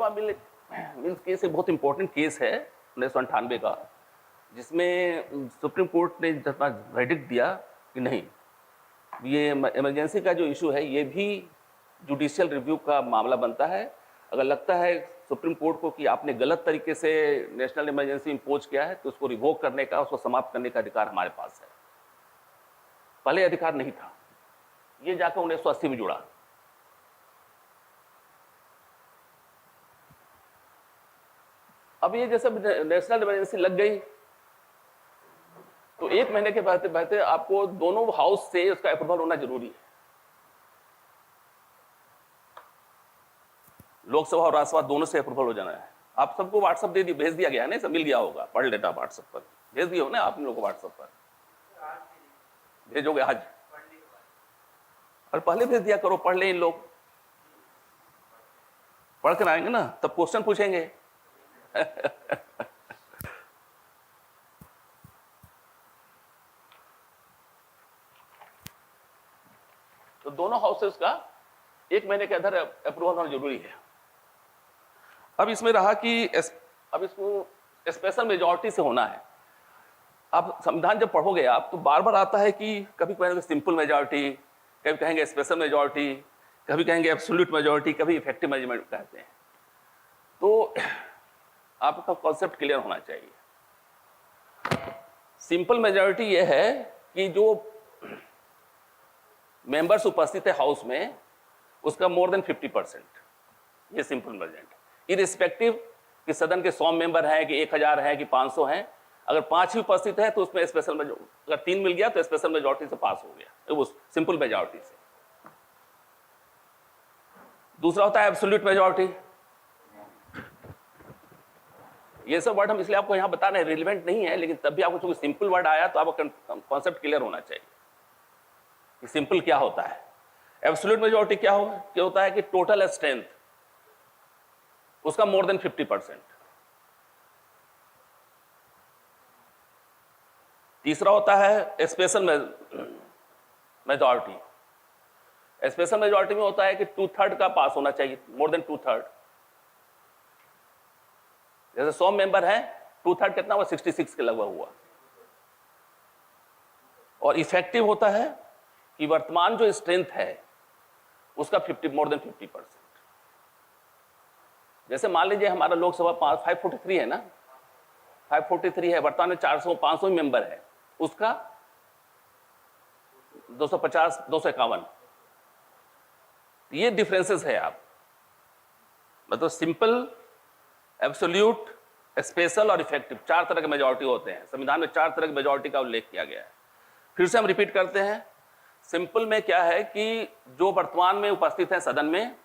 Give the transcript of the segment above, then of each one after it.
Sharma bill means case एक बहुत important case है 1998 का, जिसमें सुप्रीम कोर्ट ने वर्डिक्ट दिया कि नहीं, ये इमरजेंसी का जो इशू है ये भी जुडिशियल रिव्यू का मामला बनता है। अगर लगता है सुप्रीम कोर्ट को कि आपने गलत तरीके से नेशनल इमरजेंसी इम्पोज किया है, तो उसको रिवोक करने का, उसको समाप्त करने का अधिकार हमारे पास है। पहले अधिकार नहीं था, ये जाकर 1980 में जुड़ा। अब ये जैसे नेशनल इमरजेंसी लग गई तो 1 महीने के बहते बहते आपको दोनों हाउस से उसका अप्रूवल होना जरूरी है। लोकसभा और राज्यसभा दोनों से अप्रूवल हो जाना है। आप सबको व्हाट्सएप दे दी, भेज दिया गया है ना, सब मिल गया होगा, पढ़ लेता व्हाट्सएप पर, भेज दिया हो ना आप लोगों को व्हाट्सएप पर, भेजोगे आज और पहले भेज दिया करो, पढ़ ले इन लोग, पढ़ कर आएंगे ना तब क्वेश्चन पूछेंगे। तो दोनों हाउसेस का 1 महीने के अंदर अप्रूवल होना जरूरी है। अब इसमें रहा कि अब इसको स्पेशल मेजॉरिटी से होना है। आप संविधान जब पढ़ोगे आप तो बार बार आता है कि कभी कहेंगे सिंपल मेजॉरिटी, कभी कहेंगे स्पेशल मेजॉरिटी, कभी कहेंगे एब्सोल्यूट मेजॉरिटी, कभी इफेक्टिव मेजॉरिटी कहते हैं। तो आपका कॉन्सेप्ट क्लियर होना चाहिए। सिंपल मेजॉरिटी यह है कि जो मेंबर्स उपस्थित है हाउस में उसका मोर देन 50%, ये सिंपल मेजॉरिटी। इरिस्पेक्टिव कि सदन के 100 मेंबर हैं कि 1000 हैं कि 500 हैं, अगर 5 ही उपस्थित है तो उसमें स्पेशल मेजॉरिटी, अगर 3 मिल गया तो स्पेशल मेजॉरिटी से पास हो गया, वो सिंपल मेजॉरिटी से। दूसरा होता है एब्सोल्यूट मेजॉरिटी। ये सब वर्ड हम इसलिए आपको यहां बता रहे हैं, रिलेवेंट नहीं है, लेकिन तब भी आपको चूंकि सिंपल वर्ड आया तो आपका कॉन्सेप्ट क्लियर होना चाहिए कि सिंपल क्या होता है। एब्सोल्यूट मेजॉरिटी क्या होता है कि टोटल स्ट्रेंथ उसका मोर देन 50%। तीसरा होता है स्पेशल मेजॉरिटी। स्पेशल मेजॉरिटी में होता है कि 2/3 का पास होना चाहिए, मोर देन 2/3। जैसे 100 मेंबर हैं, 2/3 कितना हुआ, 66 के लगभग हुआ। और इफेक्टिव होता है कि वर्तमान जो स्ट्रेंथ है उसका 50 मोर देन 50%। जैसे मान लीजिए हमारा लोकसभा 543 है ना, 543 है, वर्तमान में 400-500 मेंबर है, उसका 250 251। ये डिफरेंसेस है। आप मतलब सिंपल, एब्सोल्यूट, स्पेशल और इफेक्टिव 4 तरह के मेजॉरिटी होते हैं। संविधान में 4 तरह की मेजॉरिटी का उल्लेख किया गया है। फिर से हम रिपीट करते हैं। सिंपल में क्या है कि जो वर्तमान में उपस्थित है सदन में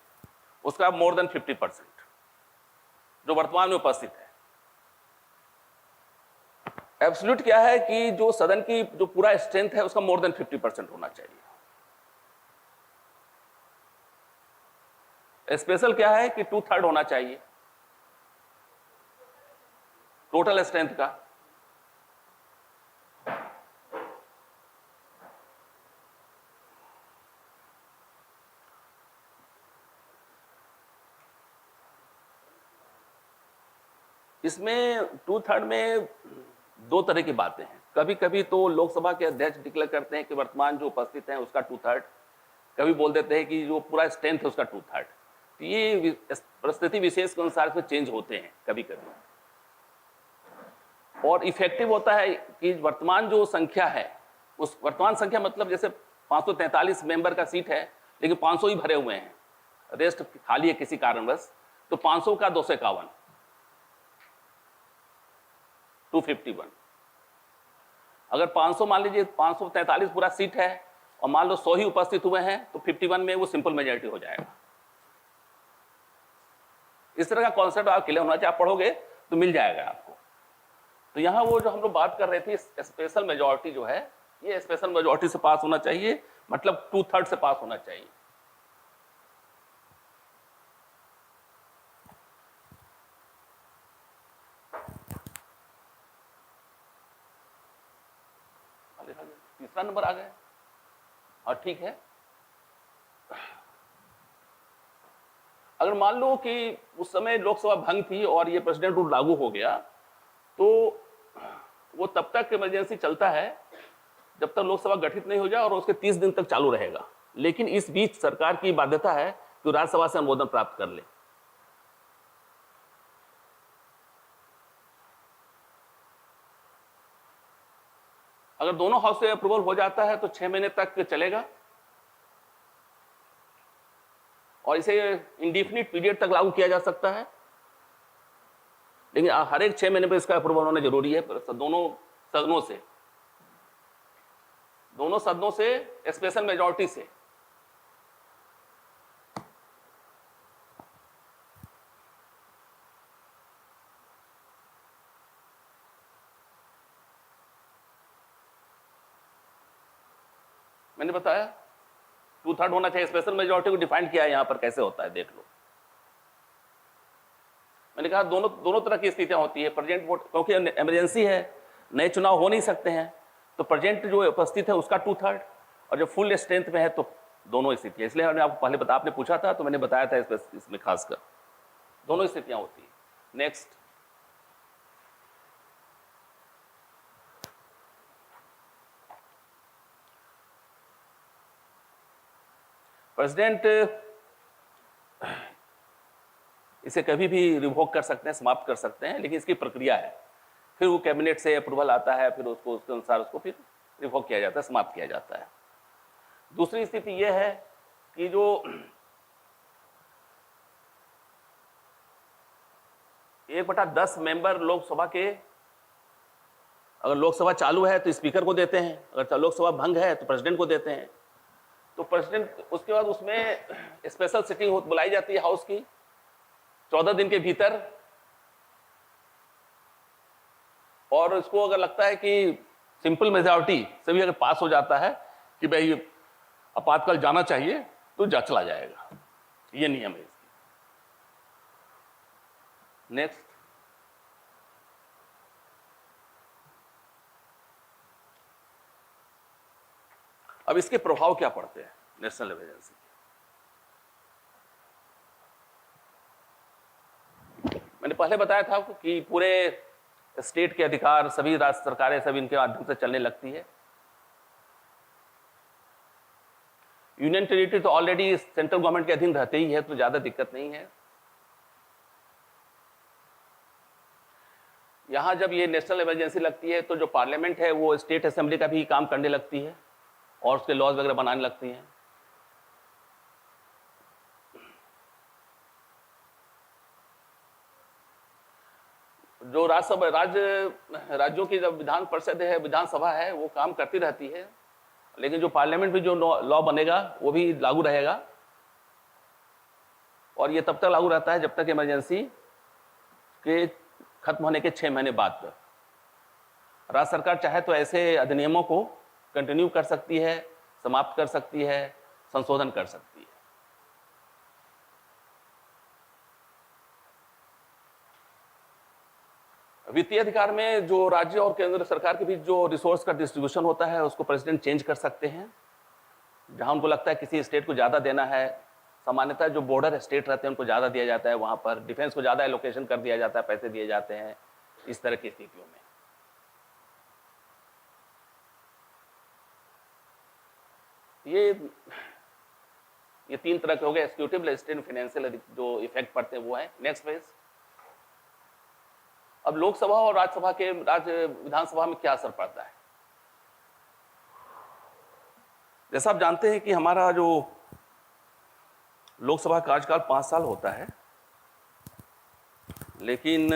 उसका मोर देन 50%, जो वर्तमान में उपस्थित है। एब्सोल्यूट क्या है कि जो सदन की जो पूरा स्ट्रेंथ है उसका मोर देन 50% होना चाहिए। स्पेशल क्या है कि 2/3 होना चाहिए टोटल स्ट्रेंथ का। इसमें 2/3 में 2 तरह की बातें हैं। कभी कभी तो लोकसभा के अध्यक्ष डिक्लेयर करते हैं कि वर्तमान जो उपस्थित हैं उसका 2/3, कभी बोल देते हैं कि जो पूरा स्ट्रेंथ है उसका 2/3। तो ये परिस्थिति विशेष के अनुसार इसमें चेंज होते हैं कभी कभी। और इफेक्टिव होता है कि वर्तमान जो संख्या है, उस वर्तमान संख्या मतलब जैसे 543 मेंबर का सीट है लेकिन 500 ही भरे हुए हैं, रेस्ट खाली है किसी कारणवश, तो 500 का 251, 251। अगर 500 मान लीजिए 543 पूरा सीट है और मान लो 100 ही उपस्थित हुए हैं तो 51 में वो सिंपल मेजॉरिटी हो जाएगा। इस तरह का कॉन्सेप्ट आप क्लियर होना चाहिए, आप पढ़ोगे तो मिल जाएगा आपको। तो यहां वो जो हम लोग बात कर रहे थे स्पेशल मेजॉरिटी जो है, ये स्पेशल मेजॉरिटी से पास होना चाहिए, मतलब 2/3 से पास होना चाहिए। तीसरा नंबर आ गया और ठीक है। अगर मान लो कि उस समय लोकसभा भंग थी और ये प्रेसिडेंट रूल लागू हो गया, तो वो तब तक इमरजेंसी चलता है जब तक लोकसभा गठित नहीं हो जाए और उसके 30 दिन तक चालू रहेगा। लेकिन इस बीच सरकार की बाध्यता है कि राज्यसभा से अनुमोदन प्राप्त कर ले। अगर दोनों हाउस से अप्रूवल हो जाता है तो 6 महीने तक चलेगा और इसे इंडिफिनिट पीरियड तक लागू किया जा सकता है। लेकिन हर एक 6 महीने पर इसका अप्रूवल होना जरूरी है दोनों सदनों से स्पेशल मेजॉरिटी से। मैंने बताया 2/3 होना चाहिए। स्पेशल मेजॉरिटी को डिफाइन किया है यहां पर, कैसे होता है देख लो। मैंने कहा दोनों तरह की स्थितियां होती है। प्रेजेंट वोट, क्योंकि इमरजेंसी है, नए चुनाव हो नहीं सकते हैं, तो प्रेजेंट जो उपस्थित है उसका 2/3, और जो फुल स्ट्रेंथ में है तो दोनों स्थितियां। इसलिए मैंने आपको पहले आपने पूछा था तो मैंने बताया था इसमें खासकर दोनों स्थितियां होती है। नेक्स्ट, प्रेसिडेंट इसे कभी भी रिवोक कर सकते हैं, समाप्त कर सकते हैं, लेकिन इसकी प्रक्रिया है। फिर वो कैबिनेट से अप्रूवल आता है, फिर उसको उसके अनुसार उसको फिर रिवोक किया जाता है, समाप्त किया जाता है। दूसरी स्थिति यह है कि जो 1/10 मेंबर लोकसभा के, अगर लोकसभा चालू है तो स्पीकर को देते हैं, अगर लोकसभा भंग है तो प्रेसिडेंट को देते हैं। तो प्रेसिडेंट उसके बाद उसमें स्पेशल सिटिंग बुलाई जाती है हाउस की 14 दिन के भीतर, और उसको अगर लगता है कि सिंपल मेजॉरिटी से भी अगर पास हो जाता है कि भाई आपातकाल जाना चाहिए तो चला जाएगा। ये नियम है इसकी। नेक्स्ट, अब इसके प्रभाव क्या पड़ते हैं नेशनल इमरजेंसी के। मैंने पहले बताया था आपको कि पूरे स्टेट के अधिकार सभी राज्य सरकारें सब इनके माध्यम से चलने लगती है। यूनियन टेरिटरी तो ऑलरेडी सेंट्रल गवर्नमेंट के अधीन रहते ही है, तो ज्यादा दिक्कत नहीं है। यहां जब ये नेशनल इमरजेंसी लगती है तो जो पार्लियामेंट है वो स्टेट असेंबली का भी काम करने लगती है और उसके लॉज वगैरह बनाने लगती हैं। जो राज्यों की जब विधान परिषद है, विधानसभा है, वो काम करती रहती है, लेकिन जो पार्लियामेंट में जो लॉ बनेगा वो भी लागू रहेगा, और ये तब तक लागू रहता है जब तक इमरजेंसी के खत्म होने के 6 महीने बाद तक। राज्य सरकार चाहे तो ऐसे अधिनियमों को कंटिन्यू कर सकती है, समाप्त कर सकती है, संशोधन कर सकती है। वित्तीय अधिकार में जो राज्य और केंद्र सरकार के बीच जो रिसोर्स का डिस्ट्रीब्यूशन होता है उसको प्रेसिडेंट चेंज कर सकते हैं। जहां उनको लगता है किसी स्टेट को ज्यादा देना है, सामान्यतः जो बॉर्डर स्टेट रहते हैं उनको ज्यादा दिया जाता है, वहां पर डिफेंस को ज्यादा एलोकेशन कर दिया जाता है, पैसे दिए जाते हैं। इस तरह की स्थितियों में ये 3 तरह के हो गए, एग्जीक्यूटिव, लेजिस्लेटिव, फाइनेंशियल जो इफेक्ट पड़ते हैं वो है। नेक्स्ट फेज, अब लोकसभा और राज्यसभा के विधानसभा में क्या असर पड़ता है। जैसा आप जानते हैं कि हमारा जो लोकसभा कार्यकाल 5 साल होता है, लेकिन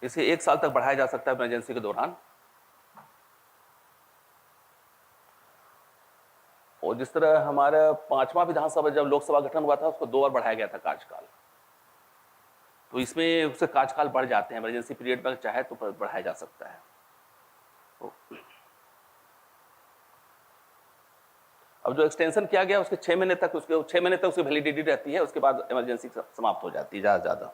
इसे 1 साल तक बढ़ाया जा सकता है इमरजेंसी के दौरान। और जिस तरह हमारा 5वां विधानसभा जब लोकसभा गठन हुआ था उसको 2 बार बढ़ाया गया था कार्यकाल, तो इसमें उससे कार्यकाल बढ़ जाते हैं। इमरजेंसी पीरियड में चाहे तो बढ़ाया जा सकता है। अब जो एक्सटेंशन किया गया उसके 6 महीने तक उसकी वैलिडिटी रहती है, उसके बाद इमरजेंसी समाप्त हो जाती है ज्यादा।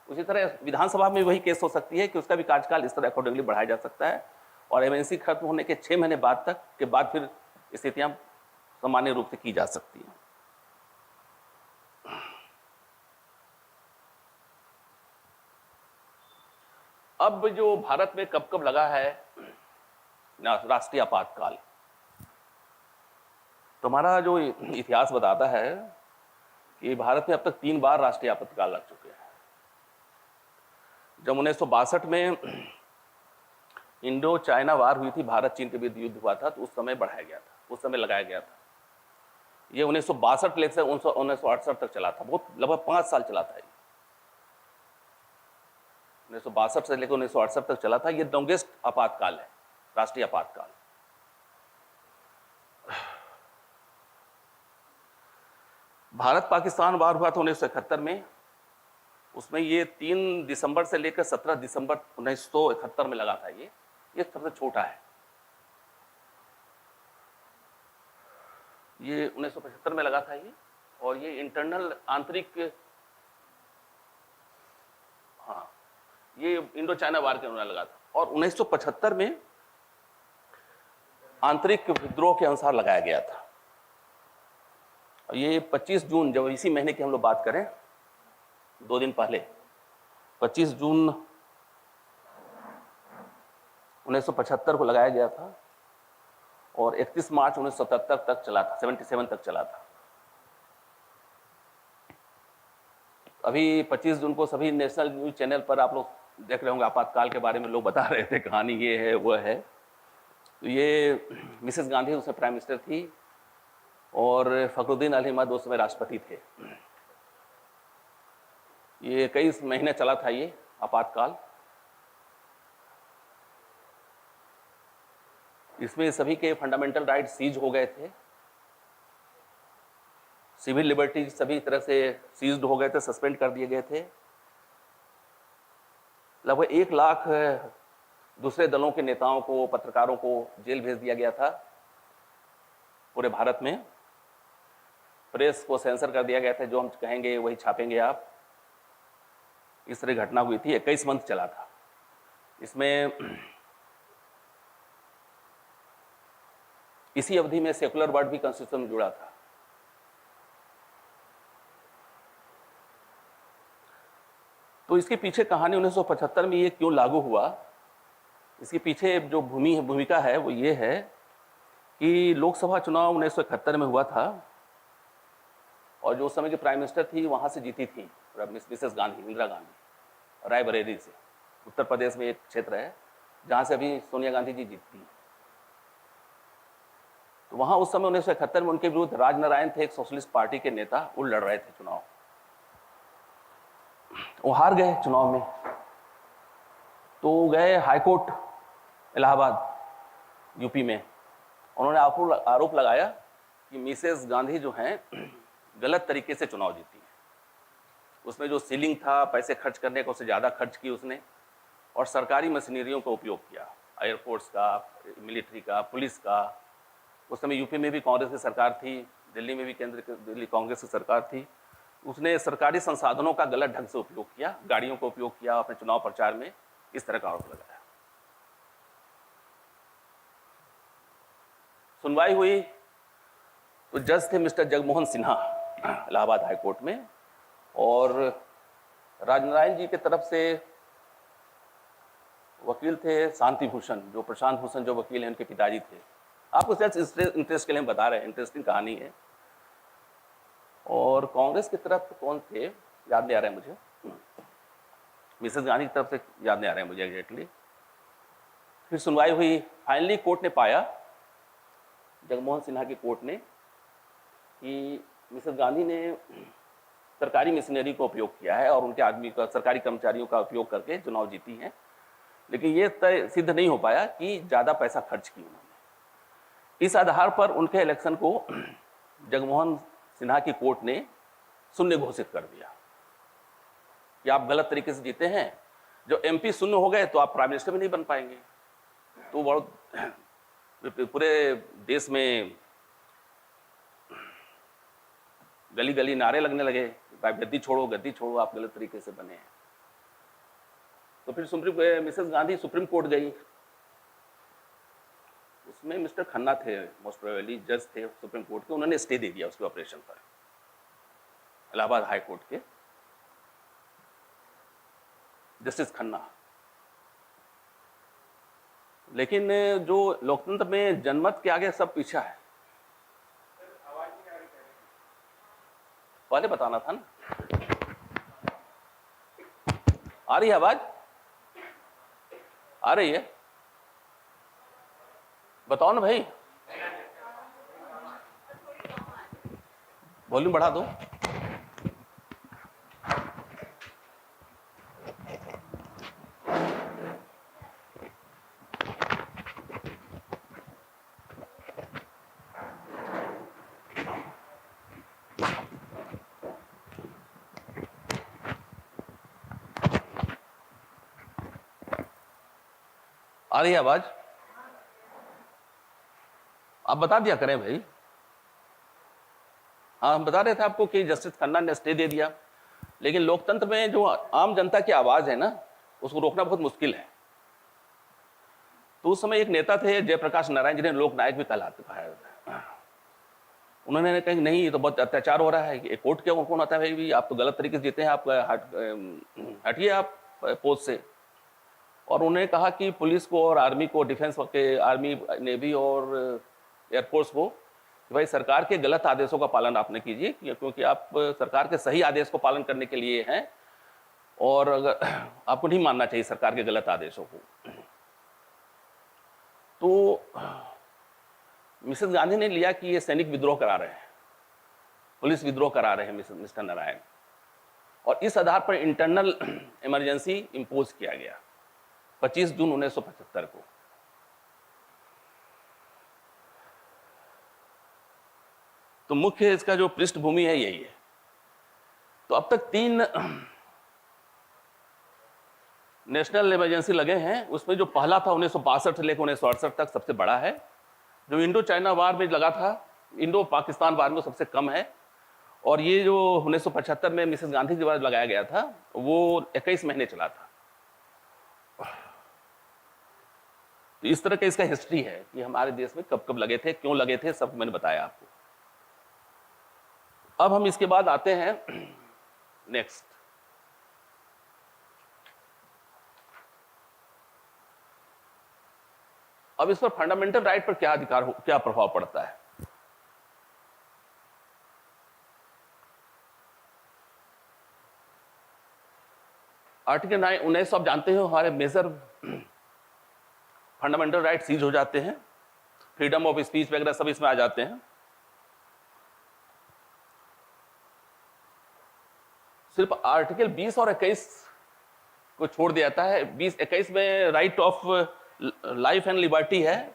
उसी तरह विधानसभा में वही केस हो सकती है कि उसका भी कार्यकाल इस तरह अकॉर्डिंगली बढ़ाया जा सकता है, और इमरजेंसी खत्म होने के 6 महीने बाद तक के बाद फिर स्थितियां सामान्य रूप से की जा सकती है। अब जो भारत में कब कब लगा है राष्ट्रीय आपातकाल, तो हमारा जो इतिहास बताता है कि भारत में अब तक 3 बार राष्ट्रीय आपातकाल लग चुके हैं। जब 1962 में इंडो चाइना वार हुई थी, भारत चीन के बीच युद्ध हुआ था, तो उस समय बढ़ाया गया था, उस समय लगाया गया था। ये 1962 लेकर 1968 तक चला था, बहुत लगभग 5 साल चला था। 1962 से लेकर 1968 तक चला था। ये लॉन्गेस्ट आपातकाल है, राष्ट्रीय आपातकाल। भारत पाकिस्तान वार हुआ था 1971 में, उसमें ये 3 दिसंबर से लेकर 17 दिसंबर 1971 में लगा था। ये सबसे छोटा है। ये 1975 में लगा था ये, और ये इंटरनल आंतरिक, हाँ, ये इंडो चाइना वार के दौरान लगा था। और 1975 में आंतरिक विद्रोह के अनुसार लगाया गया था। ये 25 जून, जब इसी महीने की हम लोग बात करें, 2 दिन पहले 25 जून 1975 को लगाया गया था, और 31 मार्च 1977 तक चला था, 77 तक चला था। अभी 25 जून को सभी नेशनल न्यूज चैनल पर आप लोग देख रहे होंगे, आपातकाल के बारे में लोग बता रहे थे, कहानी ये है वो है। तो ये मिसेस गांधी उसमें प्राइम मिनिस्टर थी, और फखरुद्दीन अहमद उस समय राष्ट्रपति थे। ये कई महीने चला था ये आपातकाल। इसमें सभी के फंडामेंटल राइट सीज हो गए थे, सिविल लिबर्टी सभी तरह से सीज्ड हो गए थे, सस्पेंड कर दिए गए थे। लगभग 1 लाख दूसरे दलों के नेताओं को, पत्रकारों को जेल भेज दिया गया था पूरे भारत में। प्रेस को सेंसर कर दिया गया था, जो हम कहेंगे वही छापेंगे आप। इस तरह घटना हुई थी, 21 मंथ चला था। इसमें इसी अवधि में सेकुलर वर्ड भी कॉन्स्टिट्यूशन में जुड़ा था। तो इसके पीछे कहानी 1975 में ये क्यों लागू हुआ, इसके पीछे जो भूमिका है वो ये है कि लोकसभा चुनाव 1971 में हुआ था, और जो उस समय की प्राइम मिनिस्टर थी वहाँ से जीती थी मिसेस गांधी, इंदिरा गांधी, रायबरेली से। उत्तर प्रदेश में एक क्षेत्र है जहाँ से अभी सोनिया गांधी जी जीतती हैं। तो वहाँ उस समय 1971 में उनके विरुद्ध राजनारायण थे, एक सोशलिस्ट पार्टी के नेता, वो लड़ रहे थे चुनाव। वो हार गए चुनाव में, तो गए हाईकोर्ट इलाहाबाद यूपी में। उन्होंने आरोप लगाया कि मिसेस गांधी जो हैं गलत तरीके से चुनाव जीती है। उसमें जो सीलिंग था पैसे खर्च करने का, उससे ज़्यादा खर्च की उसने, और सरकारी मशीनरियों का उपयोग किया, एयरफोर्स का, मिलिट्री का, पुलिस का। उस समय यूपी में भी कांग्रेस की सरकार थी, दिल्ली में भी दिल्ली कांग्रेस की सरकार थी। उसने सरकारी संसाधनों का गलत ढंग से उपयोग किया, गाड़ियों का उपयोग किया अपने चुनाव प्रचार में, इस तरह का आरोप लगाया। सुनवाई हुई तो जज थे mister Jagmohan Sinha Allahabad high court में, और राजनारायण जी की तरफ से वकील थे शांति भूषण, जो प्रशांत भूषण जो वकील हैं उनके पिताजी थे। आपको सिर्फ इंटरेस्ट के लिए हम बता रहे हैं, इंटरेस्टिंग कहानी है। और कांग्रेस की तरफ कौन थे याद नहीं आ रहा है मुझे, मिसेस गांधी की तरफ से याद नहीं आ रहा है मुझे एग्जैक्टली। फिर सुनवाई हुई, फाइनली कोर्ट ने पाया, जगमोहन सिन्हा की कोर्ट ने, कि मिसेस गांधी ने सरकारी मशीनरी का उपयोग किया है और उनके आदमी का, सरकारी कर्मचारियों का उपयोग करके चुनाव जीती हैं। लेकिन ये तय सिद्ध नहीं हो पाया कि ज़्यादा पैसा खर्च किया उन्होंने। इस आधार पर उनके इलेक्शन को जगमोहन सिन्हा की कोर्ट ने शून्य घोषित कर दिया कि आप गलत तरीके से जीते हैं। जो एमपी शून्य हो गए तो आप प्राइम मिनिस्टर भी नहीं बन पाएंगे। तो बहुत पूरे देश में गली गली नारे लगने लगे, गद्दी छोड़ो, आप गलत तरीके से बने हैं। तो फिर मिसेस गांधी सुप्रीम कोर्ट गई। उसमें मिस्टर खन्ना थे, मोस्ट प्रोबेबली जज थे सुप्रीम कोर्ट के, उन्होंने स्टे दे दिया उसके ऑपरेशन पर, इलाहाबाद हाई कोर्ट के जस्टिस खन्ना। लेकिन जो लोकतंत्र में जनमत के आगे सब पीछा है, पहले बताना था ना। आ रही है आवाज? आ रही है? बताओ ना भाई, वॉल्यूम बढ़ा दो। आ रही है आवाज? आप बता दिया करें भाई। हाँ, हम बता रहे थे आपको कि जस्टिस खन्ना ने स्टे दे दिया, लेकिन लोकतंत्र में जो आम जनता की आवाज है ना, उसको रोकना बहुत मुश्किल है। तो उस समय एक नेता थे जयप्रकाश नारायण, जिन्हें लोक नायक भी कहलाते हैं। उन्होंने कहा नहीं, ये तो बहुत अत्याचार हो रहा है, एक कोर्ट क्या कौन आता है भाई, आप तो गलत तरीके से जीते हैं, आप हटिए आप पोस्ट से। और उन्होंने कहा कि पुलिस को और आर्मी को, डिफेंस के, आर्मी, नेवी और एयरफोर्स को, कि भाई सरकार के गलत आदेशों का पालन आप न कीजिए, क्योंकि आप सरकार के सही आदेश को पालन करने के लिए हैं, और अगर आपको नहीं मानना चाहिए सरकार के गलत आदेशों को। तो मिसेस गांधी ने लिया कि ये सैनिक विद्रोह करा रहे हैं, पुलिस विद्रोह करा रहे हैं मिस्टर नारायण, और इस आधार पर इंटरनल इमरजेंसी इंपोज किया गया 25 जून 1975 को। तो मुख्य इसका जो पृष्ठभूमि है यही है। तो अब तक 3 नेशनल इमरजेंसी लगे हैं, उसमें जो पहला था 1962 से लेकर 1968 तक सबसे बड़ा है। जो इंडो चाइना वार में लगा था, इंडो पाकिस्तान वार में सबसे कम है, और ये जो 1975 में मिसेस गांधी के द्वारा लगाया गया था वो 21 महीने चला था। तो इस तरह का इसका हिस्ट्री है कि हमारे देश में कब कब लगे थे, क्यों लगे थे, सब मैंने बताया आपको। अब हम इसके बाद आते हैं नेक्स्ट। अब इस पर फंडामेंटल राइट पर क्या अधिकार क्या प्रभाव पड़ता है। आर्टिकल 19 आप जानते हो, हमारे मेजर फंडामेंटल राइट सीज हो जाते हैं, फ्रीडम ऑफ स्पीच वगैरह सब इसमें आ जाते हैं। सिर्फ आर्टिकल 20 और 21 को छोड़ दिया जाता है। 21 में right of life and liberty है,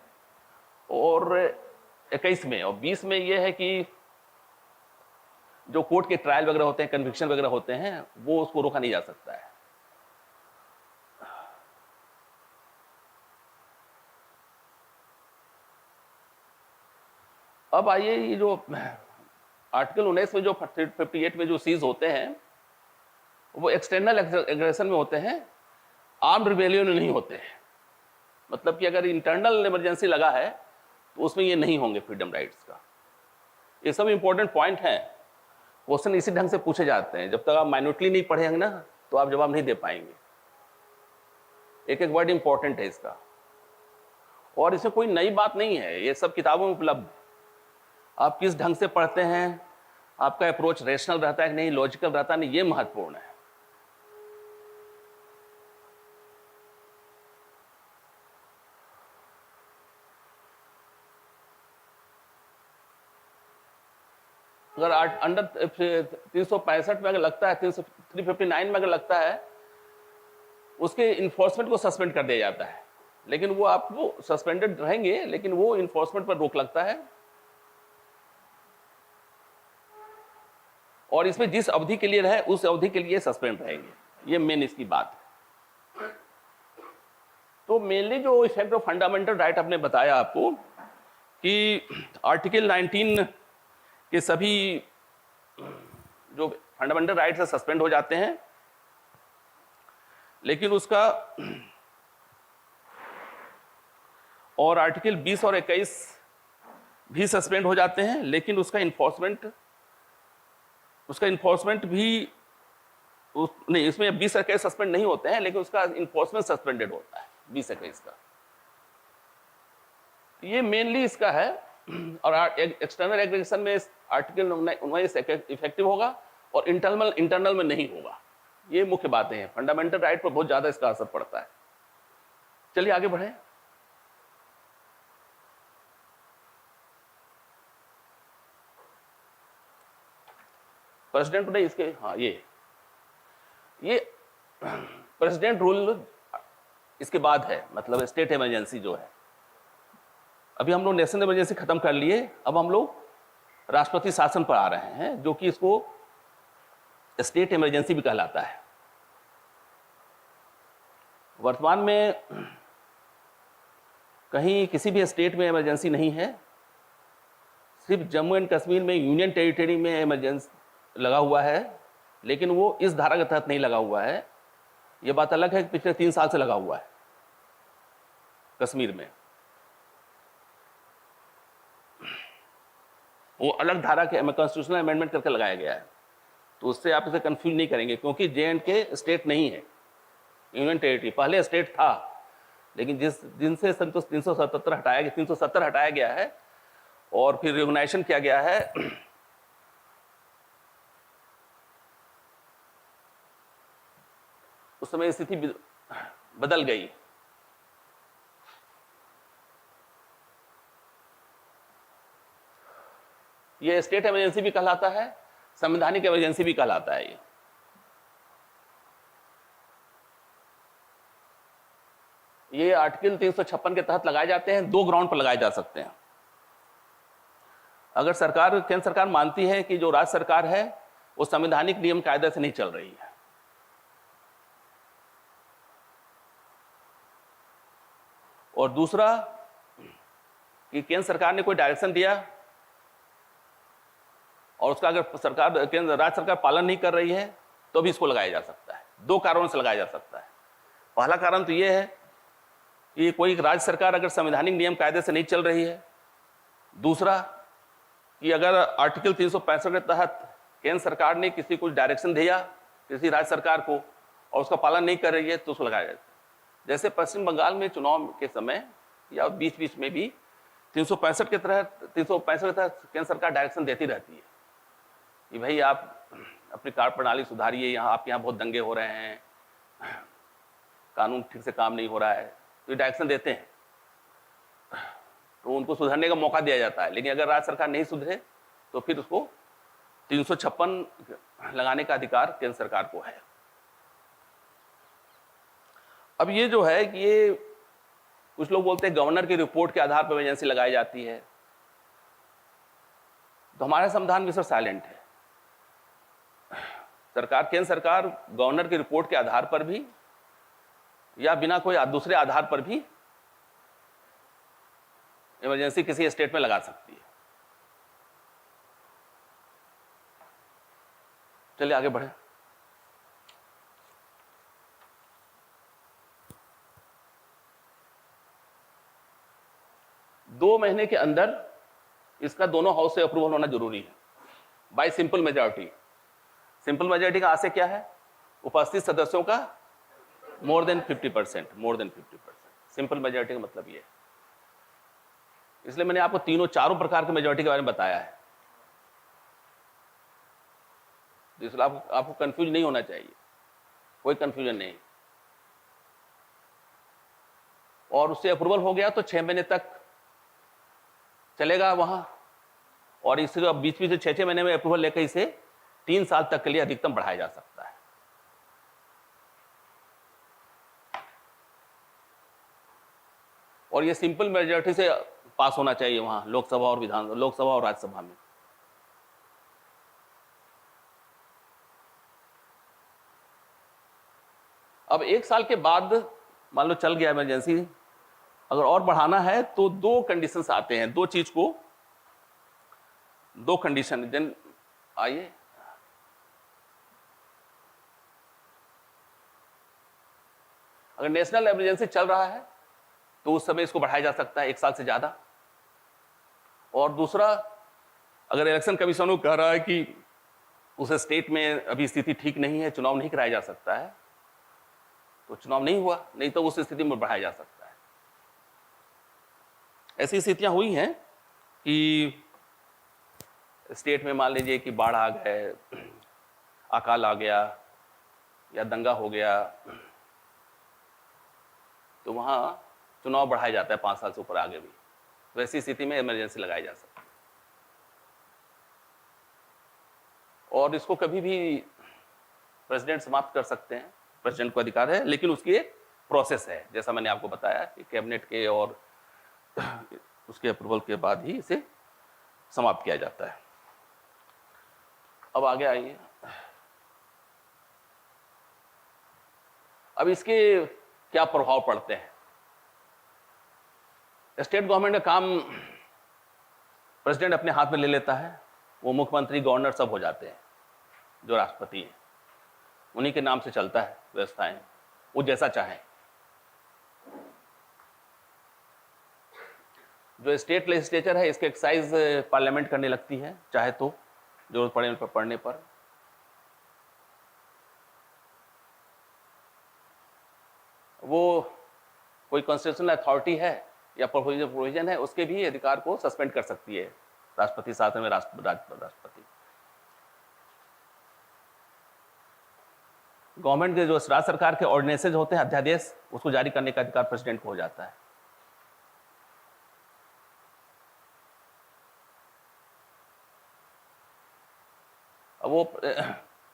और 21 में, और 20 में यह है कि जो कोर्ट के ट्रायल वगैरह होते हैं, कन्विक्शन वगैरह होते हैं, वो उसको रोका नहीं जा सकता है। अब आइए, ये जो आर्टिकल 19 में जो 58 में जो सीज होते हैं वो एक्सटर्नल एग्रेशन में होते हैं, आर्म्ड रिबेलियन में नहीं होते हैं। मतलब कि अगर इंटरनल इमरजेंसी लगा है तो उसमें ये नहीं होंगे फ्रीडम राइट्स का। ये सब इंपॉर्टेंट पॉइंट हैं, क्वेश्चन इसी ढंग से पूछे जाते हैं। जब तक आप माइन्यूटली नहीं पढ़ेंगे ना तो आप जवाब नहीं दे पाएंगे। एक एक वर्ड इंपॉर्टेंट है इसका, और इसमें कोई नई बात नहीं है, ये सब किताबों में उपलब्ध। आप किस ढंग से पढ़ते हैं, आपका अप्रोच रेशनल रहता है कि नहीं, लॉजिकल रहता है नहीं, ये महत्वपूर्ण है। अगर अंडर 365 में अगर लगता है, 359 में अगर लगता है, उसके इन्फोर्समेंट को सस्पेंड कर दिया जाता है। लेकिन वो आपको सस्पेंडेड रहेंगे, लेकिन वो इन्फोर्समेंट पर रोक लगता है। और इसमें जिस अवधि के लिए रहे उस अवधि के लिए सस्पेंड रहेंगे, ये मेन इसकी बात है। तो मेनली जो इफेक्ट ऑफ फंडामेंटल राइट आपने बताया आपको कि आर्टिकल 19 के सभी जो फंडामेंटल राइट्स सस्पेंड हो जाते हैं, लेकिन उसका और आर्टिकल 20 और 21 भी सस्पेंड हो जाते हैं, लेकिन उसका इन्फोर्समेंट भी नहीं, इसमें 20 और 21 सस्पेंड नहीं होते हैं, लेकिन उसका इन्फोर्समेंट सस्पेंडेड होता है 20 और 21 का। ये मेनली इसका है। और एक्सटर्नल एग्रीगेशन में आर्टिकल 19 इफेक्टिव होगा और इंटरनल में नहीं होगा। ये मुख्य बातें हैं, फंडामेंटल राइट पर बहुत ज्यादा इसका असर पड़ता है। चलिए आगे बढ़े। प्रेसिडेंट ने इसके ये प्रेसिडेंट रूल इसके बाद है, मतलब स्टेट इमरजेंसी जो है। अभी हम लोग नेशनल इमरजेंसी खत्म कर लिए, अब हम लोग राष्ट्रपति शासन पर आ रहे हैं, जो कि इसको स्टेट इमरजेंसी भी कहलाता है। वर्तमान में कहीं किसी भी स्टेट में इमरजेंसी नहीं है, सिर्फ जम्मू एंड कश्मीर में यूनियन टेरिटरी में इमरजेंसी लगा हुआ है, लेकिन वो इस धारा के तहत नहीं लगा हुआ है। ये बात अलग है कि पिछले 3 साल से लगा हुआ है कश्मीर में, वो अलग धारा के कॉन्स्टिट्यूशनल अमेंडमेंट करके लगाया गया है। तो उससे आप इसे कंफ्यूज नहीं करेंगे, क्योंकि J&K स्टेट नहीं है, यूनियन टेरिटरी। पहले स्टेट था, लेकिन जिस दिन से 377 हटाया गया है और फिर रिकॉग्नाइजेशन किया गया है, उस समय स्थिति बदल गई। ये स्टेट इमरजेंसी भी कहलाता है, संवैधानिक इमरजेंसी भी कहलाता है। ये आर्टिकल 356 के तहत लगाए जाते हैं। 2 ग्राउंड पर लगाए जा सकते हैं। अगर केंद्र सरकार मानती है कि जो राज्य सरकार है वो संवैधानिक नियम कायदे से नहीं चल रही है, और दूसरा कि केंद्र सरकार ने कोई डायरेक्शन दिया और उसका अगर राज्य सरकार पालन नहीं कर रही है, तो भी इसको लगाया जा सकता है। 2 कारणों से लगाया जा सकता है। पहला कारण तो ये है कि कोई राज्य सरकार अगर संवैधानिक नियम कायदे से नहीं चल रही है। दूसरा कि अगर आर्टिकल 365 के तहत केंद्र सरकार ने किसी को डायरेक्शन दिया किसी राज्य सरकार को और उसका पालन नहीं कर रही है, तो उसको लगाया जाता है। जैसे पश्चिम बंगाल में चुनाव के समय या बीच में भी 365 के तहत केंद्र सरकार डायरेक्शन देती रहती है कि भाई आप अपनी कार्य प्रणाली सुधारिए, यहाँ आपके यहाँ बहुत दंगे हो रहे हैं, कानून ठीक से काम नहीं हो रहा है, तो ये डायरेक्शन देते हैं, तो उनको सुधरने का मौका दिया जाता है। लेकिन अगर राज्य सरकार नहीं सुधरे तो फिर उसको 356 लगाने का अधिकार केंद्र सरकार को है। अब ये जो है कि ये कुछ लोग बोलते हैं गवर्नर की रिपोर्ट के आधार पर इमरजेंसी लगाई जाती है, तो हमारा संविधान में सर साइलेंट है। केंद्र सरकार गवर्नर की रिपोर्ट के आधार पर भी या बिना कोई दूसरे आधार पर भी इमरजेंसी किसी स्टेट में लगा सकती है। चलिए आगे बढ़े। दो महीने के अंदर इसका दोनों हाउस से अप्रूवल होना जरूरी है bye simple majority. Simple majority का आशय क्या है? उपस्थित सदस्यों का मोर देन 50%। सिंपल मेजॉरिटी का मतलब ये है। इसलिए मैंने आपको चारों प्रकार के मेजॉरिटी के बारे में बताया है, इसलिए आपको कंफ्यूज नहीं होना चाहिए, कोई कंफ्यूजन नहीं। और उससे अप्रूवल हो गया तो 6 महीने तक चलेगा वहां, और इसके बीच से 6 महीने में अप्रूवल लेकर इसे 3 साल तक के लिए अधिकतम बढ़ाया जा सकता है। और ये सिंपल मेजॉरिटी से पास होना चाहिए वहां लोकसभा और राज्यसभा में। अब 1 साल के बाद मान लो चल गया इमरजेंसी, अगर और बढ़ाना है तो 2 कंडीशंस आते हैं, 2 चीज को 2 कंडीशन। आइए अगर नेशनल इमरजेंसी चल रहा है तो उस समय इसको बढ़ाया जा सकता है 1 साल से ज़्यादा। और दूसरा, अगर इलेक्शन कमीशन को कह रहा है कि उस स्टेट में अभी स्थिति ठीक नहीं है, चुनाव नहीं कराया जा सकता है, तो चुनाव नहीं हुआ, नहीं तो उस स्थिति में बढ़ाया जा सकता है। ऐसी स्थितियां हुई हैं कि स्टेट में मान लीजिए कि बाढ़ आ गए, अकाल आ गया या दंगा हो गया, तो वहां चुनाव बढ़ाया जाता है 5 साल से ऊपर आगे भी। तो ऐसी स्थिति में इमरजेंसी लगाई जा सकती है। और इसको कभी भी प्रेसिडेंट समाप्त कर सकते हैं, प्रेसिडेंट को अधिकार है, लेकिन उसकी एक प्रोसेस है, जैसा मैंने आपको बताया कि कैबिनेट के और उसके अप्रूवल के बाद ही इसे समाप्त किया जाता है। अब आगे आइए। अब इसके क्या प्रभाव पड़ते हैं? स्टेट गवर्नमेंट का काम प्रेसिडेंट अपने हाथ में ले लेता है, वो मुख्यमंत्री, गवर्नर सब हो जाते हैं, जो राष्ट्रपति हैं उन्हीं के नाम से चलता है व्यवस्थाएं, वो जैसा चाहें। जो स्टेट लेजिस्लेचर है, इसके एक्साइज पार्लियामेंट करने लगती है, चाहे तो जरूरत पड़ने पर। वो कोई कॉन्स्टिट्यूशनल अथॉरिटी है या प्रोविजन है, उसके भी अधिकार को सस्पेंड कर सकती है राष्ट्रपति, साथ में राष्ट्रपति। गवर्नमेंट के जो राज्य सरकार के ऑर्डिनेंसेज होते हैं, अध्यादेश, उसको जारी करने का अधिकार प्रेसिडेंट को हो जाता है। अब वो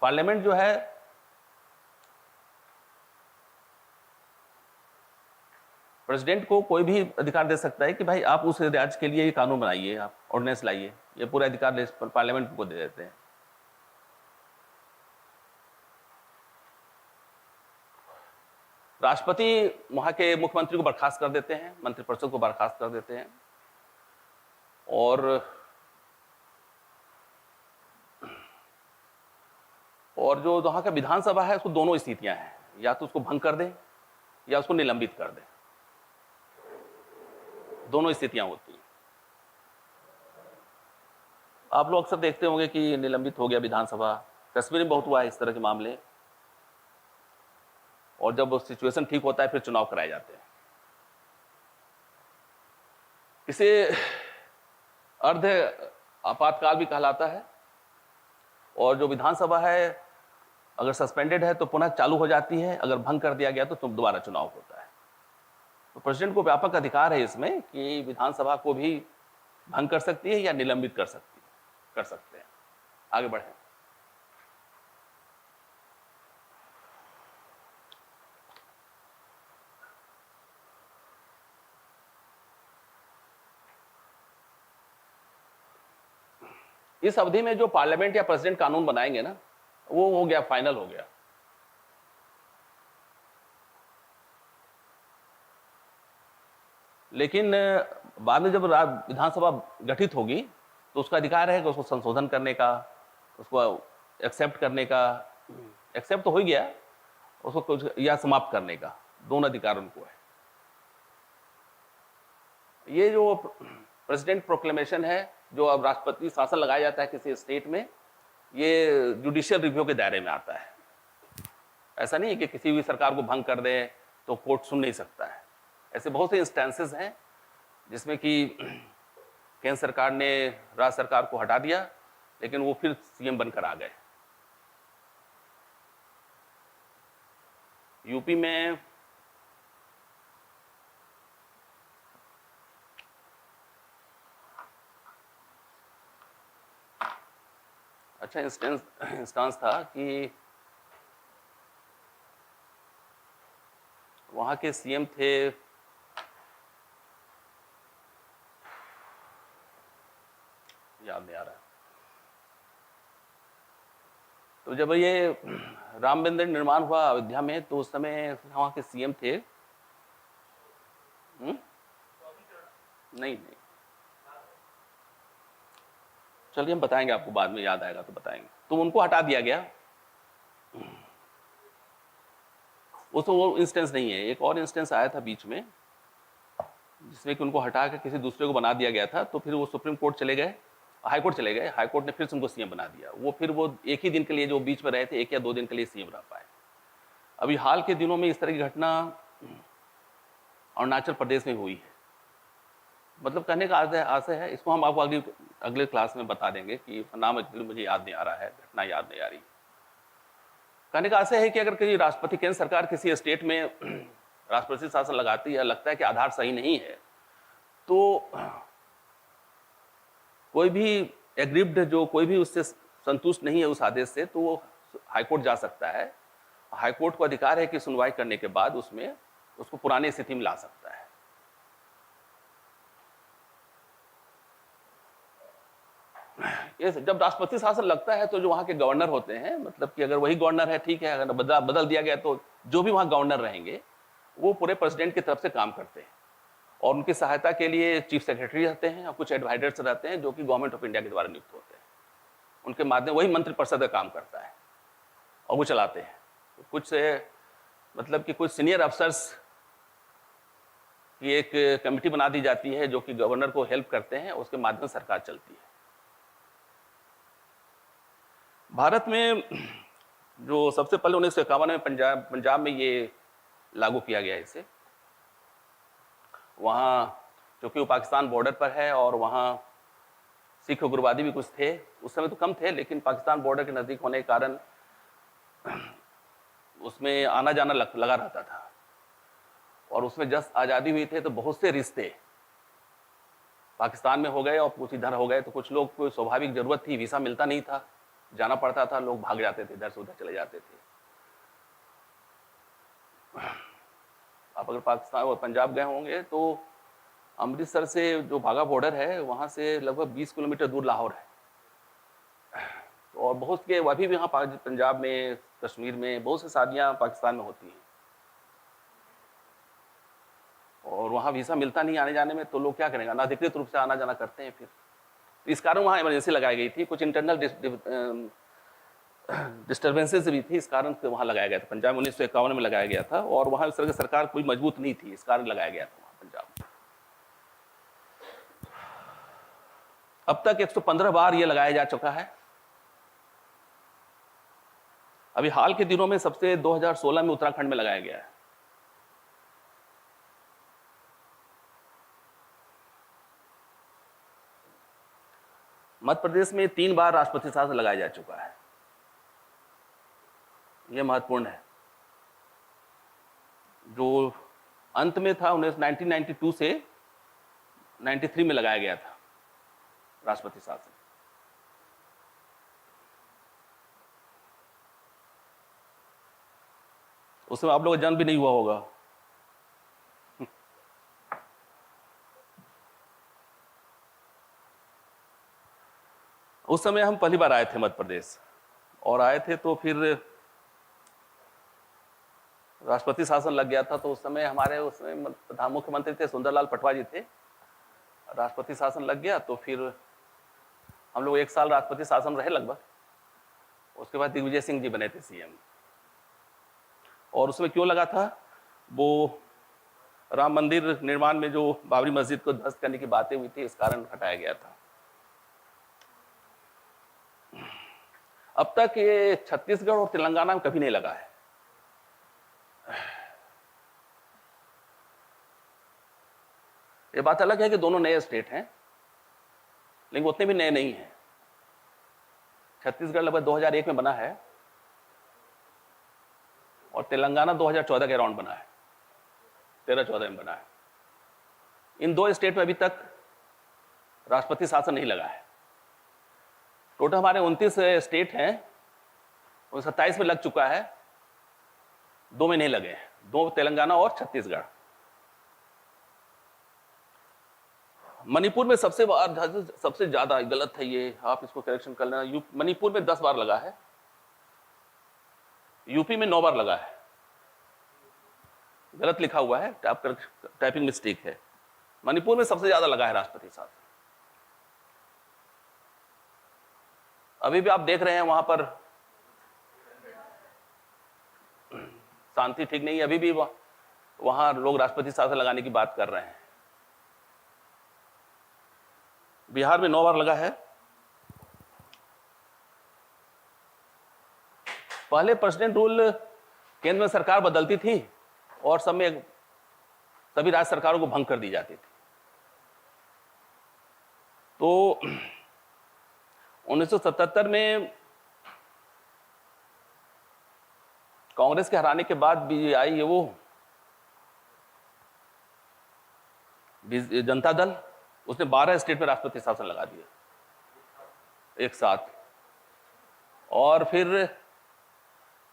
पार्लियामेंट जो है प्रेसिडेंट को कोई भी अधिकार दे सकता है कि भाई आप उस राज्य के लिए ये कानून बनाइए, आप ऑर्डिनेंस लाइए, ये पूरा अधिकार पार्लियामेंट को दे देते हैं। राष्ट्रपति वहां के मुख्यमंत्री को बर्खास्त कर देते हैं, मंत्रिपरिषद को बर्खास्त कर देते हैं। और जो वहां का विधानसभा है, उसको दोनों स्थितियां हैं, या तो उसको भंग कर दें या उसको निलंबित कर दें, दोनों स्थितियां होती हैं। आप लोग अक्सर देखते होंगे कि निलंबित हो गया विधानसभा, कश्मीर में बहुत हुआ है इस तरह के मामले। और जब सिचुएशन ठीक होता है, फिर चुनाव कराए जाते हैं। इसे अर्ध आपातकाल भी कहलाता है। और जो विधानसभा है, अगर सस्पेंडेड है तो पुनः चालू हो जाती है, अगर भंग कर दिया गया तो दोबारा चुनाव होता है। तो प्रेसिडेंट को व्यापक अधिकार है इसमें कि विधानसभा को भी भंग कर सकती है या निलंबित कर सकते हैं। आगे बढ़ें। इस अवधि में जो पार्लियामेंट या प्रेसिडेंट कानून बनाएंगे ना, वो हो गया, फाइनल हो गया। लेकिन बाद में जब विधानसभा गठित होगी तो उसका अधिकार है कि उसको संशोधन करने का, उसको एक्सेप्ट करने का, एक्सेप्ट तो हो गया, उसको कुछ या समाप्त करने का, दोनों अधिकार उनको है। ये जो प्रेसिडेंट प्रोक्लेमेशन है, जो अब राष्ट्रपति शासन लगाया जाता है किसी स्टेट में, ये जुडिशियल रिव्यू के दायरे में आता है। ऐसा नहीं है कि किसी भी सरकार को भंग कर दे तो कोर्ट सुन नहीं सकता है। ऐसे बहुत से इंस्टेंसेस हैं जिसमें कि केंद्र सरकार ने राज्य सरकार को हटा दिया, लेकिन वो फिर सीएम बनकर आ गए। यूपी में अच्छा इंस्टांस था कि वहां के सीएम थे, याद नहीं आ रहा। तो जब ये राम मंदिर निर्माण हुआ अयोध्या में, तो उस समय वहां के सीएम थे, नहीं, चलिए हम बताएंगे आपको, बाद में याद आएगा तो बताएंगे। तो उनको हटा दिया गया। वो इंस्टेंस नहीं है, एक और इंस्टेंस आया था बीच में, जिसमें कि उनको हटा के किसी दूसरे को बना दिया गया था। तो फिर वो सुप्रीम कोर्ट चले गए, हाई कोर्ट चले गए, हाई कोर्ट ने फिर से उनको सीएम बना दिया। वो फिर वो एक ही दिन के लिए जो बीच में रहे थे, 1 या 2 दिन के लिए सीएम रह पाए। अभी हाल के दिनों में इस तरह की घटना अरुणाचल प्रदेश में हुई है। मतलब कहने का आशय है, इसको हम आपको अगले क्लास में बता देंगे कि नाम एक्चुअली मुझे याद नहीं आ रहा है, घटना याद नहीं आ रही। कहने का आशय है कि अगर किसी राष्ट्रपति, केंद्र सरकार किसी स्टेट में राष्ट्रपति शासन लगाती है, लगता है कि आधार सही नहीं है, तो कोई भी एग्रीव्ड, जो कोई भी उससे संतुष्ट नहीं है उस आदेश से, तो वो हाईकोर्ट जा सकता है। हाईकोर्ट को अधिकार है कि सुनवाई करने के बाद उसमें उसको पुरानी स्थिति में ला सकता है। ये जब राष्ट्रपति शासन लगता है तो जो वहां के गवर्नर होते हैं, मतलब कि अगर वही गवर्नर है ठीक है, अगर बदल दिया गया तो जो भी वहां गवर्नर रहेंगे वो पूरे प्रेसिडेंट की तरफ से काम करते हैं, और उनकी सहायता के लिए चीफ सेक्रेटरी रहते हैं और कुछ एडवाइजर्स रहते हैं जो कि गवर्नमेंट ऑफ इंडिया के द्वारा नियुक्त होते हैं। उनके माध्यम वही मंत्रिपरिषद का काम करता है और वो चलाते हैं। तो कुछ मतलब कि कुछ सीनियर अफसर्स की एक कमेटी बना दी जाती है जो कि गवर्नर को हेल्प करते हैं, उसके माध्यम से सरकार चलती है। भारत में जो सबसे पहले 1951 में पंजाब में ये लागू किया गया इसे। वहाँ चूँकि वो पाकिस्तान बॉर्डर पर है और वहाँ सिख उग्रवादी भी कुछ थे, उस समय तो कम थे, लेकिन पाकिस्तान बॉर्डर के नज़दीक होने के कारण उसमें आना जाना लगा रहता था। और उसमें जब आज़ादी हुई थी तो बहुत से रिश्ते पाकिस्तान में हो गए और कुछ इधर हो गए। तो कुछ लोग को स्वाभाविक ज़रूरत थी, वीज़ा मिलता नहीं था, जाना पड़ता था, लोग भाग जाते थे, इधर से उधर चले जाते थे। आप अगर पाकिस्तान और पंजाब गए होंगे तो अमृतसर से जो वाघा बॉर्डर है वहाँ से लगभग 20 किलोमीटर दूर लाहौर है। और बहुत के अभी भी यहाँ पंजाब में, कश्मीर में बहुत सी शादियाँ पाकिस्तान में होती हैं और वहाँ वीज़ा मिलता नहीं आने जाने में, तो लोग क्या करेंगे, अनाधिकृत रूप से आना जाना करते हैं। फिर इस कारण वहाँ इमरजेंसी लगाई गई थी, कुछ इंटरनल डिस्टर्बेंसेस भी थी, इस कारण से वहाँ लगाया गया था। पंजाब 1951 में लगाया गया था और वहाँ इस तरह की सरकार कोई मजबूत नहीं थी, इस कारण लगाया गया था वहाँ पंजाब। अब तक 115 बार ये लगाया जा चुका है। अभी हाल के दिनों में सबसे 2016 में उत्तराखंड में लगाया गया है। मध्य प्रदेश में 3 बार राष्ट्रपति शासन लगाया जा चुका है। यह महत्वपूर्ण है। जो अंत में था 1992 से 93 में लगाया गया था राष्ट्रपति शासन। उस समय आप लोगों का जन्म भी नहीं हुआ होगा। उस समय हम पहली बार आए थे मध्य प्रदेश, और आए थे तो फिर राष्ट्रपति शासन लग गया था। तो उस समय हमारे उसमें मुख्यमंत्री थे सुंदरलाल पटवा जी थे। राष्ट्रपति शासन लग गया तो फिर हम लोग 1 साल राष्ट्रपति शासन रहे लगभग। उसके बाद दिग्विजय सिंह जी बने थे सीएम। और उसमें क्यों लगा था, वो राम मंदिर निर्माण में जो बाबरी मस्जिद को ध्वस्त करने की बातें हुई थी, इस कारण हटाया गया था। अब तक ये छत्तीसगढ़ और तेलंगाना में कभी नहीं लगा है। ये बात अलग है कि दोनों नए स्टेट हैं, लेकिन उतने भी नए नहीं हैं। छत्तीसगढ़ लगभग 2001 में बना है और तेलंगाना 2014 के अराउंड बना है, 13-14 में बना है। इन 2 स्टेट में अभी तक राष्ट्रपति शासन नहीं लगा है। टोटल हमारे 29 स्टेट हैं, उन 27 में लग चुका है, 2 में नहीं लगे हैं, 2 तेलंगाना और छत्तीसगढ़। मणिपुर में सबसे ज्यादा गलत है ये, आप इसको करेक्शन कर लेना। मणिपुर में 10 बार लगा है, यूपी में 9 बार लगा है। गलत लिखा हुआ है, टाइपिंग मिस्टेक है। मणिपुर में सबसे ज्यादा लगा है राष्ट्रपति शासन। अभी भी आप देख रहे हैं वहां पर शांति ठीक नहीं है। अभी भी वहां लोग राष्ट्रपति शासन लगाने की बात कर रहे हैं। बिहार में 9 बार लगा है। पहले प्रेसिडेंट रूल केंद्र में सरकार बदलती थी और सभी राज्य सरकारों को भंग कर दी जाती थी। तो 1977 में कांग्रेस के हराने के बाद भी आई है वो जनता दल, उसने 12 स्टेट में राष्ट्रपति शासन लगा दिया एक साथ। और फिर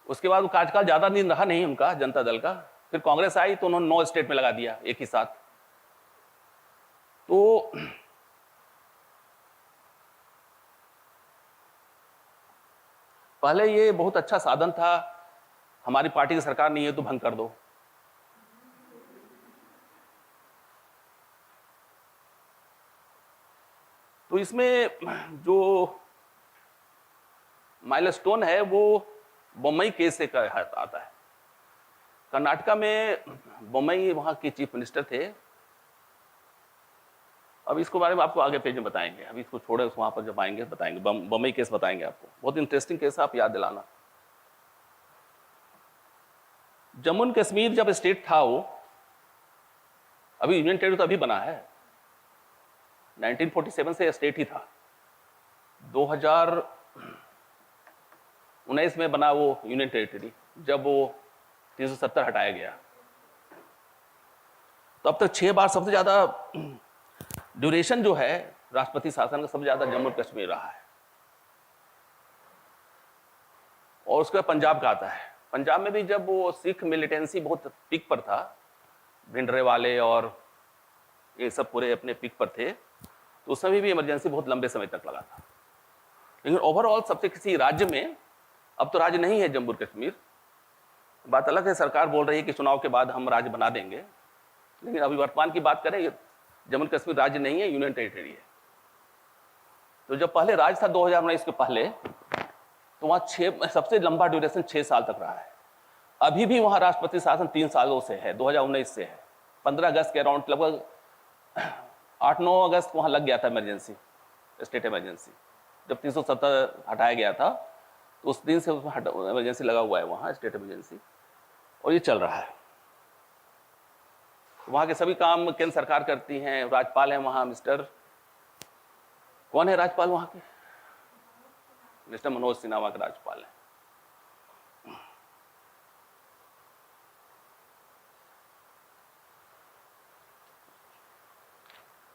उसके बाद वो कार्यकाल ज्यादा दिन रहा नहीं उनका, जनता दल का। फिर कांग्रेस आई तो उन्होंने 9 स्टेट में लगा दिया एक ही साथ। तो पहले ये बहुत अच्छा साधन था, हमारी पार्टी की सरकार नहीं है तो भंग कर दो। तो इसमें जो माइलस्टोन है वो बम्बई केस से आता है। कर्नाटका में बम्बई वहां के चीफ मिनिस्टर थे। अब इसको बारे में आपको आगे पेज में बताएंगे, अभी इसको छोड़े वहां पर जब आएंगे बताएंगे। बम्बई केस बताएंगे आपको, बहुत इंटरेस्टिंग केस है, आप याद दिलाना। जम्मू एंड कश्मीर जब स्टेट था वो, अभी यूनियन टेरिटरी तो अभी बना है, 1947 से स्टेट ही था। 2019 में बना वो यूनियन टेरिटरी, जब वो 370 हटाया गया। तो अब तक 6 बार सबसे ज्यादा ड्यूरेशन जो है राष्ट्रपति शासन का सबसे ज्यादा जम्मू और कश्मीर रहा है। और उसके बाद पंजाब का आता है। पंजाब में भी जब वो सिख मिलिटेंसी बहुत पीक पर था, भिंडरे और ये सब पूरे अपने पीक पर थे, तो उस समय भी इमरजेंसी बहुत लंबे समय तक लगा था। लेकिन ओवरऑल सबसे किसी राज्य में, अब तो राज्य नहीं है जम्मू और कश्मीर, बात अलग है, सरकार बोल रही है कि चुनाव के बाद हम राज्य बना देंगे, लेकिन अभी वर्तमान की बात करें, जम्मू और कश्मीर राज्य नहीं है, यूनियन टेरिटरी है। तो जब पहले राज्य था 2019 के पहले, तो वहां सबसे लंबा ड्यूरेशन 6 साल तक रहा है। अभी भी वहां राष्ट्रपति शासन 3 सालों से है, 2019 से है। 15 अगस्त के अराउंड, लगभग 8-9 अगस्त वहां लग गया था इमरजेंसी, स्टेट इमरजेंसी। जब 370 हटाया गया था तो उस दिन से उसमें इमरजेंसी लगा हुआ है वहां, स्टेट इमरजेंसी, और ये चल रहा है। वहां के सभी काम केंद्र सरकार करती हैं। राज्यपाल हैं वहां मिस्टर, कौन है राज्यपाल वहां के? मिस्टर मनोज सिन्हा वहां के राज्यपाल हैं।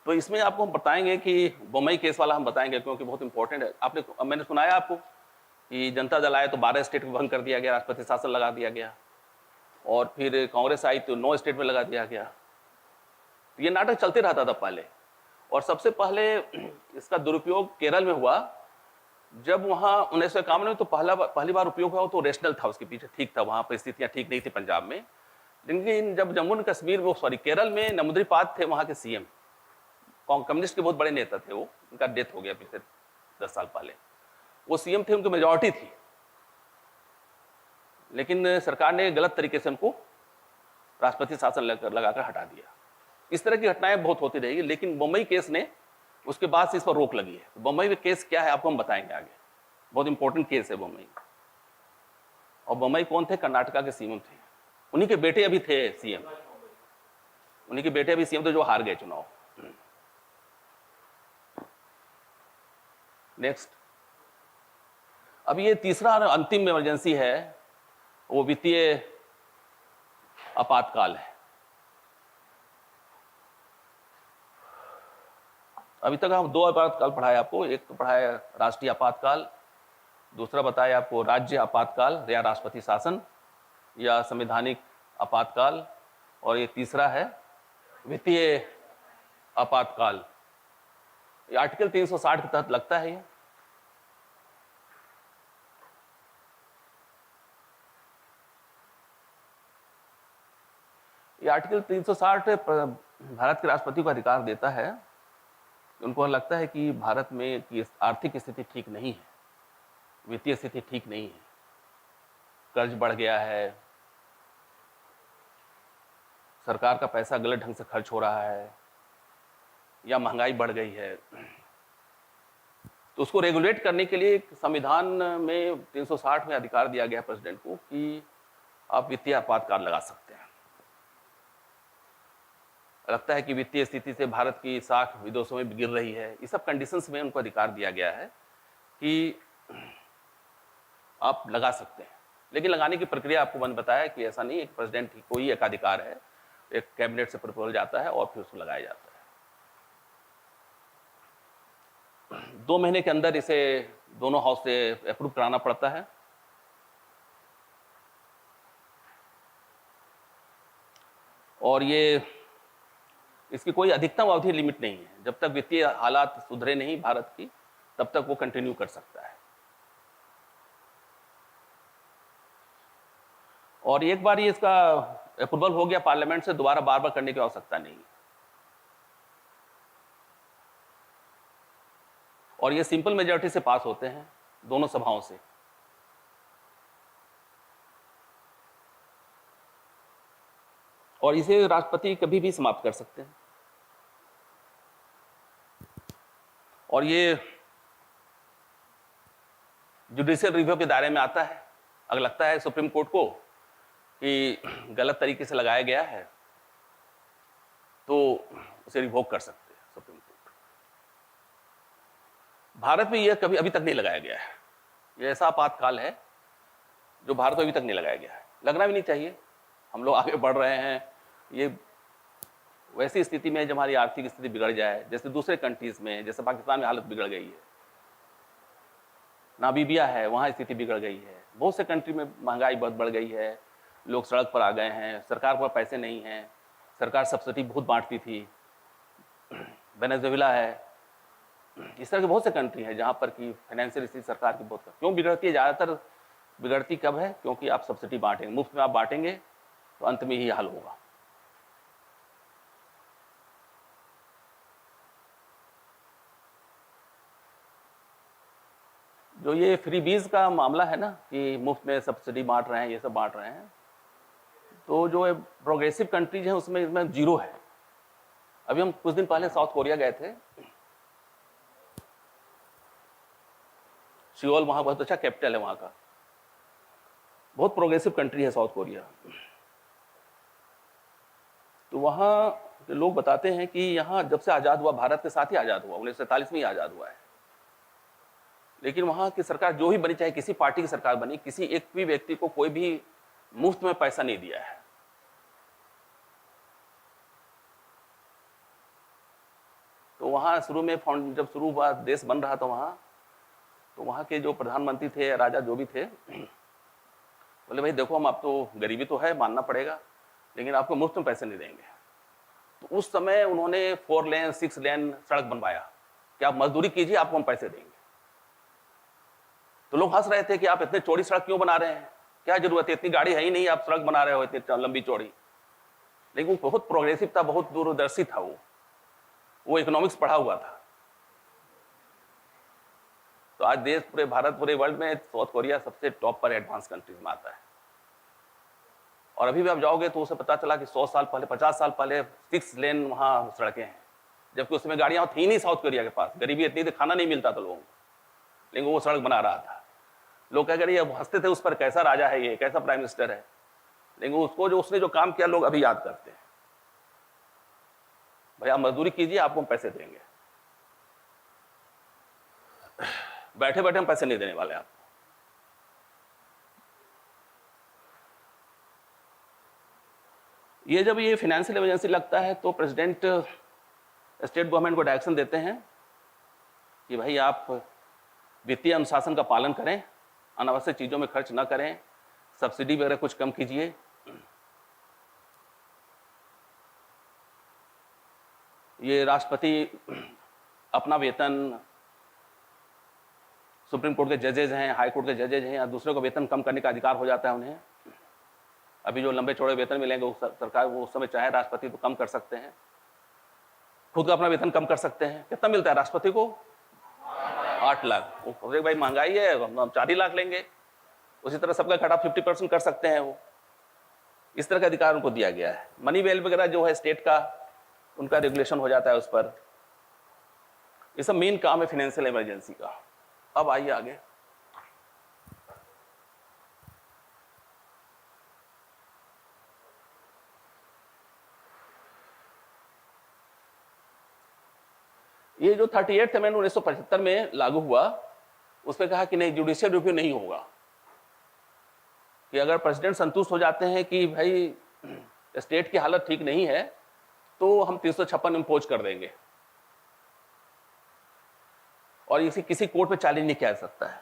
तो इसमें आपको हम बताएंगे कि बम्बई केस वाला हम बताएंगे, क्योंकि बहुत इंपॉर्टेंट है। मैंने सुनाया आपको कि जनता दल आए तो 12 स्टेट को भंग कर दिया गया, राष्ट्रपति शासन लगा दिया गया, और फिर कांग्रेस आई तो 9 स्टेट में लगा दिया गया। तो ये नाटक चलते रहता था पहले। और सबसे पहले इसका दुरुपयोग केरल में हुआ, जब वहां 1951 में तो पहली बार उपयोग हुआ, तो रेशनल था, उसके पीछे ठीक था, वहां परिस्थितियां ठीक नहीं थी पंजाब में। लेकिन जब जम्मू एंड कश्मीर केरल में नमूद्रीपाद थे वहां के सीएम, कम्युनिस्ट के बहुत बड़े नेता थे वो, उनका डेथ हो गया पिछले 10 साल पहले। वो सीएम थे, उनकी मेजॉरिटी थी, लेकिन सरकार ने गलत तरीके से उनको राष्ट्रपति शासन लगाकर हटा दिया। इस तरह की घटनाएं बहुत होती रहेगी, लेकिन बम्बई केस ने उसके बाद से इस पर रोक लगी है। बम्बई में केस क्या है आपको हम बताएंगे आगे, बहुत इंपॉर्टेंट केस है बम्बई। और बम्बई कौन थे? कर्नाटका के सीएम थे, उन्हीं के बेटे अभी थे सीएम, उन्हीं के बेटे अभी सीएम थे जो हार गए चुनाव। नेक्स्ट, अब ये तीसरा अंतिम इमरजेंसी है, वो वित्तीय आपातकाल है। अभी तक हम 2 आपातकाल पढ़ाए आपको, एक तो पढ़ाया राष्ट्रीय आपातकाल, दूसरा बताया आपको राज्य आपातकाल या राष्ट्रपति शासन या संवैधानिक आपातकाल, और ये तीसरा है वित्तीय आपातकाल। ये आर्टिकल 360 के तहत लगता है। ये आर्टिकल 360 भारत के राष्ट्रपति को अधिकार देता है, उनको लगता है कि भारत में की आर्थिक स्थिति ठीक नहीं है, वित्तीय स्थिति ठीक नहीं है, कर्ज बढ़ गया है, सरकार का पैसा गलत ढंग से खर्च हो रहा है, या महंगाई बढ़ गई है, तो उसको रेगुलेट करने के लिए एक संविधान में 360 में अधिकार दिया गया प्रेसिडेंट को कि आप वित्तीय आपातकाल लगा सकते हैं। लगता है कि वित्तीय स्थिति से भारत की साख विदेशों में गिर रही है, इस सब कंडीशंस में उनको अधिकार दिया गया है कि आप लगा सकते हैं। लेकिन लगाने की प्रक्रिया आपको मैंने बताया कि ऐसा नहीं, एक प्रेसिडेंट ही कोई एक अधिकार है, एक कैबिनेट से प्रपोजल जाता है और फिर उसको लगाया जाता है। 2 महीने के अंदर इसे दोनों हाउस से अप्रूव कराना पड़ता है। और ये इसकी कोई अधिकतम अवधि लिमिट नहीं है, जब तक वित्तीय हालात सुधरे नहीं भारत की तब तक वो कंटिन्यू कर सकता है। और एक बार ये इसका अप्रूवल हो गया पार्लियामेंट से, दोबारा बार बार करने की आवश्यकता नहीं। और ये सिंपल मेजॉरिटी से पास होते हैं दोनों सभाओं से। और इसे राष्ट्रपति कभी भी समाप्त कर सकते हैं। और ये जुडिशियल रिव्यू के दायरे में आता है। अगर लगता है सुप्रीम कोर्ट को कि गलत तरीके से लगाया गया है तो उसे रिवोक कर सकते हैं सुप्रीम कोर्ट। भारत में यह कभी अभी तक नहीं लगाया गया है। यह ऐसा आपातकाल है जो भारत में अभी तक नहीं लगाया गया है, लगना भी नहीं चाहिए। हम लोग आगे बढ़ रहे हैं। ये वैसी स्थिति में जब हमारी आर्थिक स्थिति बिगड़ जाए, जैसे दूसरे कंट्रीज में, जैसे पाकिस्तान में हालत बिगड़ गई है, नामीबिया है, वहाँ स्थिति बिगड़ गई है। बहुत से कंट्री में महंगाई बहुत बढ़ गई है, लोग सड़क पर आ गए हैं, सरकार पर पैसे नहीं हैं, सरकार सब्सिडी बहुत बांटती थी। वेनेजुएला है, इस तरह के बहुत से कंट्री हैं जहाँ पर कि फाइनेंशियल स्थिति सरकार की बहुत क्यों बिगड़ती है। ज़्यादातर बिगड़ती कब है? क्योंकि आप सब्सिडी बांटेंगे, मुफ्त में आप बांटेंगे तो अंत में ही हल होगा। जो ये फ्री बीज का मामला है ना कि मुफ्त में सब्सिडी बांट रहे हैं, ये सब बांट रहे हैं, तो जो प्रोग्रेसिव कंट्रीज हैं उसमें इसमें जीरो है। अभी हम कुछ दिन पहले साउथ कोरिया गए थे, सियोल वहाँ बहुत अच्छा कैपिटल है वहाँ का, बहुत प्रोग्रेसिव कंट्री है साउथ कोरिया। तो वहाँ के लोग बताते हैं कि यहाँ जब से आज़ाद हुआ, भारत के साथ ही आज़ाद हुआ, 1947 में ही आज़ाद हुआ है, लेकिन वहाँ की सरकार जो ही बनी, चाहे किसी पार्टी की सरकार बनी, किसी एक भी व्यक्ति को कोई भी मुफ्त में पैसा नहीं दिया है। तो वहाँ शुरू में जब शुरू हुआ, देश बन रहा था वहाँ, तो वहाँ के जो प्रधानमंत्री थे, राजा जो भी थे, बोले भाई देखो हम, आप तो गरीबी तो है, मानना पड़ेगा, लेकिन आपको मुफ्त में पैसे नहीं देंगे। तो उस समय उन्होंने 4 लेन 6 लेन सड़क बनवाया कि आप मजदूरी कीजिए, आपको हम पैसे देंगे। तो लोग हंस रहे थे कि आप इतने चौड़ी सड़क क्यों बना रहे हैं, क्या जरूरत है, इतनी गाड़ी है ही नहीं, आप सड़क बना रहे हो इतनी लंबी चौड़ी। लेकिन वो बहुत प्रोग्रेसिव था, बहुत दूरदर्शी था, वो इकोनॉमिक्स पढ़ा हुआ था। तो आज देश, पूरे भारत, पूरे वर्ल्ड में साउथ कोरिया सबसे टॉप पर एडवांस कंट्रीज में आता है। और अभी भी आप जाओगे तो उसे पता चला कि 100 साल पहले, 50 साल पहले 6 लेन वहाँ सड़कें हैं, जबकि उसमें गाड़ियाँ थी नहीं साउथ कोरिया के पास। गरीबी इतनी थी, खाना नहीं मिलता था लोगों को, लेकिन वो सड़क बना रहा था। लोग कह कर हंसते थे उस पर, कैसा राजा है ये, कैसा प्राइम मिनिस्टर है, लेकिन उसको जो उसने जो काम किया लोग अभी याद करते हैं। भाई आप मजदूरी कीजिए, आपको हम पैसे देंगे, बैठे बैठे हम पैसे नहीं देने वाले आपको। ये जब ये फाइनेंशियल इमरजेंसी लगता है तो प्रेसिडेंट स्टेट गवर्नमेंट को डायरेक्शन देते हैं कि भाई आप वित्तीय अनुशासन का पालन करें, अनावश्यक चीज़ों में खर्च ना करें, सब्सिडी वगैरह कुछ कम कीजिए। ये राष्ट्रपति अपना वेतन, सुप्रीम कोर्ट के जजेज हैं, हाई कोर्ट के जजेज हैं, या दूसरे को वेतन कम करने का अधिकार हो जाता है उन्हें। अभी जो लंबे चौड़े वेतन मिलेंगे सरकार, वो उस समय चाहे राष्ट्रपति तो कम कर सकते हैं, खुद का अपना वेतन कम कर सकते हैं। कितना मिलता है राष्ट्रपति को? 8 लाख। वो भाई महंगाई है, हम 4 ही लाख लेंगे। उसी तरह सबका घटा 50% कर सकते हैं वो। इस तरह का अधिकार उनको दिया गया है। मनी वेल वगैरह जो है स्टेट का, उनका रेगुलेशन हो जाता है उस पर। ये सब मेन काम है फाइनेंशियल इमरजेंसी का। अब आइए आगे। ये जो 38th अमेंडमेंट 1975 में लागू हुआ, उसमें कहा कि नहीं, जुडिशियल रिव्यू नहीं होगा, कि अगर प्रेसिडेंट संतुष्ट हो जाते हैं कि भाई स्टेट की हालत ठीक नहीं है तो हम 356 इम्पोज कर देंगे, और इसे किसी कोर्ट में चैलेंज नहीं किया जा सकता है।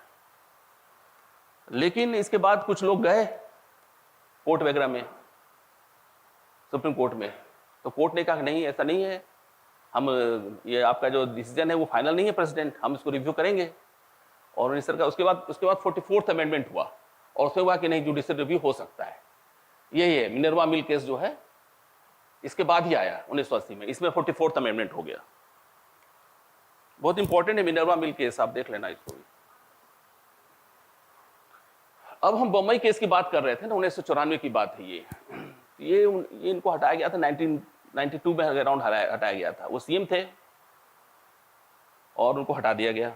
लेकिन इसके बाद कुछ लोग गए कोर्ट वगैरह में, सुप्रीम कोर्ट में, तो कोर्ट ने कहा कि नहीं, ऐसा नहीं है, हम ये आपका जो डिसीजन है वो फाइनल नहीं है प्रेसिडेंट, हम इसको रिव्यू करेंगे। और उन्नीस सरकार उसके बाद 44th अमेंडमेंट हुआ, और उसमें हुआ कि नहीं, जुडिशियल रिव्यू हो सकता है। यही है मिनर्वा मिल केस जो है, इसके बाद ही आया 1980 में, इसमें 44th अमेंडमेंट हो गया। बहुत इंपॉर्टेंट है मिनर्वा मिल केस, आप देख लेना इसको भी। अब हम बम्बई केस की बात कर रहे थे ना, 1994 की बात है ये इनको हटाया गया था 1992 में अराउंड हटाया गया था। वो सीएम थे और उनको हटा दिया गया।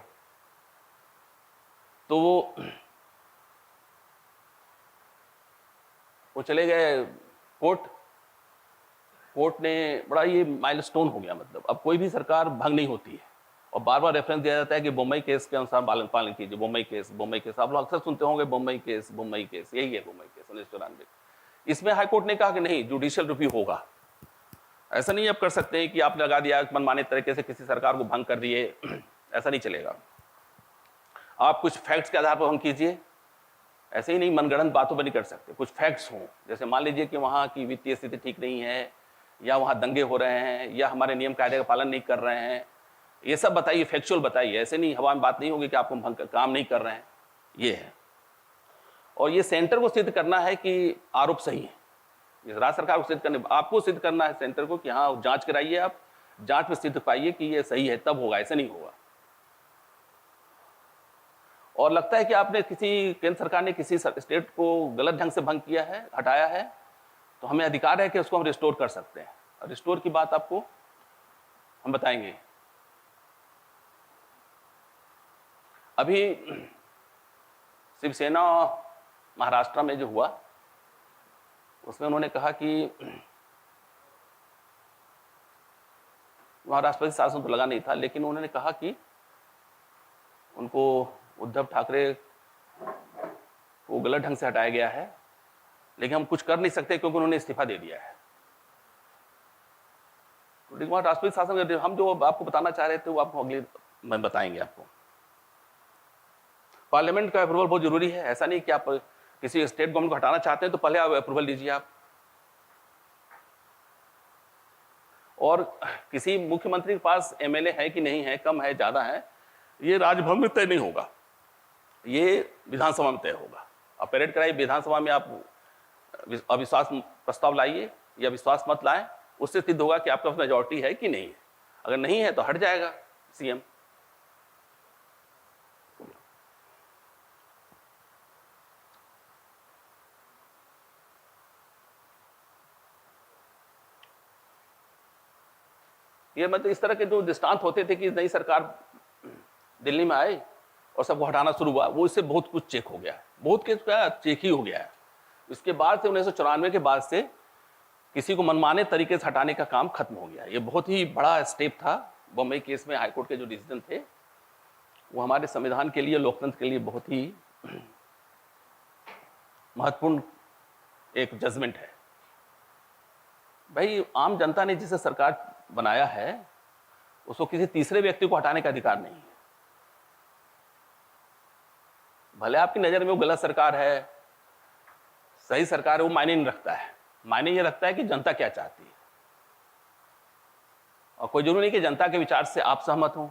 तो वो चले गए कोर्ट ने बड़ा ये माइलस्टोन हो गया, मतलब अब कोई भी सरकार भंग नहीं होती है, और बार बार रेफरेंस दिया जाता है कि बम्बई केस के अनुसार पालन कीजिए। बम्बई केस आप लोग अक्सर सुनते होंगे, बम्बई केस, यही है बम्बई केस 1994। इसमें हाईकोर्ट ने कहा कि नहीं, जुडिशियल रिव्यू होगा। ऐसा नहीं आप कर सकते हैं कि आप लगा दिया मनमाने तरीके से किसी सरकार को भंग कर दिए, ऐसा नहीं चलेगा। आप कुछ फैक्ट्स के आधार पर भंग कीजिए, ऐसे ही नहीं मनगढ़ंत बातों पर नहीं कर सकते। कुछ फैक्ट्स हों, जैसे मान लीजिए कि वहाँ की वित्तीय स्थिति ठीक नहीं है, या वहाँ दंगे हो रहे हैं, या हमारे नियम कायदे का पालन नहीं कर रहे हैं, ये सब बताइए, फैक्चुअल बताइए। ऐसे नहीं हवा में बात नहीं होगी कि आप काम नहीं कर रहे हैं, ये है। और ये सेंटर को सिद्ध करना है कि आरोप सही है, राज्य सरकार को सिद्ध करने, आपको सिद्ध करना है सेंटर को कि हाँ जांच कराइए, आप जांच में सिद्ध पाइए कि ये सही है, तब होगा, ऐसे नहीं होगा। और लगता है कि आपने केंद्र सरकार ने किसी स्टेट को गलत ढंग से भंग किया है, हटाया है, तो हमें अधिकार है कि उसको हम रिस्टोर कर सकते हैं। और रिस्टोर की बात आपको हम बताएंगे। अभी शिवसेना महाराष्ट्र में जो हुआ, उसमें उन्होंने कहा कि वहाँ राष्ट्रपति शासन तो लगा नहीं था, लेकिन उन्होंने कहा कि उनको उद्धव ठाकरे को गलत ढंग से हटाया गया है, लेकिन हम कुछ कर नहीं सकते क्योंकि उन्होंने इस्तीफा दे दिया है। तो वहाँ राष्ट्रपति शासन हम जो आपको बताना चाह रहे थे वो आपको अगले में बताएंगे। आपको पार्लियामेंट का अप्रूवल बहुत जरूरी है। ऐसा नहीं कि आप किसी स्टेट गवर्नमेंट को हटाना चाहते हैं तो पहले आप अप्रूवल दीजिए आप। और किसी मुख्यमंत्री के पास एमएलए है कि नहीं है, कम है ज्यादा है, ये राजभवन में तय नहीं होगा, ये विधानसभा में तय होगा। आप परेड कराइए विधानसभा में, आप अविश्वास प्रस्ताव लाइए या विश्वास मत लाएं, उससे सिद्ध होगा कि आपका मेजॉरिटी है कि नहीं है। अगर नहीं है तो हट जाएगा सीएम। ये मतलब इस तरह के जो दृष्टांत होते थे कि नई सरकार दिल्ली में आए और सबको हटाना शुरू हुआ, वो इससे बहुत कुछ चेक हो गया है, बहुत कुछ का चेक ही हो गया है। इसके बाद से 1994 के बाद से किसी को मनमाने तरीके से हटाने का काम खत्म हो गया। ये बहुत ही बड़ा स्टेप था। बम्बई केस में हाईकोर्ट के जो डिसीजन थे वो हमारे संविधान के लिए, लोकतंत्र के लिए बहुत ही महत्वपूर्ण एक जजमेंट है। भाई आम जनता ने जिसे सरकार बनाया है उसको किसी तीसरे व्यक्ति को हटाने का अधिकार नहीं है। भले आपकी नजर में वो गलत सरकार है, सही सरकार है, वो मायने नहीं रखता है। मायने ये रखता है कि जनता क्या चाहती है। और कोई जरूरी नहीं कि जनता के विचार से आप सहमत हो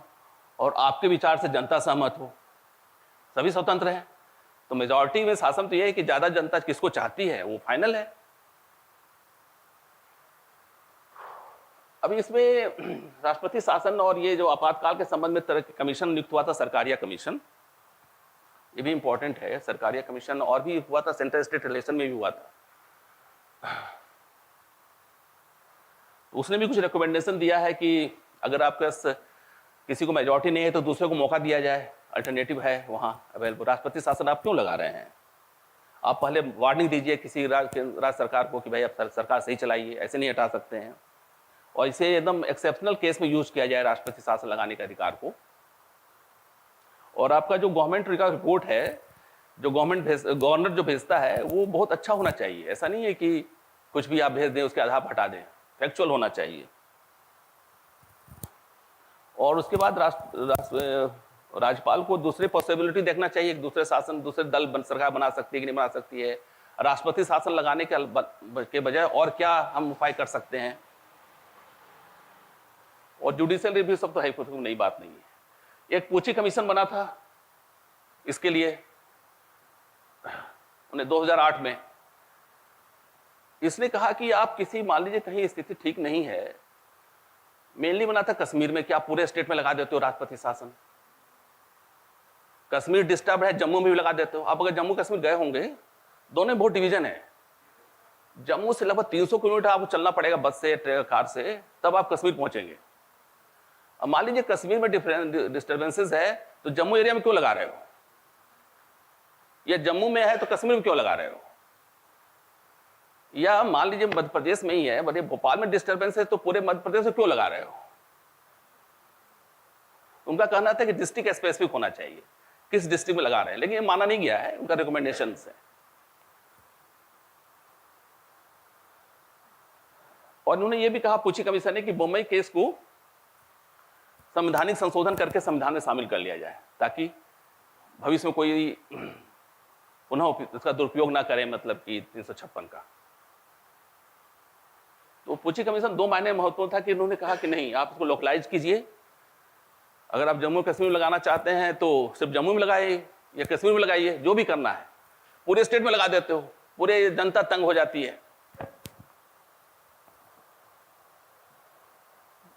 और आपके विचार से जनता सहमत हो, सभी स्वतंत्र हैं। तो मेजॉरिटी में शासन तो यह है कि ज्यादा जनता किसको चाहती है वो फाइनल है। अभी इसमें राष्ट्रपति शासन और ये जो आपातकाल के संबंध में तरह कमीशन नियुक्त हुआ था, सरकारिया कमीशन, ये भी इंपॉर्टेंट है। सरकारिया कमीशन और भी हुआ था, सेंट्रल स्टेट रिलेशन में भी हुआ था। उसने भी कुछ रिकमेंडेशन दिया है कि अगर आपके किसी को मेजॉरिटी नहीं है तो दूसरे को मौका दिया जाए, अल्टरनेटिव है वहाँ अवेलेबल। राष्ट्रपति शासन आप क्यों लगा रहे हैं? आप पहले वार्निंग दीजिए किसी राज्य सरकार को कि भाई अब सरकार सही चलाइए, ऐसे नहीं हटा सकते हैं। और इसे एकदम एक्सेप्शनल केस में यूज किया जाए राष्ट्रपति शासन लगाने के अधिकार को। और आपका जो गवर्नमेंट का रिपोर्ट है, जो गवर्नर जो भेजता है वो बहुत अच्छा होना चाहिए। ऐसा नहीं है कि कुछ भी आप भेज दें उसके आधार हटा दें, फैक्चुअल होना चाहिए। और उसके बाद राज्यपाल को दूसरी पॉसिबिलिटी देखना चाहिए, दूसरे शासन, दूसरे दल सरकार बना सकती है कि नहीं बना सकती है। राष्ट्रपति शासन लगाने के बजाय और क्या हम उपाय कर सकते हैं। और जुडिशियल रिव्यू सब तो है, कुछ नई बात नहीं है। एक पूची कमीशन बना था इसके लिए उन्हें 2008 में। इसने कहा कि आप किसी, मान लीजिए कहीं स्थिति ठीक नहीं है, मेनली बना था कश्मीर में, क्या पूरे स्टेट में लगा देते हो राष्ट्रपति शासन? कश्मीर डिस्टर्ब है, जम्मू में भी लगा देते हो। आप अगर जम्मू कश्मीर गए होंगे, दोनों में बहुत डिवीजन है। जम्मू से लगभग 300 किलोमीटर आपको चलना पड़ेगा बस से, ट्रेन, कार से, तब आप कश्मीर पहुंचेंगे। अब मान लीजिए कश्मीर में डिस्टर्बेंसेस है तो जम्मू एरिया में क्यों लगा रहे हो? या जम्मू में है तो कश्मीर में क्यों लगा रहे हो? या मान लीजिए मध्य प्रदेश में ही है, बड़े भोपाल में डिस्टर्बेंस है तो पूरे मध्य प्रदेश में क्यों लगा रहे हो? उनका कहना था कि डिस्ट्रिक्ट स्पेसिफिक होना चाहिए, किस डिस्ट्रिक्ट में लगा रहे हैं, लेकिन ये माना नहीं गया है, उनका रिकमेंडेशन है। और उन्होंने ये भी कहा पूची कमीशन ने कि मुंबई केस को संवैधानिक संशोधन करके संविधान में शामिल कर लिया जाए, ताकि भविष्य में कोई पुनः इसका दुरुपयोग ना करे, मतलब कि 356 का। तो पूची कमीशन 2 मायने महत्वपूर्ण था कि उन्होंने कहा कि नहीं, आप इसको लोकलाइज कीजिए। अगर आप जम्मू कश्मीर में लगाना चाहते हैं तो सिर्फ जम्मू में लगाइए या कश्मीर में लगाइए, जो भी करना है। पूरे स्टेट में लगा देते हो, पूरे जनता तंग हो जाती है।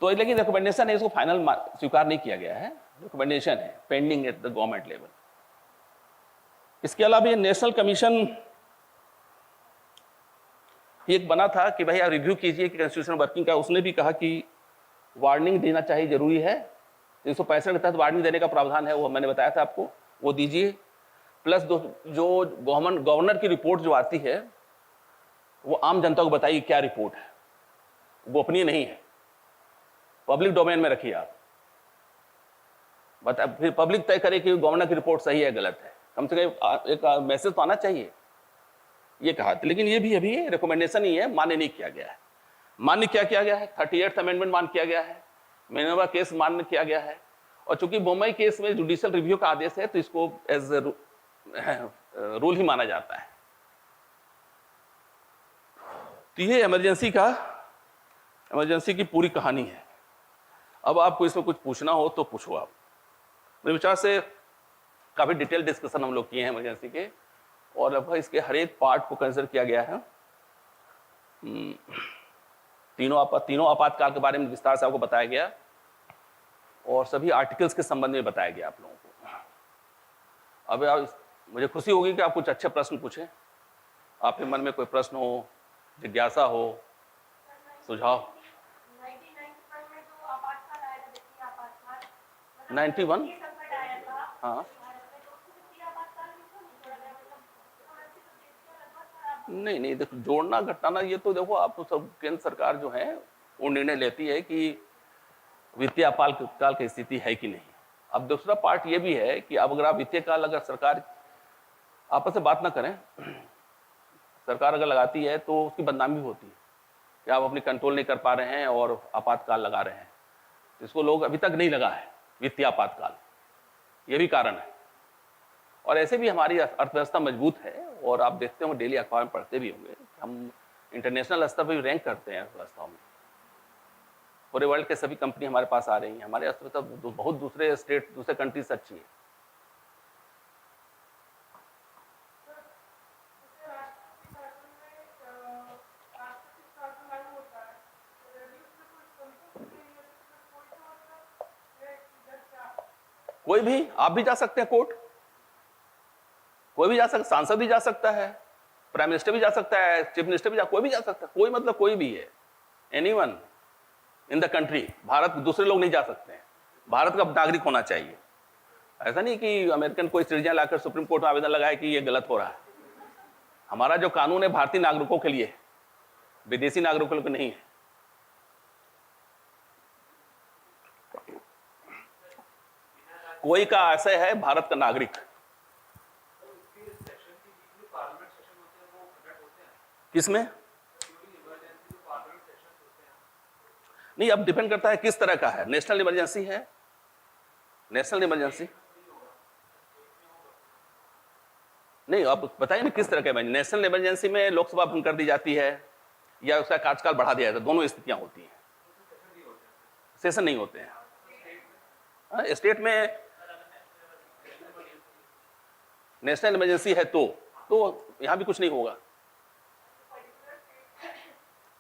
तो लेकिन रिकमेंडेशन है, इसको फाइनल स्वीकार नहीं किया गया है, रिकमेंडेशन है, pending at the government level. इसके अलावा ये नेशनल कमीशन एक बना था कि भाई आप रिव्यू कीजिए कि कॉन्स्टिट्यूशन वर्किंग का। उसने भी कहा कि वार्निंग देना चाहिए, जरूरी है। 365 के तहत वार्निंग देने का प्रावधान है, वो मैंने बताया था आपको, वो दीजिए। प्लस जो गवर्नर की रिपोर्ट जो आती है वो आम जनता को बताइए क्या रिपोर्ट है, गोपनीय नहीं है, पब्लिक डोमेन में रखिए आप। बता, फिर पब्लिक तय करे कि गवर्नर की रिपोर्ट सही है गलत है, कम से कम एक मैसेज तो आना चाहिए, ये कहा। लेकिन ये भी अभी रिकमेंडेशन ही है, मान्य नहीं किया गया है। मान्य क्या किया गया है? 38th अमेंडमेंट मान्य किया गया है, मेनवा केस मान्य किया गया है। और चूंकि मुंबई केस में जुडिशियल रिव्यू का आदेश है तो इसको एज रूल ही माना जाता है। तो ये इमरजेंसी की पूरी कहानी है। अब आपको इसमें कुछ पूछना हो तो पूछो आप। मेरे विचार से काफी डिटेल डिस्कशन हम लोग किए हैं इमरजेंसी के, और लगभग इसके हर एक पार्ट को कंसिडर किया गया है। तीनों आपातकाल के बारे में विस्तार से आपको बताया गया, और सभी आर्टिकल्स के संबंध में बताया गया आप लोगों को। अब मुझे खुशी होगी कि आप कुछ अच्छे प्रश्न पूछें, आपके मन में कोई प्रश्न हो, जिज्ञासा हो, सुझाव। 91 हाँ, नहीं देखो, जोड़ना घटाना ये तो देखो आप सब, केंद्र सरकार जो है वो निर्णय लेती है कि वित्तीय आपातकाल की स्थिति है कि नहीं। अब दूसरा पार्ट ये भी है कि अब अगर आप वित्तीय काल, अगर सरकार आपस में बात ना करें, सरकार अगर लगाती है तो उसकी बदनामी होती है कि आप अपनी कंट्रोल नहीं कर पा रहे हैं और आपातकाल लगा रहे हैं। इसको लोग अभी तक नहीं लगा है वित्तीय आपातकाल, ये भी कारण है। और ऐसे भी हमारी अर्थव्यवस्था मजबूत है, और आप देखते हो डेली अखबार में पढ़ते भी होंगे, हम इंटरनेशनल स्तर पर भी रैंक करते हैं अर्थव्यवस्थाओं में। पूरे वर्ल्ड के सभी कंपनी हमारे पास आ रही हैं, हमारी अर्थव्यवस्था बहुत दूसरे स्टेट, दूसरे कंट्री से अच्छी है। कोई भी, आप भी जा सकते हैं कोर्ट, कोई भी जा सकता, सांसद भी जा सकता है, प्राइम मिनिस्टर भी जा सकता है, चीफ मिनिस्टर भी कोई भी जा सकता है, कोई मतलब कोई भी है, anyone in the country. Bharat, दूसरे लोग नहीं जा सकते हैं, भारत का नागरिक होना चाहिए। ऐसा नहीं कि अमेरिकन कोई सिटीजन लाकर सुप्रीम कोर्ट में आवेदन लगाए कि ये गलत हो रहा है। हमारा जो कानून है भारतीय नागरिकों के लिए, विदेशी नागरिकों के लिए नहीं है। कोई का आशय है भारत का नागरिक, किसमें नहीं, अब डिपेंड करता है किस तरह का है। नेशनल इमरजेंसी है, नेशनल इमरजेंसी नहीं, आप बताइए ना किस तरह का। नेशनल इमरजेंसी में लोकसभा भंग कर दी जाती है या उसका कार्यकाल बढ़ा दिया जाता है, दोनों स्थितियां होती हैं। सेशन नहीं होते हैं। स्टेट में नेशनल इमरजेंसी है तो यहां भी कुछ नहीं होगा।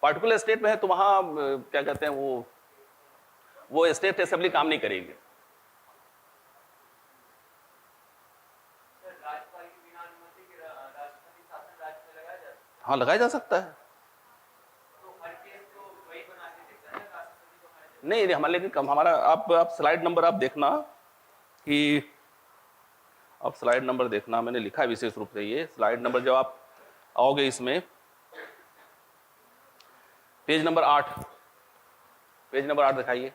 पार्टिकुलर स्टेट में है तो वहां क्या कहते हैं, वो स्टेट असेंबली काम नहीं करेगी। हाँ, लगाया जा सकता है। नहीं हमारे, लेकिन हमारा आप स्लाइड नंबर आप देखना कि आप स्लाइड नंबर देखना, मैंने लिखा है विशेष रूप से ये स्लाइड नंबर। जब आप आओगे इसमें पेज नंबर 8, पेज नंबर 8 दिखाइए।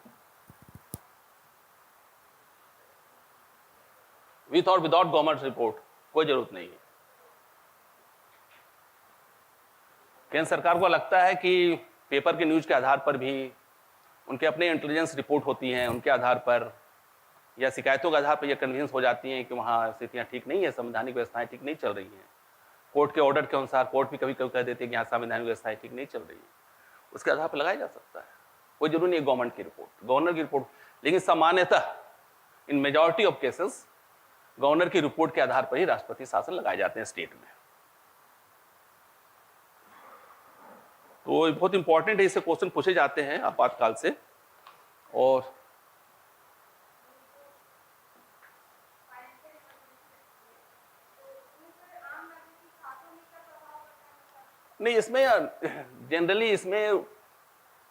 विथ और विदाउट गवर्नमेंट रिपोर्ट, कोई जरूरत नहीं है। केंद्र सरकार को लगता है कि पेपर के न्यूज के आधार पर भी उनके अपने इंटेलिजेंस रिपोर्ट होती हैं, उनके आधार पर या शिकायतों के आधार पर यह कन्विंस हो जाती हैं कि वहाँ स्थितियाँ ठीक नहीं है, संवैधानिक व्यवस्थाएं ठीक नहीं चल रही हैं। कोर्ट के ऑर्डर के अनुसार कोर्ट भी कभी कभी कह देते हैं कि यहाँ संवैधानिक व्यवस्थाएं ठीक नहीं चल रही है, उसके आधार पर लगाया जा सकता है। कोई जरूरी नहीं है गवर्नमेंट की रिपोर्ट, गवर्नर की रिपोर्ट। लेकिन सामान्यतः इन मेजॉरिटी ऑफ केसेस गवर्नर की रिपोर्ट के आधार पर ही राष्ट्रपति शासन लगाए जाते हैं स्टेट में। तो बहुत इंपॉर्टेंट है, इससे क्वेश्चन पूछे जाते हैं आपातकाल से। और नहीं, इसमें जनरली इसमें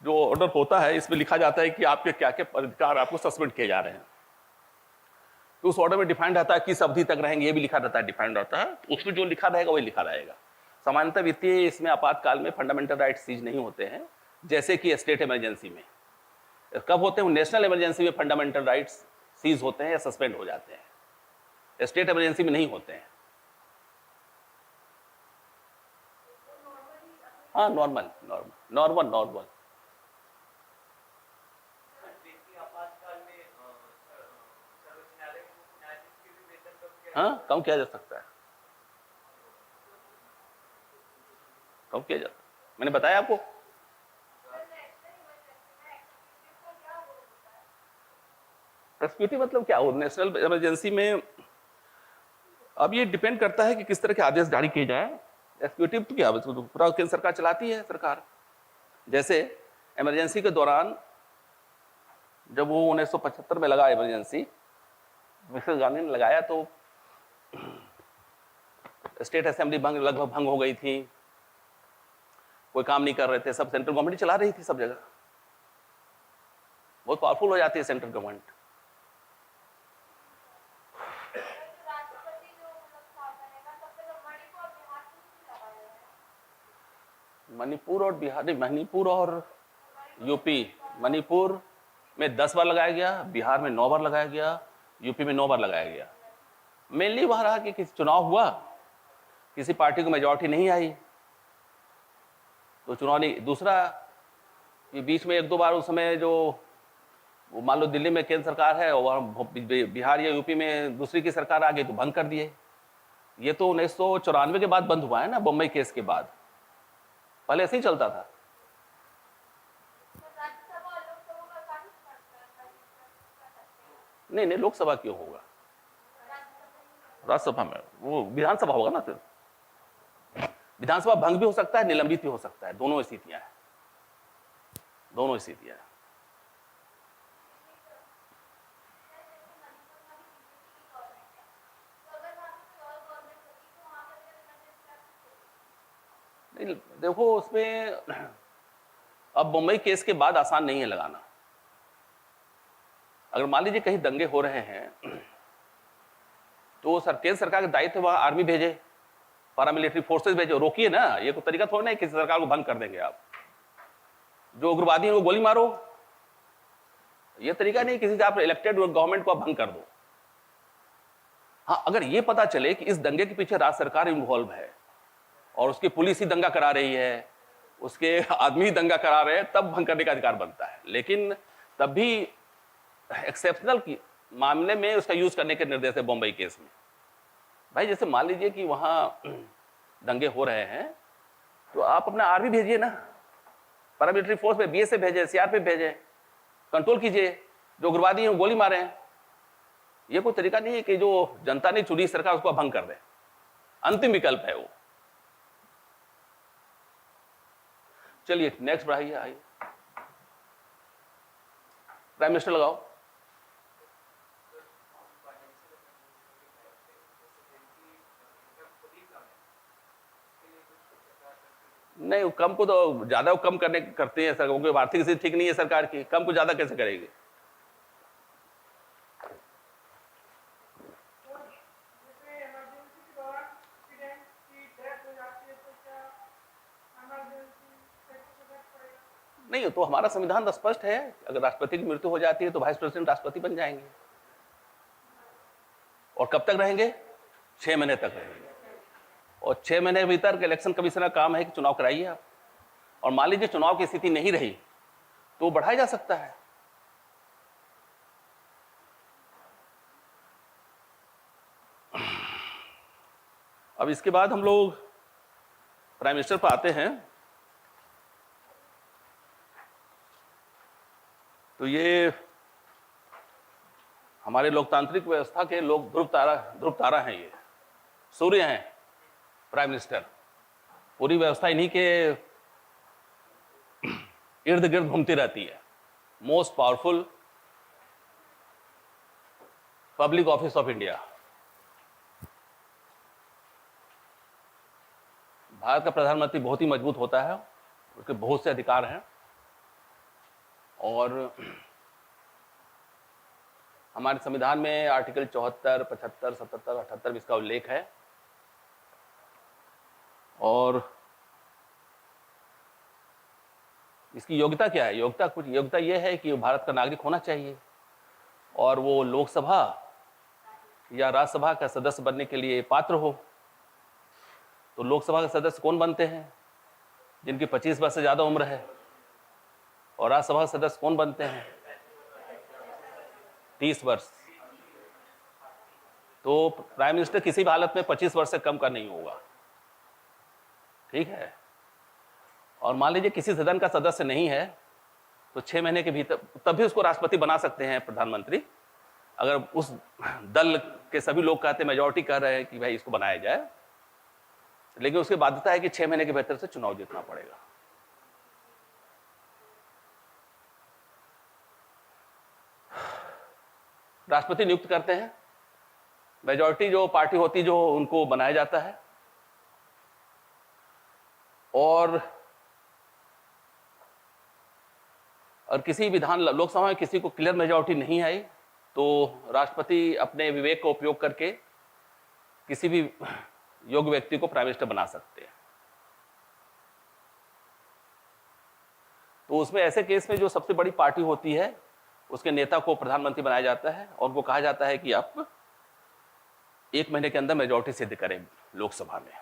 जो ऑर्डर होता है इसमें लिखा जाता है कि आपके क्या क्या अधिकार आपको सस्पेंड किए जा रहे हैं। तो उस ऑर्डर में डिफाइंड रहता है किस अवधि तक रहेंगे, ये भी लिखा रहता है, डिफाइंड रहता है। उसमें जो लिखा रहेगा वही लिखा रहेगा। सामान्यतः वित्तीय इसमें आपातकाल में फंडामेंटल राइट सीज नहीं होते हैं, जैसे कि स्टेट इमरजेंसी में। कब होते हैं? नेशनल इमरजेंसी में फंडामेंटल राइट्स सीज होते हैं या सस्पेंड हो जाते हैं, स्टेट इमरजेंसी में नहीं होते हैं। हाँ, नॉर्मल नॉर्मल नॉर्मल नॉर्मल। हाँ, कम किया जा सकता है, कम किया जाता है। मैंने बताया आपको। एक्सक्यूटिव मतलब क्या हो? नेशनल इमरजेंसी में अब ये डिपेंड करता है कि किस तरह के आदेश जारी किए जाए। एक्सक्यूटिव तो क्या, पूरा केंद्र सरकार चलाती है सरकार। जैसे इमरजेंसी के दौरान जब वो 1975 में लगा इमरजेंसी, मिसेस गांधी ने लगाया, तो स्टेट असेंबली लगभग भंग हो गई थी, कोई काम नहीं कर रहे थे, सब सेंट्रल गवर्नमेंट चला रही थी सब जगह। बहुत पावरफुल हो जाती है सेंट्रल गवर्नमेंट। मणिपुर और बिहार, मणिपुर और यूपी, मणिपुर में 10 बार लगाया गया, बिहार में 9 बार लगाया गया, यूपी में 9 बार लगाया गया। मेनली वहां रहा कि किसी चुनाव हुआ, किसी पार्टी को मेजॉरिटी नहीं आई तो चुनाव नहीं। दूसरा, ये बीच में 1-2 बार उस समय जो मान लो दिल्ली में केंद्र सरकार है और बिहार या यूपी में दूसरी की सरकार आ गई तो भंग कर दिए। ये तो 1994 के बाद बंद हुआ है ना, बम्बई केस के बाद। पहले ऐसे ही चलता था। नहीं नहीं, लोकसभा क्यों होगा? राज्यसभा में वो विधानसभा होगा ना। फिर विधानसभा भंग भी हो सकता है, निलंबित भी हो सकता है, दोनों स्थितियां हैं, दोनों स्थितियां हैं। नहीं देखो, उसमें अब मुंबई केस के बाद आसान नहीं है लगाना। अगर मान लीजिए कहीं दंगे हो रहे हैं तो केंद्र सरकार का दायित्व वहां आर्मी भेजे, पैरामिलिट्री फोर्सेस भेजे, रोकिए ना। ये कोई तरीका थोड़ा नहीं किसी सरकार को भंग कर देंगे आप। जो उग्रवादी है वो गोली मारो, ये तरीका नहीं किसी से आप इलेक्टेड गवर्नमेंट को आप भंग कर दो। हाँ, अगर ये पता चले कि इस दंगे के पीछे राज्य सरकार इन्वॉल्व है और उसकी पुलिस ही दंगा करा रही है, उसके आदमी ही दंगा करा रहे हैं, तब भंग करने का अधिकार बनता है। लेकिन तब भी एक्सेप्शनल मामले में उसका यूज करने के निर्देश है बम्बई केस में। भाई जैसे मान लीजिए कि वहां दंगे हो रहे हैं तो आप अपना आर्मी भेजिए ना, पैरामिलिट्री फोर्स में बीएसएफ भेजे, सीआरपीएफ भेजे, कंट्रोल कीजिए, जो उग्रवादी हैं गोली मारे हैं। ये कोई तरीका नहीं है कि जो जनता ने चुनी सरकार उसको भंग कर दे, अंतिम विकल्प है वो। चलिए नेक्स्ट बढ़ाइए, आइए प्राइम मिनिस्टर लगाओ। नहीं, कम को तो ज्यादा कम करते हैं सर, क्योंकि आर्थिक स्थिति ठीक नहीं है सरकार की, कम को ज्यादा कैसे करेगी। नहीं, तो हमारा संविधान स्पष्ट है, अगर राष्ट्रपति की मृत्यु हो जाती है तो वाइस प्रेसिडेंट राष्ट्रपति बन जाएंगे। और कब तक रहेंगे? 6 महीने तक रहेंगे। और 6 महीने के भीतर इलेक्शन कमीशन का काम है कि चुनाव कराइए आप। और मान लीजिए चुनाव की स्थिति नहीं रही तो बढ़ाया जा सकता है। अब इसके बाद हम लोग प्राइम मिनिस्टर पर आते हैं। तो ये हमारे लोकतांत्रिक व्यवस्था के लोग ध्रुव तारा हैं, ये सूर्य हैं प्राइम मिनिस्टर। पूरी व्यवस्था इन्हीं के इर्द गिर्द घूमती रहती है। Most powerful public office of India. Bharat का प्रधानमंत्री बहुत ही मजबूत होता है, उसके बहुत से अधिकार हैं। और हमारे संविधान में आर्टिकल 74, 75, 77, 78 में इसका उल्लेख है। और इसकी योग्यता क्या है? योग्यता यह है कि भारत का नागरिक होना चाहिए और वो लोकसभा या राज्यसभा का सदस्य बनने के लिए पात्र हो। तो लोकसभा के सदस्य कौन बनते हैं? जिनकी 25 वर्ष से ज्यादा उम्र है। और राज्यसभा के सदस्य कौन बनते हैं? 30 वर्ष। तो प्राइम मिनिस्टर किसी भी हालत में 25 वर्ष से कम का नहीं होगा, ठीक है। और मान लीजिए किसी सदन का सदस्य नहीं है तो 6 महीने के भीतर तब भी उसको राष्ट्रपति बना सकते हैं प्रधानमंत्री, अगर उस दल के सभी लोग कहते हैं, मेजॉरिटी कह रहे हैं कि भाई इसको बनाया जाए। लेकिन उसकी बाध्यता है कि 6 महीने के भीतर से चुनाव जीतना पड़ेगा। राष्ट्रपति नियुक्त करते हैं, मेजॉरिटी जो पार्टी होती जो उनको बनाया जाता है। और किसी विधान लोकसभा में किसी को क्लियर मेजॉरिटी नहीं आई तो राष्ट्रपति अपने विवेक का उपयोग करके किसी भी योग्य व्यक्ति को प्राइम मिनिस्टर बना सकते हैं। तो उसमें ऐसे केस में जो सबसे बड़ी पार्टी होती है उसके नेता को प्रधानमंत्री बनाया जाता है और उनको कहा जाता है कि आप 1 महीने के अंदर मेजॉरिटी सिद्ध करें लोकसभा में।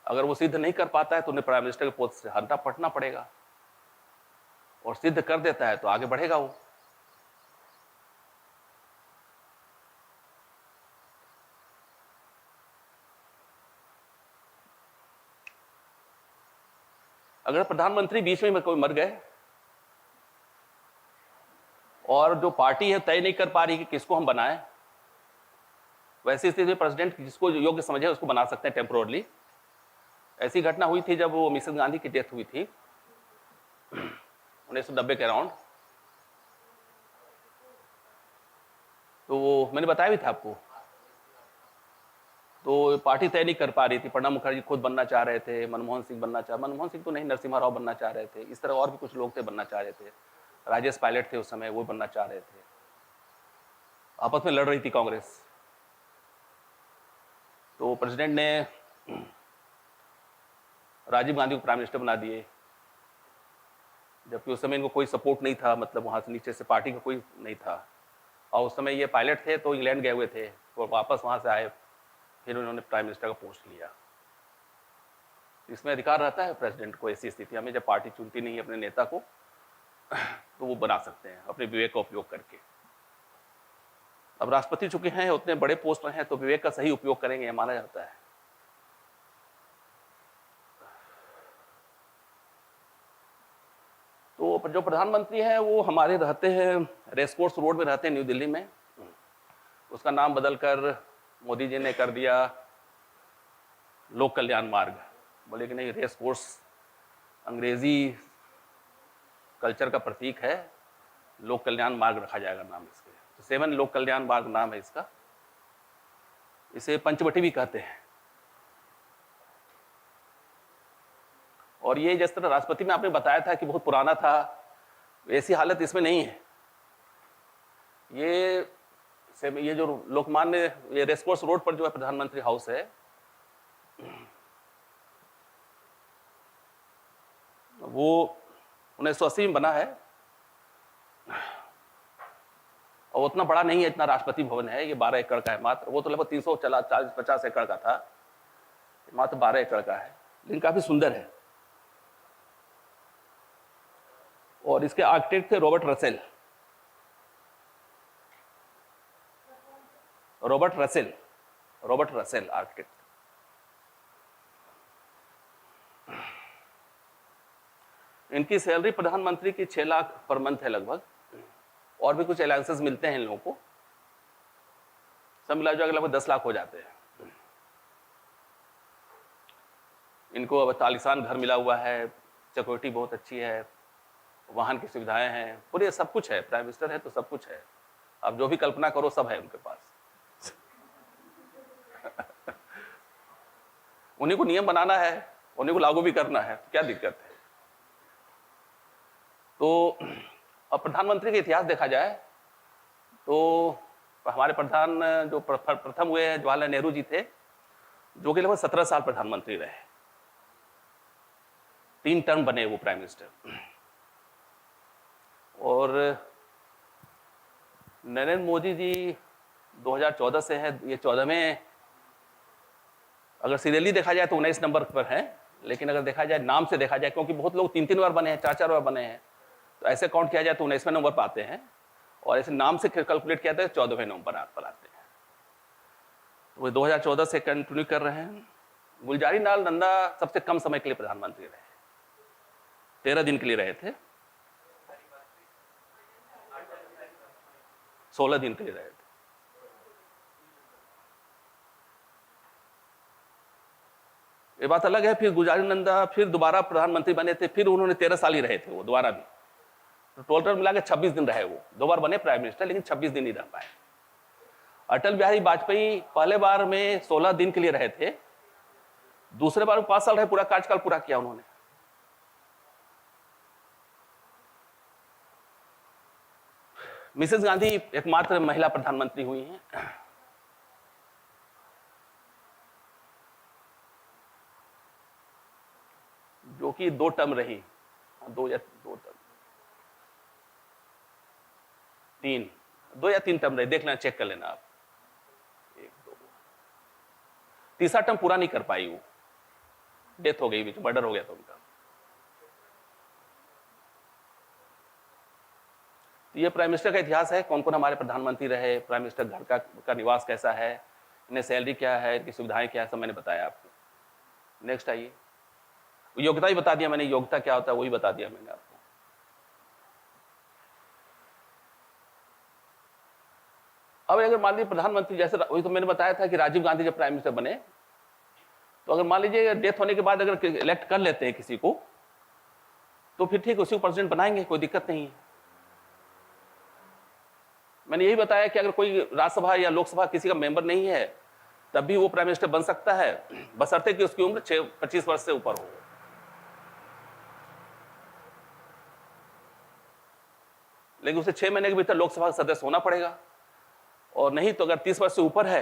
अगर वो सिद्ध नहीं कर पाता है तो उन्हें प्राइम मिनिस्टर के पद से हटना पड़ेगा, और सिद्ध कर देता है तो आगे बढ़ेगा वो। अगर प्रधानमंत्री बीच में कोई मर गए और जो पार्टी है तय नहीं कर पा रही कि किसको हम बनाएं, वैसी स्थिति में प्रेसिडेंट जिसको योग्य समझे उसको बना सकते हैं टेम्पोरली। ऐसी घटना हुई थी जब वो मिसेस गांधी की डेथ हुई थी 1990 के अराउंड। तो वो मैंने बताया भी था आपको। तो पार्टी तय नहीं कर पा रही थी। प्रणब मुखर्जी खुद बनना चाह रहे थे, मनमोहन सिंह तो नहीं, नरसिम्हा राव बनना चाह रहे थे। इस तरह और भी कुछ लोग थे बनना चाह रहे थे। राजेश पायलट थे उस समय, वो बनना चाह रहे थे। आपस में लड़ रही थी कांग्रेस। तो प्रेसिडेंट ने राजीव गांधी को प्राइम मिनिस्टर बना दिए, जबकि उस समय इनको कोई सपोर्ट नहीं था, मतलब वहाँ से नीचे से पार्टी का कोई नहीं था। और उस समय ये पायलट थे तो इंग्लैंड गए हुए थे, तो वापस वहाँ से आए, फिर उन्होंने प्राइम मिनिस्टर का पोस्ट लिया। इसमें अधिकार रहता है प्रेसिडेंट को ऐसी स्थितियों में, जब पार्टी चुनती नहीं है अपने नेता को, तो वो बना सकते हैं अपने विवेक का उपयोग करके। अब राष्ट्रपति चुके हैं, उतने बड़े पोस्ट में हैं, तो विवेक का सही उपयोग करेंगे, ये माना जाता है। तो जो प्रधानमंत्री हैं वो हमारे रहते हैं रेसकोर्स रोड में रहते हैं न्यू दिल्ली में, उसका नाम बदलकर मोदी जी ने कर दिया लोक कल्याण मार्ग। बोले कि नहीं, रेस कोर्स अंग्रेजी कल्चर का प्रतीक है, लोक कल्याण मार्ग रखा जाएगा नाम इसके। तो 7 लोक कल्याण मार्ग नाम है इसका। इसे पंचवटी भी कहते हैं। और ये जिस तरह राष्ट्रपति में आपने बताया था कि बहुत पुराना था, ऐसी हालत इसमें नहीं है। ये जो लोकमान्य, ये रेसकोर्स रोड पर जो है प्रधानमंत्री हाउस है, वो 1980 में बना है, और उतना बड़ा नहीं है, इतना राष्ट्रपति भवन है। ये 12 एकड़ का है मात्र, वो तो लगभग 340-50 एकड़ का था, मात्र 12 एकड़ का है, लेकिन काफी सुंदर है। और इसके आर्किटेक्ट थे रॉबर्ट रसेल आर्किटेक्ट। इनकी सैलरी प्रधानमंत्री की 6 लाख पर मंथ है लगभग, और भी कुछ अलाउंसेस मिलते हैं इन लोगों को, सब मिला जुला लगभग 10 लाख हो जाते हैं। इनको अब तालिसान घर मिला हुआ है, सिक्योरिटी बहुत अच्छी है, वाहन की सुविधाएं हैं, पूरे सब कुछ है। प्राइम मिनिस्टर है तो सब कुछ है, आप जो भी कल्पना करो सब है उनके पास। उन्हीं को नियम बनाना है, उन्हीं को लागू भी करना है, तो क्या दिक्कत है। तो अब प्रधानमंत्री का इतिहास देखा जाए तो हमारे प्रधान जो प्रथम हुए हैं जवाहरलाल नेहरू जी थे, जो कि लगभग 17 साल प्रधानमंत्री रहे, 3 टर्म बने वो प्राइम मिनिस्टर। और नरेंद्र मोदी जी 2014 से है, ये 14वें, अगर सीरियली देखा जाए तो 19 नंबर पर है, लेकिन अगर देखा जाए नाम से देखा जाए, क्योंकि बहुत लोग 3-3 बार बने हैं, 4-4 बार बने हैं, तो ऐसे काउंट किया जाए तो 19वें नंबर पर आते हैं, और ऐसे नाम से कैलकुलेट किया जाए तो 14वें नंबर पर आते हैं। तो वो 2014 से कंटिन्यू कर रहे हैं। गुलजारी लाल नंदा सबसे कम समय के लिए प्रधानमंत्री रहे, 13 दिन के लिए रहे थे, 16 दिन के लिए रहे थे। ये बात अलग है। फिर गुलजारी नंदा फिर दोबारा प्रधानमंत्री बने थे, फिर उन्होंने 13 साल ही रहे थे वो दोबारा भी, तो टोटल मिला के 26 दिन रहे वो। 2 बार बने प्राइम मिनिस्टर, लेकिन 26 दिन ही रह पाए। अटल बिहारी वाजपेयी पहले बार में 16 दिन के लिए रहे थे, दूसरे बार में 5 साल रहे, पूरा कार्यकाल पूरा किया उन्होंने। मिसेस गांधी एकमात्र महिला प्रधानमंत्री हुई हैं, जो कि 2 टर्म रही, 2 या 3 टर्म रहे, देख लेना, चेक कर लेना आप। 1, 2, तीसरा टर्म पूरा नहीं कर पाई वो, डेथ हो गई, बीच मर्डर हो गया था उनका। तो ये प्राइम मिनिस्टर का इतिहास है, कौन कौन हमारे प्रधानमंत्री रहे, प्राइम मिनिस्टर घर का निवास कैसा है, इन्हें सैलरी क्या है, इनकी सुविधाएं क्या है, सब मैंने बताया आपको। नेक्स्ट आइए। योग्यता ही बता दिया मैंने, योग्यता क्या होता है वही बता दिया मैंने आपको। अब अगर मान लीजिए प्रधानमंत्री, जैसे वही तो मैंने बताया था कि राजीव गांधी जब प्राइम मिनिस्टर बने, तो अगर मान लीजिए डेथ होने के बाद अगर इलेक्ट कर लेते हैं किसी को, तो फिर ठीक उसी को प्रेसिडेंट बनाएंगे, कोई दिक्कत नहीं है। मैंने यही बताया कि अगर कोई राज्यसभा या लोकसभा किसी का मेंबर नहीं है, तब भी वो प्राइम मिनिस्टर बन सकता है, बशर्ते कि उसकी उम्र 25 वर्ष से ऊपर हो। लेकिन उसे 6 महीने के भीतर लोकसभा का सदस्य होना पड़ेगा, और नहीं तो अगर 30 वर्ष से ऊपर है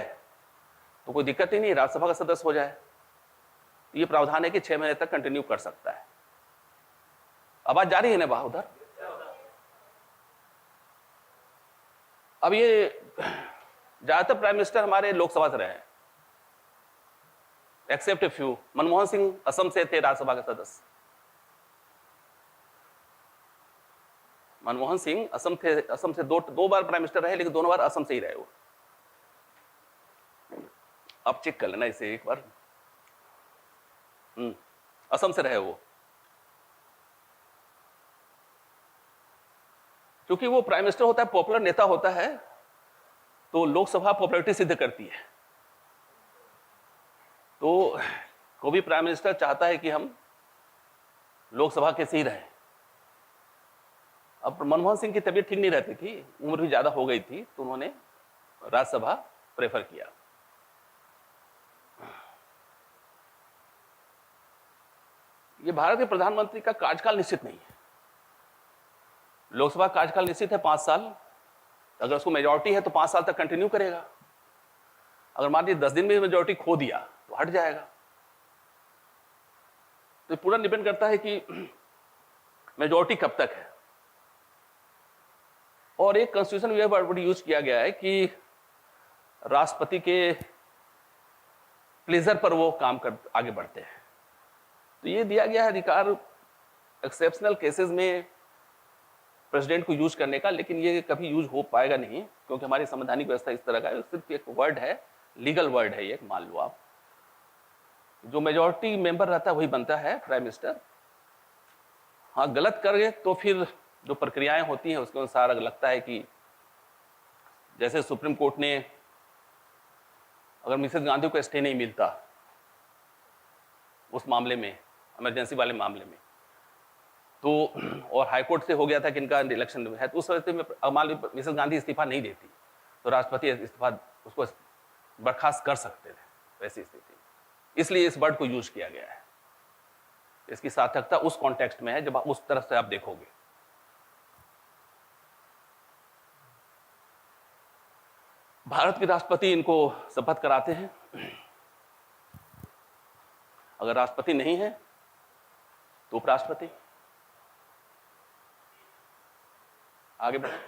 तो कोई दिक्कत ही नहीं, राज्यसभा का सदस्य हो जाए। तो ये प्रावधान है कि 6 महीने तक कंटिन्यू कर सकता है। आवाज जा रही है ना बाहर उधर? अब ये ज्यादातर प्राइम मिनिस्टर हमारे लोकसभा से रहे हैं, except a few. Manmohan Singh Assam से थे राज्यसभा के सदस्य। मनमोहन सिंह असम से दो बार प्राइम मिनिस्टर रहे, लेकिन दोनों बार असम से ही रहे वो। आप चेक कर लेना इसे एक बार। असम से रहे वो, क्योंकि वो प्राइम मिनिस्टर होता है, पॉपुलर नेता होता है, तो लोकसभा पॉपुलैरिटी सिद्ध करती है। तो कोई भी प्राइम मिनिस्टर चाहता है कि हम लोकसभा के से ही रहें। अब मनमोहन सिंह की तबीयत ठीक नहीं रहती थी, उम्र भी ज्यादा हो गई थी, तो उन्होंने राज्यसभा प्रेफर किया। ये भारत के प्रधानमंत्री का कार्यकाल निश्चित नहीं है। लोकसभा कार्यकाल निश्चित है 5 साल। अगर उसको मेजॉरिटी है तो 5 साल तक कंटिन्यू करेगा। अगर मान लीजिए 10 दिन में मेजॉरिटी खो दिया तो हट जाएगा। तो पूरा डिपेंड करता है कि मेजॉरिटी कब तक है। और एक कॉन्स्टिट्यूशन में वर्ड यूज किया गया है कि राष्ट्रपति के प्लेजर पर वो काम कर आगे बढ़ते हैं। तो ये दिया गया है अधिकार एक्सेप्शनल केसेस में प्रेसिडेंट को यूज करने का, लेकिन ये कभी यूज हो पाएगा नहीं, क्योंकि हमारी संवैधानिक व्यवस्था इस तरह का है। सिर्फ एक वर्ड है, लीगल वर्ड है ये। मान लो आप, जो मेजॉरिटी मेंबर रहता है वही बनता है प्राइम मिनिस्टर। हाँ, गलत कर गए तो फिर जो प्रक्रियाएं होती हैं उसके अनुसार अगर लगता है कि जैसे सुप्रीम कोर्ट ने, अगर मिसेस गांधी को स्टे नहीं मिलता उस मामले में, इमरजेंसी वाले मामले में, तो और हाई कोर्ट से हो गया था कि इनका इलेक्शन है, तो उस वजह से मान लीजिए मिसेस गांधी इस्तीफा नहीं देती तो राष्ट्रपति इस्तीफा उसको बर्खास्त कर सकते थे वैसी स्थिति। इसलिए इस वर्ड को यूज किया गया है। इसकी सार्थकता उस कॉन्टेक्स्ट में है जब उस तरफ से आप देखोगे। भारत के राष्ट्रपति इनको शपथ कराते हैं। अगर राष्ट्रपति नहीं है तो उपराष्ट्रपति। आगे बढ़े,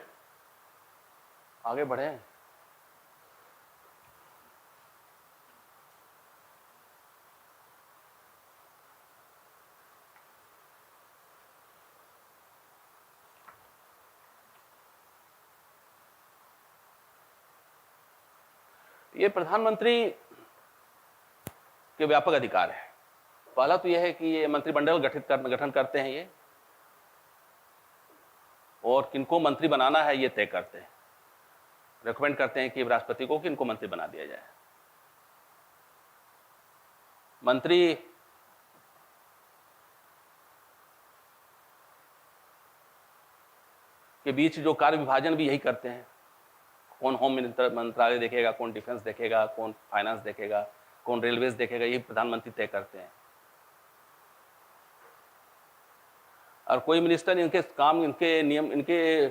आगे बढ़े। ये प्रधानमंत्री के व्यापक अधिकार है। पहला तो यह है कि ये मंत्रिमंडल गठन करते हैं ये, और किनको मंत्री बनाना है ये तय करते हैं। रिकमेंड करते हैं कि राष्ट्रपति को किनको मंत्री बना दिया जाए। मंत्री के बीच जो कार्य विभाजन भी यही करते हैं। कौन होम मंत्रालय देखेगा, कौन डिफेंस देखेगा, कौन फाइनेंस देखेगा, कौन रेलवेज देखेगा, यही प्रधानमंत्री तय करते हैं। और कोई मिनिस्टर इनके काम, इनके नियम, इनके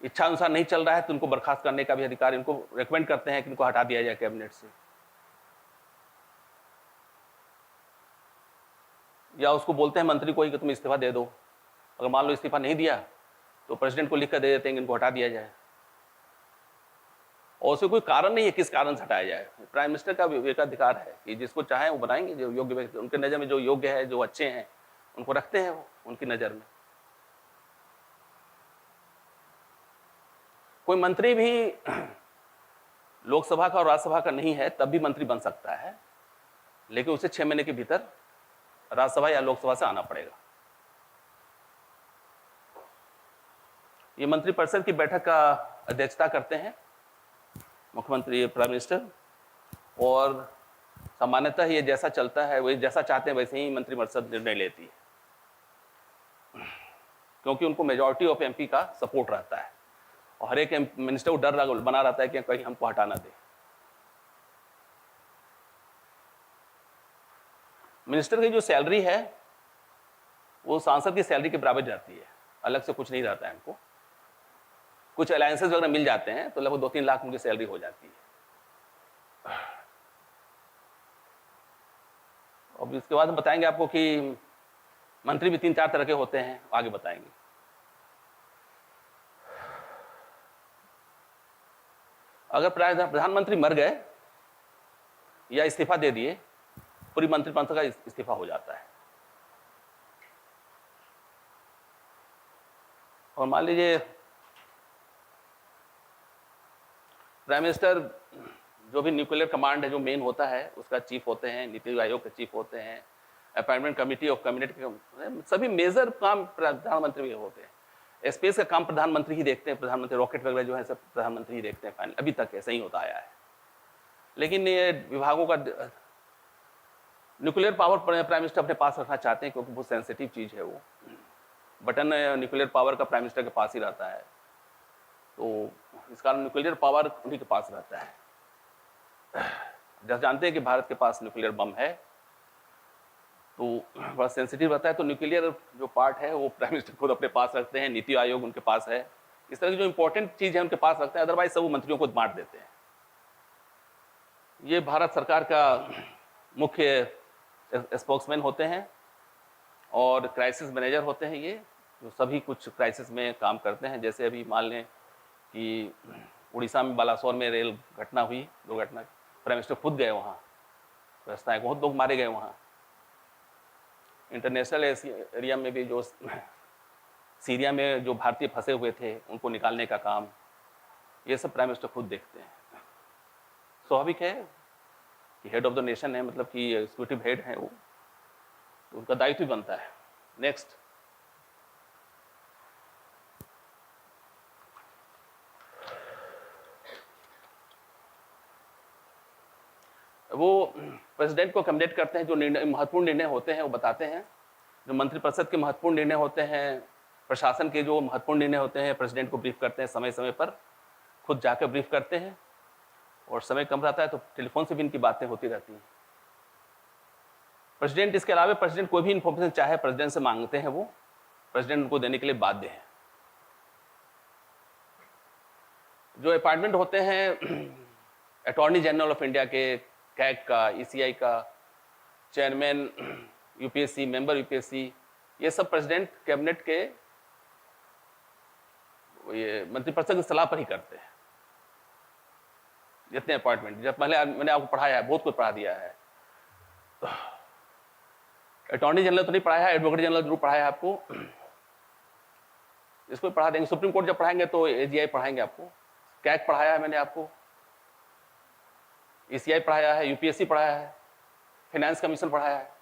इच्छा अनुसार नहीं चल रहा है तो उनको बर्खास्त करने का भी अधिकार, इनको रेकमेंड करते हैं कि इनको हटा दिया जाए कैबिनेट से, या उसको बोलते हैं मंत्री को ही कि तुम इस्तीफा दे दो। अगर मान लो इस्तीफा नहीं दिया तो प्रेसिडेंट को लिख कर दे देते हैं कि इनको हटा दिया जाए, और उसमें कोई कारण नहीं है किस कारण से हटाया जाए। प्राइम मिनिस्टर का विवेक अधिकार है कि जिसको चाहे वो बनाएंगे, जो योग्य व्यक्ति उनके नज़र में जो योग्य है, जो अच्छे हैं, उनको रखते हैं वो उनकी नज़र में। कोई मंत्री भी लोकसभा का और राज्यसभा का नहीं है तब भी मंत्री बन सकता है, लेकिन उसे 6 महीने के भीतर राज्यसभा या लोकसभा से आना पड़ेगा। ये मंत्रिपरिषद की बैठक का अध्यक्षता करते हैं मुख्यमंत्री, प्राइम मिनिस्टर, और सामान्यतः ये जैसा चलता है, वही जैसा चाहते हैं वैसे ही मंत्रिपरिषद निर्णय लेती है, क्योंकि उनको मेजॉरिटी ऑफ एमपी का सपोर्ट रहता है, और हर एक मिनिस्टर को डर बना रहता है कि कहीं हमको हटाना दे। मिनिस्टर की जो सैलरी है वो सांसद की सैलरी के बराबर जाती है, अलग से कुछ नहीं रहता है उनको। कुछ अलायंसेस वगैरह मिल जाते हैं तो लगभग 2-3 लाख उनकी सैलरी हो जाती है। अब इसके बाद हम बताएंगे आपको कि मंत्री भी 3-4 तरह के होते हैं, आगे बताएंगे। अगर प्रधानमंत्री मर गए या इस्तीफा दे दिए, पूरी मंत्रिमंडल का इस्तीफा हो जाता है। और मान लीजिए प्राइम मिनिस्टर जो भी न्यूक्लियर कमांड है, जो मेन होता है, उसका चीफ होते हैं, नीति आयोग के चीफ होते हैं, अपॉइंटमेंट कमेटी ऑफ कैबिनेट के सभी मेजर काम प्रधानमंत्री भी होते हैं। स्पेस का काम प्रधानमंत्री ही देखते हैं, प्रधानमंत्री रॉकेट वगैरह जो है सब प्रधानमंत्री ही देखते हैं फाइनल, अभी तक ऐसा ही होता आया है। लेकिन ये विभागों का न्यूक्लियर पावर प्राइम मिनिस्टर अपने पास रखना चाहते हैं, क्योंकि बहुत सेंसिटिव चीज़ है वो। बटन न्यूक्लियर पावर का प्राइम मिनिस्टर के पास ही रहता है, तो इस कारण न्यूक्लियर पावर उन्हीं के पास रहता है। जब जानते हैं कि भारत के पास न्यूक्लियर बम है, तो बड़ा सेंसिटिव रहता है, तो न्यूक्लियर जो पार्ट है वो प्राइम मिनिस्टर खुद अपने पास रखते हैं, नीति आयोग उनके पास है, इस तरह की जो इंपॉर्टेंट चीज़ है उनके पास रखते हैं, अदरवाइज सब वो मंत्रियों को बांट देते हैं। ये भारत सरकार का मुख्य स्पोक्समैन होते हैं और क्राइसिस मैनेजर होते हैं, ये जो सभी कुछ क्राइसिस में काम करते हैं। जैसे अभी मान लें कि उड़ीसा में बालासोर में रेल घटना हुई, दुर्घटना, प्राइम मिनिस्टर खुद गए वहाँ, व्यवस्थाएं, बहुत लोग मारे गए वहाँ। इंटरनेशनल एरिया में भी जो सीरिया में जो भारतीय फंसे हुए थे उनको निकालने का काम, ये सब प्राइम मिनिस्टर खुद देखते हैं। स्वाभाविक है कि हेड ऑफ द नेशन है, मतलब कि एग्जीक्यूटिव हेड है वो, तो उनका दायित्व भी बनता है। नेक्स्ट, वो प्रेसिडेंट को कमिटेट करते हैं, जो निर्णय महत्वपूर्ण निर्णय होते हैं वो बताते हैं। जो मंत्रिपरिषद के महत्वपूर्ण निर्णय होते हैं, प्रशासन के जो महत्वपूर्ण निर्णय होते हैं, प्रेसिडेंट को ब्रीफ करते हैं, समय समय पर खुद जाकर ब्रीफ करते हैं। और समय कम रहता है तो टेलीफोन से भी इनकी बातें होती रहती हैं। प्रेसिडेंट, इसके अलावा प्रेसिडेंट कोई भी इंफॉर्मेशन चाहे प्रेसिडेंट से मांगते हैं, वो प्रेसिडेंट उनको देने के लिए बाध्य है। जो अपॉइंटमेंट होते हैं अटॉर्नी जनरल ऑफ इंडिया के, कैग का, ईसीआई का, चेयरमैन यूपीएससी, मेंबर यूपीएससी, ये सब प्रेसिडेंट कैबिनेट के ये मंत्रिपरिषद की सलाह पर ही करते हैं। जितने अपॉइंटमेंट, जब पहले मैंने आपको पढ़ाया है, बहुत कुछ पढ़ा दिया है। अटॉर्नी जनरल तो नहीं पढ़ाया है, एडवोकेट जनरल जरूर पढ़ाया है आपको, इसको पढ़ा देंगे। सुप्रीम कोर्ट जब पढ़ाएंगे तो एजीआई पढ़ाएंगे आपको। कैग पढ़ाया है मैंने आपको, ईसीआई पढ़ाया है, यूपीएससी पढ़ाया है, फाइनेंस कमीशन पढ़ाया है।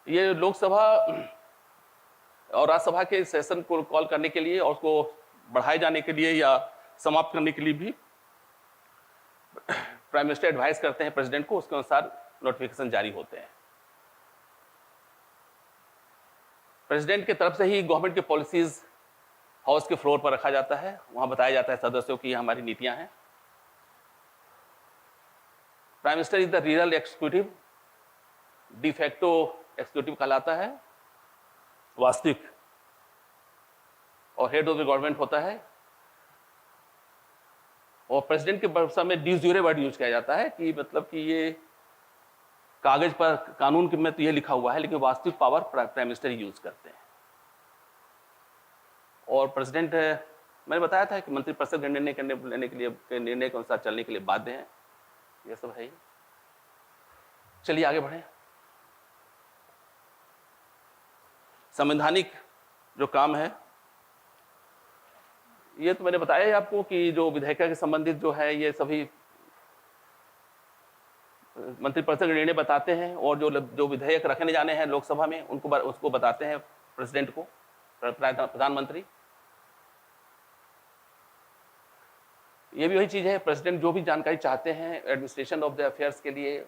ये लोकसभा और राज्यसभा के सेशन को कॉल करने के लिए और उसको बढ़ाए जाने के लिए या समाप्त करने के लिए भी प्राइम मिनिस्टर एडवाइस करते हैं प्रेसिडेंट को, उसके अनुसार नोटिफिकेशन जारी होते हैं। प्रेसिडेंट की तरफ से ही गवर्नमेंट की पॉलिसीज हाउस के फ्लोर पर रखा जाता है, वहां बताया जाता है सदस्यों की हमारी नीतियां हैं। Prime minister is the real executive, de facto executive कहलाता है, वास्तविक, और हेड ऑफ द गवर्नमेंट होता है। और प्रेसिडेंट के समय ड्यू ज़्यूरे वर्ड यूज किया जाता है कि मतलब कि ये कागज पर, कानून में तो ये लिखा हुआ है, लेकिन वास्तविक पावर प्राइम मिनिस्टर यूज करते हैं। और प्रेसिडेंट, मैंने बताया था कि मंत्रिपरिषद निर्णय लेने के लिए, निर्णय के अनुसार चलने के लिए बाध्य हैं। ये सब है ही। चलिए आगे बढ़े। संवैधानिक जो काम है, ये तो मैंने बताया है आपको कि जो विधेयक के संबंधित जो है, ये सभी मंत्रिपरिषद के निर्णय बताते हैं, और जो विधेयक रखने जाने हैं लोकसभा में उसको बताते हैं प्रेसिडेंट को, प्रधानमंत्री। ये भी वही चीज है, प्रेसिडेंट जो भी जानकारी चाहते हैं एडमिनिस्ट्रेशन ऑफ द अफेयर्स के लिए,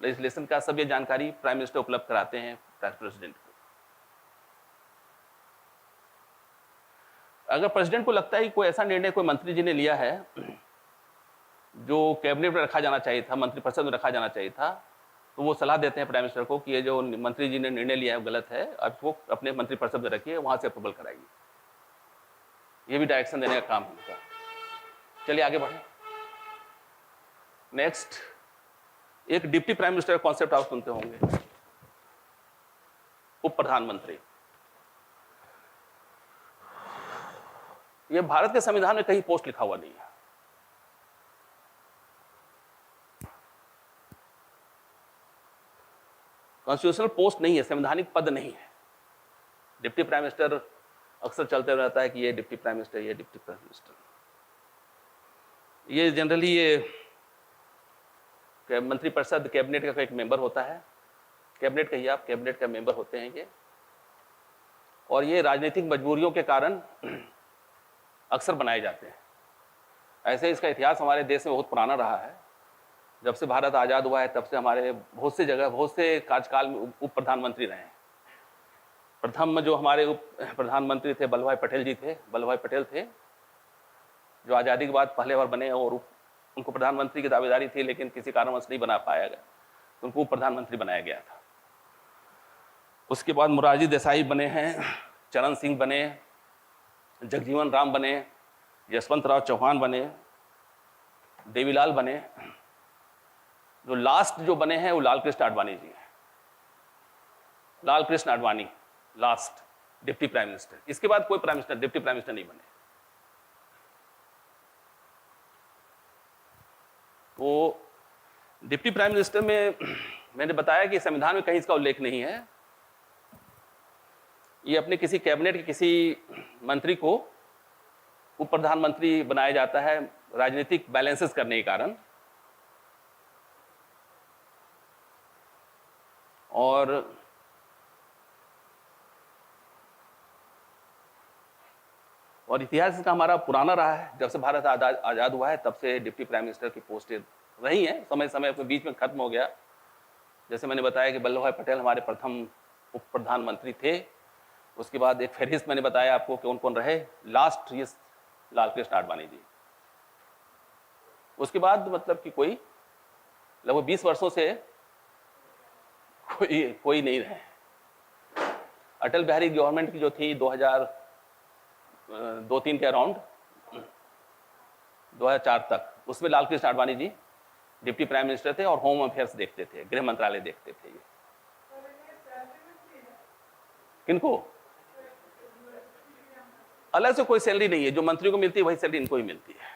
लेजिस्लेशन का, सब ये जानकारी प्राइम मिनिस्टर उपलब्ध कराते हैं प्रेसिडेंट को। अगर प्रेसिडेंट को लगता है कि कोई ऐसा निर्णय कोई मंत्री जी ने लिया है जो कैबिनेट में रखा जाना चाहिए था, मंत्रिपरिषद में रखा जाना चाहिए था, तो वो सलाह देते हैं प्राइम मिनिस्टर को कि ये जो मंत्री जी ने निर्णय लिया है गलत है, अब वो अपने मंत्रिपरिषद में रखिए, वहां से अप्रूवल कराइए। ये भी डायरेक्शन देने का काम है उनका। चलिए आगे बढ़े। नेक्स्ट, एक डिप्टी प्राइम मिनिस्टर का कॉन्सेप्ट आप सुनते होंगे, उप प्रधानमंत्री। ये भारत के संविधान में कहीं पोस्ट लिखा हुआ नहीं है। कॉन्स्टिट्यूशनल पोस्ट नहीं है, संवैधानिक पद नहीं है। डिप्टी प्राइम मिनिस्टर अक्सर चलते रहता है कि ये डिप्टी प्राइम मिनिस्टर, ये डिप्टी प्राइम मिनिस्टर। ये जनरली ये मंत्रिपरिषद कैबिनेट का एक मेंबर होता है, कैबिनेट कहिए आप, कैबिनेट का मेंबर होते हैं ये। और ये राजनीतिक मजबूरियों के कारण अक्सर बनाए जाते हैं। ऐसे इसका इतिहास हमारे देश में बहुत पुराना रहा है। जब से भारत आज़ाद हुआ है तब से हमारे बहुत से जगह, बहुत से कार्यकाल में उप प्रधानमंत्री रहे हैं। प्रथम जो हमारे उप प्रधानमंत्री थे वल्लभ भाई पटेल जी थे, वल्लभ भाई पटेल थे जो आज़ादी के बाद पहले बार बने, और उनको प्रधानमंत्री की दावेदारी थी लेकिन किसी कारणवश नहीं बना पाया गया, तो उनको उप प्रधानमंत्री बनाया गया था। उसके बाद मोरारजी देसाई बने हैं, चरण सिंह बने, जगजीवन राम बने, यशवंत राव चौहान बने, देवीलाल बने। जो लास्ट जो बने हैं वो लाल कृष्ण आडवाणी जी हैं। Lal Krishna Advani last deputy prime minister. इसके बाद कोई prime minister, deputy prime minister नहीं बने। तो डिप्टी प्राइम मिनिस्टर में मैंने बताया कि संविधान में कहीं इसका उल्लेख नहीं है। ये अपने किसी कैबिनेट के किसी मंत्री को उप प्रधानमंत्री बनाया जाता है राजनीतिक बैलेंसेस करने के कारण। और इतिहास इसका हमारा पुराना रहा है। जब से भारत आज़ाद हुआ है तब से डिप्टी प्राइम मिनिस्टर की पोस्टें रही हैं, समय समय के बीच में खत्म हो गया। जैसे मैंने बताया कि वल्लभ भाई पटेल हमारे प्रथम उप प्रधानमंत्री थे। उसके बाद एक फहरिस्त मैंने बताया आपको कौन कौन रहे। लास्ट ये लाल कृष्ण आडवाणी जी। उसके बाद मतलब कि कोई लगभग 20 वर्षों से कोई नहीं रहे। अटल बिहारी गवर्नमेंट की जो थी 2002-3 के अराउंड 2004 तक, उसमें लाल कृष्ण आडवाणी जी डिप्टी प्राइम मिनिस्टर थे और होम अफेयर्स देखते थे, गृह मंत्रालय देखते थे। ये किनको अलग से कोई सैलरी नहीं है, जो मंत्री को मिलती है वही सैलरी इनको ही मिलती है,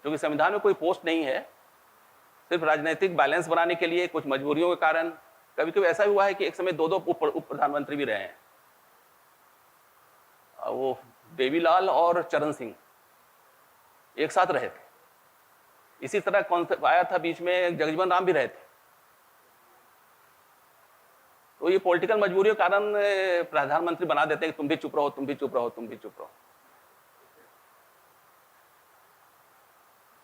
क्योंकि संविधान में कोई पोस्ट नहीं है। सिर्फ राजनीतिक बैलेंस बनाने के लिए कुछ मजबूरियों के कारण कभी कभी ऐसा भी हुआ है कि एक समय दो उप प्रधानमंत्री भी रहे हैं। वो देवीलाल और चरण सिंह एक साथ रहे थे। इसी तरह कॉन्सेप्ट आया था बीच में, जगजीवन राम भी रहे थे। तो ये पॉलिटिकल मजबूरियों के कारण प्रधानमंत्री बना देते हैं कि तुम भी चुप रहो, तुम भी चुप रहो, तुम भी चुप रहो।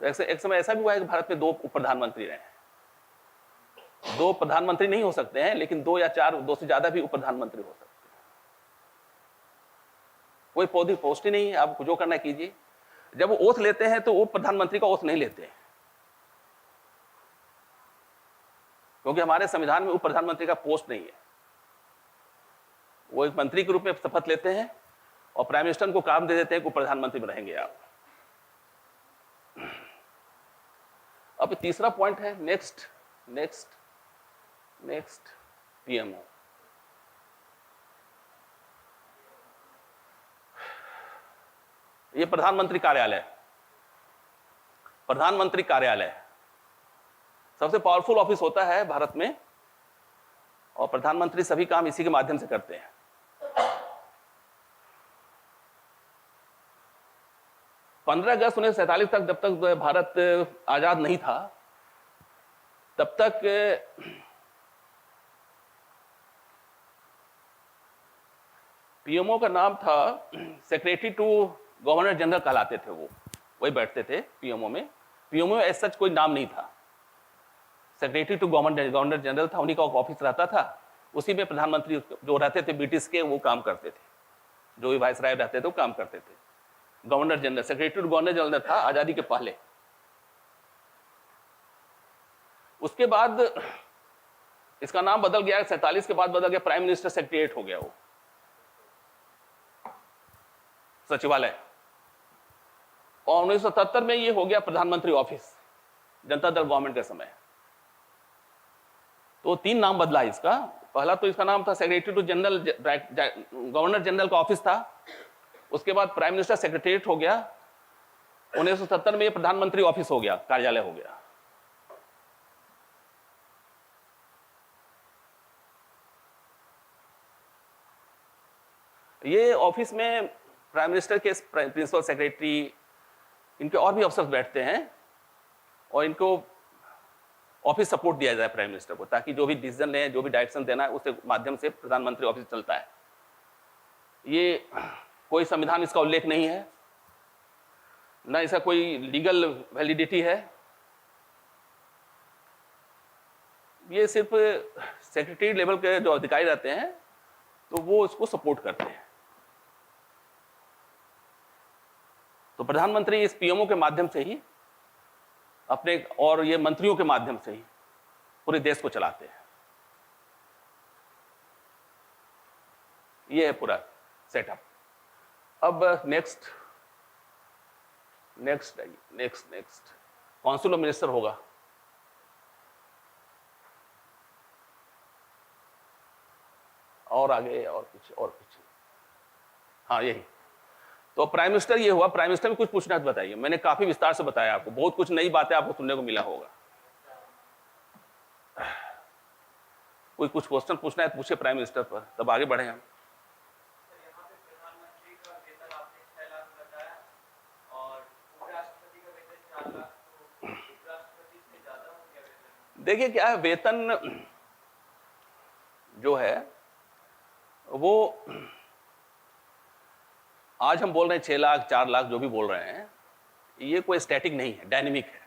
तो एक समय ऐसा भी हुआ है कि भारत में 2 उप प्रधानमंत्री रहे हैं। 2 प्रधानमंत्री नहीं हो सकते हैं, लेकिन 2 या 4, 2 से ज्यादा भी उप प्रधानमंत्री हो सकते हैं। कोई पोस्ट ही नहीं है, आप जो करना कीजिए। जब वो ओथ लेते हैं तो उप प्रधानमंत्री का ओथ नहीं लेते हैं, क्योंकि हमारे संविधान में उप प्रधानमंत्री का पोस्ट नहीं है। वो एक मंत्री के रूप में शपथ लेते हैं और प्राइम मिनिस्टर को काम दे देते हैं कि प्रधानमंत्री रहेंगे आप। अब तीसरा पॉइंट है नेक्स्ट पीएमओ। ये प्रधानमंत्री कार्यालय सबसे पावरफुल ऑफिस होता है भारत में, और प्रधानमंत्री सभी काम इसी के माध्यम से करते हैं। अगस्त 1947 तक, जब तक भारत आजाद नहीं था, तब तक पीएमओ का नाम था सेक्रेटरी टू गवर्नर जनरल कहलाते थे। वो वही बैठते थे पीएमओ में। पीएमओ में ऐसा कोई नाम नहीं था। सेक्रेटरी टू गवर्नर जनरल था, उन्हीं का ऑफिस रहता था। उसी में प्रधानमंत्री जो रहते थे ब्रिटिश के, वो काम करते थे। जो भी वाइसराय रहते थे वो काम करते थे। Governor general, secretary to governor general था आजादी के पहले। उसके बाद इसका नाम बदल गया, 47 के बाद बदल गया, प्राइम मिनिस्टर सेक्रेटरीट हो गया वो सचिवालय। और 1977 में ये हो गया प्रधानमंत्री ऑफिस। जनता दल गवर्नमेंट के समय। तो 3 नाम बदला इसका। पहला तो इसका नाम था secretary to general, governor general का ऑफिस था। उसके बाद प्राइम मिनिस्टर सेक्रेटरीट हो गया। 1970 में ये प्रधानमंत्री ऑफिस हो गया, कार्यालय हो गया। ये ऑफिस में प्राइम मिनिस्टर के प्रिंसिपल सेक्रेटरी, इनके और भी अफसर बैठते हैं और इनको ऑफिस सपोर्ट दिया जाए प्राइम मिनिस्टर को, ताकि जो भी डिसीजन लें, जो भी डायरेक्शन देना है, उसके माध्यम से प्रधानमंत्री ऑफिस चलता है। ये कोई संविधान इसका उल्लेख नहीं है, ना इसका कोई लीगल वैलिडिटी है। ये सिर्फ सेक्रेटरी लेवल के जो अधिकारी रहते हैं तो वो इसको सपोर्ट करते हैं। तो प्रधानमंत्री इस पीएमओ के माध्यम से ही अपने और ये मंत्रियों के माध्यम से ही पूरे देश को चलाते हैं। ये है पूरा सेटअप। अब नेक्स्ट काउंसिल ऑफ मिनिस्टर होगा। और आगे और कुछ हाँ यही। तो प्राइम मिनिस्टर ये हुआ। प्राइम मिनिस्टर में कुछ पूछना है तो बताइए। मैंने काफी विस्तार से बताया आपको, बहुत कुछ नई बातें आपको सुनने को मिला होगा। कोई कुछ क्वेश्चन पूछना है तो पूछे प्राइम मिनिस्टर पर, तब आगे बढ़े हम। देखिए क्या है, वेतन जो है वो आज हम बोल रहे हैं 6 लाख 4 लाख जो भी बोल रहे हैं, ये कोई स्टैटिक नहीं है, डायनेमिक है।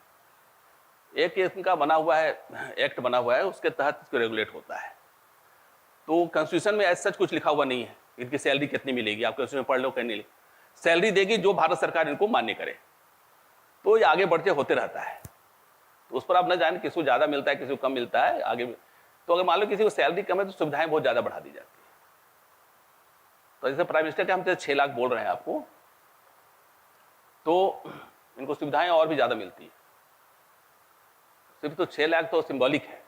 एक इनका बना हुआ है, एक्ट बना हुआ है, उसके तहत इसको रेगुलेट होता है। तो कॉन्स्टिट्यूशन में ऐसा कुछ लिखा हुआ नहीं है इनकी सैलरी कितनी मिलेगी, आप कॉन्स्टिट्यूशन पढ़ लो कहीं नहीं। सैलरी देगी जो भारत सरकार इनको मान्य करे, तो ये आगे बढ़ते होते रहता है। तो उस पर आप न जाने किसी को ज़्यादा मिलता है, किसी को कम मिलता है आगे। तो अगर मान लो किसी को सैलरी कम है तो सुविधाएं बहुत ज़्यादा बढ़ा दी जाती है। तो जैसे प्राइम मिनिस्टर के हम 6 लाख बोल रहे हैं आपको, तो इनको सुविधाएं और भी ज़्यादा मिलती है। सिर्फ तो 6 लाख तो सिंबॉलिक है।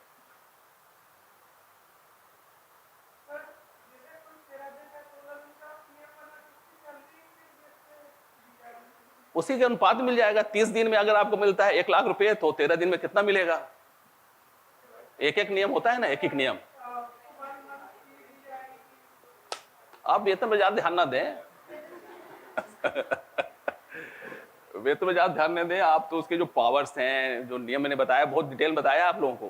उसी के अनुपात मिल जाएगा। 30 दिन में अगर आपको मिलता है 1 लाख रुपए, तो 13 दिन में कितना मिलेगा? एक नियम होता है ना, एक नियम। आप वेतन में ज्यादा ध्यान ना दें वेतन में ज्यादा ध्यान न दें आप। तो उसके जो पावर्स हैं, जो नियम मैंने बताया, बहुत डिटेल बताया आप लोगों को।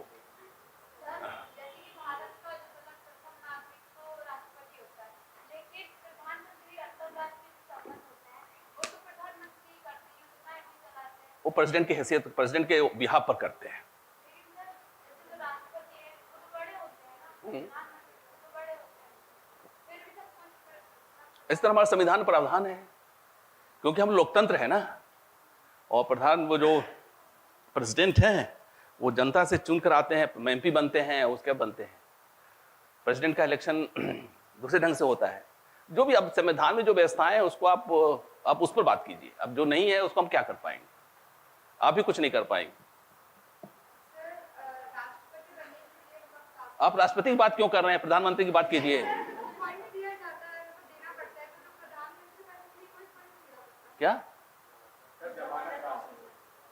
वो प्रेसिडेंट की हैसियत, प्रेसिडेंट के बिहाफ पर करते हैं। इस तरह हमारा संविधान प्रावधान है, क्योंकि हम लोकतंत्र है ना। और प्रधान वो जो प्रेसिडेंट हैं वो जनता से चुन कर आते हैं, एमपी बनते हैं, उसके बनते हैं। प्रेसिडेंट का इलेक्शन दूसरे ढंग से होता है। जो भी अब संविधान में जो व्यवस्थाएं हैं उसको आप उस पर बात कीजिए। अब जो नहीं है उसको हम क्या कर पाएंगे? आप भी कुछ नहीं कर पाएंगे। आप राष्ट्रपति की बात क्यों कर रहे हैं? प्रधानमंत्री की बात कीजिए। क्या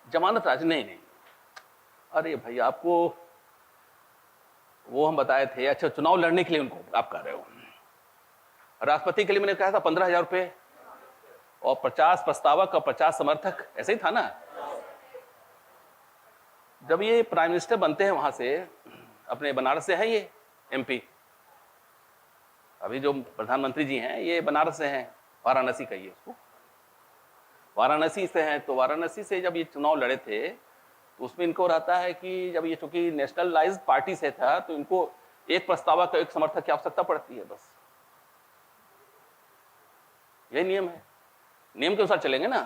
जमानत राशि? नहीं। अरे भाई, आपको वो हम बताए थे। अच्छा, चुनाव लड़ने के लिए उनको आप कर रहे हो। राष्ट्रपति के लिए मैंने कहा था 15,000 रुपए, और 50 प्रस्तावक और 50 समर्थक, ऐसे ही था ना। जब ये प्राइम मिनिस्टर बनते हैं वहां से, अपने बनारस से है ये एमपी। अभी जो प्रधानमंत्री जी हैं ये बनारस से हैं, वाराणसी कहिए उसको, वाराणसी से हैं। तो वाराणसी से जब ये चुनाव लड़े थे तो उसमें इनको रहता है कि जब ये चूंकि नेशनलाइज्ड पार्टी से था तो इनको एक प्रस्तावक का एक समर्थक की आवश्यकता पड़ती है, बस यही नियम है। नियम के अनुसार चलेंगे ना।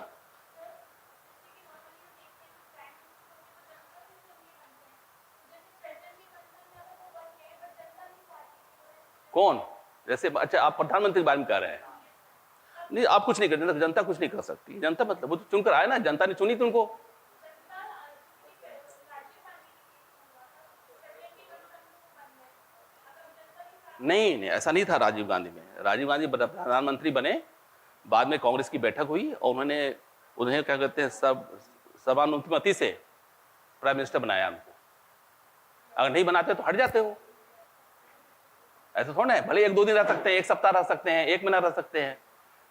कौन? जैसे अच्छा, आप प्रधानमंत्री के बारे में कह रहे हैं। नहीं, आप कुछ नहीं कर सकते, जनता कुछ नहीं कर सकती। जनता मतलब वो तो चुनकर आए ना, जनता ने चुनी थी उनको। नहीं नहीं, ऐसा नहीं था राजीव गांधी में। राजीव गांधी प्रधानमंत्री बने, बाद में कांग्रेस की बैठक हुई और उन्हें क्या कहते हैं, सर्वानुमति से प्राइम मिनिस्टर बनाया उनको। अगर नहीं बनाते तो हट जाते हो। ऐसा थोड़ा है, भले 1-2 दिन रह सकते हैं, 1 सप्ताह रह सकते हैं, 1 महीना रह सकते हैं,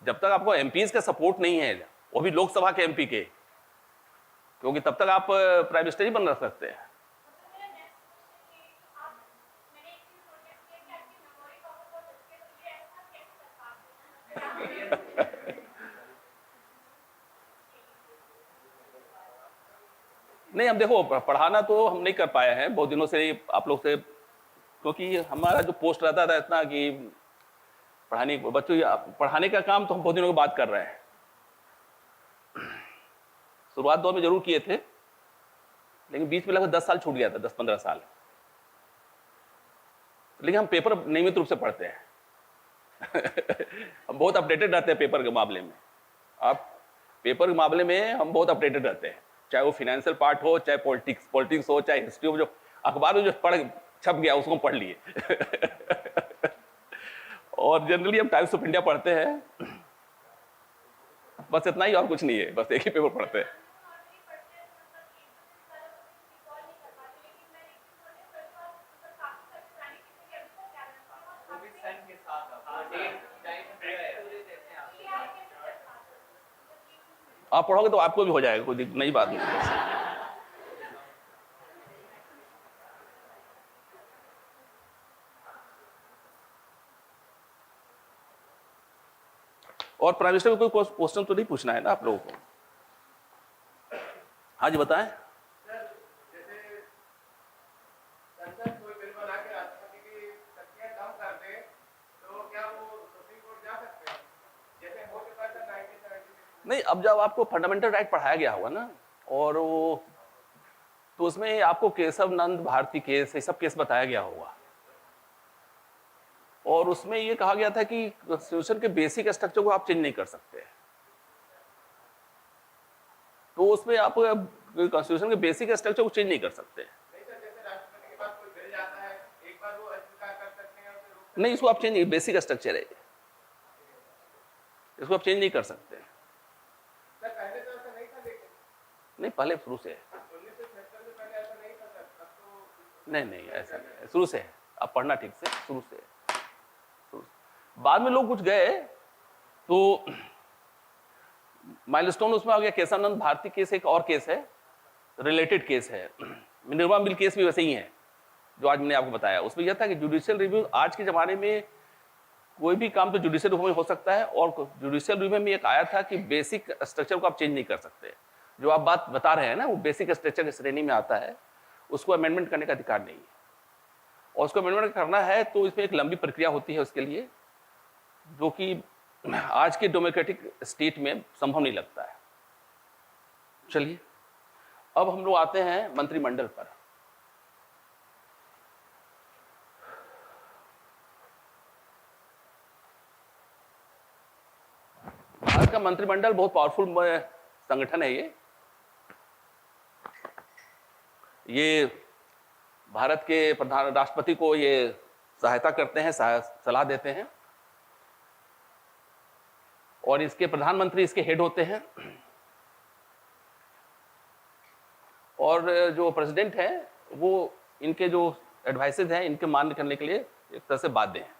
जब तक आपको एमपीज का सपोर्ट नहीं है, वो भी लोकसभा के एमपी के, क्योंकि तब तक आप प्राइम मिनिस्टर ही बन सकते हैं। नहीं, अब देखो, पढ़ाना तो हम नहीं कर पाए हैं बहुत दिनों से आप लोग से, क्योंकि हमारा जो पोस्ट रहता था इतना कि पढ़ाने का काम तो हम बहुत दिनों के बाद कर रहे हैं। शुरुआत दौर में जरूर किए थे, लेकिन बीच में लगभग 10 साल छूट गया था, 10-15 साल। लेकिन हम पेपर नियमित रूप से पढ़ते हैं। हम बहुत अपडेटेड रहते हैं पेपर के मामले में। पेपर के मामले में हम बहुत अपडेटेड रहते हैं, चाहे वो फाइनेंशियल पार्ट हो, चाहे पॉलिटिक्स हो, चाहे हिस्ट्री हो। जो अखबार में जो छप गया उसको हम पढ़ लिए। और जनरली हम टाइम्स ऑफ इंडिया पढ़ते हैं, बस इतना ही, और कुछ नहीं है, बस एक ही पेपर पढ़ते हैं। आप पढ़ोगे तो आपको भी हो जाएगा, कोई नई बात नहीं। और प्राइम मिनिस्टर को कोई क्वेश्चन तो नहीं पूछना है ना आप लोगों को? हाँ जी, बताएं। नहीं, अब जब आपको फंडामेंटल राइट पढ़ाया गया होगा ना, और वो तो उसमें आपको केशव नंद भारती केस, ये सब केस बताया गया होगा, और उसमें ये कहा गया था कि कॉन्स्टिट्यूशन के बेसिक स्ट्रक्चर को आप चेंज नहीं कर सकते। तो उसमें आप कॉन्स्टिट्यूशन के बेसिक स्ट्रक्चर को चेंज नहीं कर सकते। नहीं, इसको आप चेंज नहीं, बेसिक स्ट्रक्चर है, इसको आप चेंज नहीं कर सकते। नहीं, पहले शुरू से है। नहीं, ऐसा नहीं, शुरू से है। आप पढ़ना ठीक से, शुरू से है। बाद में लोग कुछ गए तो माइलस्टोन उसमें आ गया। केशवानंद भारती केस एक और केस है, रिलेटेड केस है। निर्मला मिल केस भी वैसे ही है जो आज मैंने आपको बताया। उसमें यह था कि जुडिशियल रिव्यू, आज के जमाने में कोई भी काम तो जुडिशियल रिव्यू में हो सकता है, और जुडिशियल रिव्यू में एक आया था कि बेसिक स्ट्रक्चर को आप चेंज नहीं कर सकते। जो आप बात बता रहे हैं ना, वो बेसिक स्ट्रक्चर की श्रेणी में आता है, उसको अमेंडमेंट करने का अधिकार नहीं है। और उसको अमेंडमेंट करना है तो इसमें एक लंबी प्रक्रिया होती है उसके लिए, जो कि आज के डेमोक्रेटिक स्टेट में संभव नहीं लगता है। चलिए, अब हम लोग आते हैं मंत्रिमंडल पर। भारत का मंत्रिमंडल बहुत पावरफुल संगठन है। ये भारत के प्रधान राष्ट्रपति को ये सहायता करते हैं, सलाह देते हैं, और इसके प्रधानमंत्री इसके हेड होते हैं, और जो प्रेसिडेंट है वो इनके जो एडवाइसेज हैं इनके मान्य करने के लिए एक तरह से बाध्य हैं।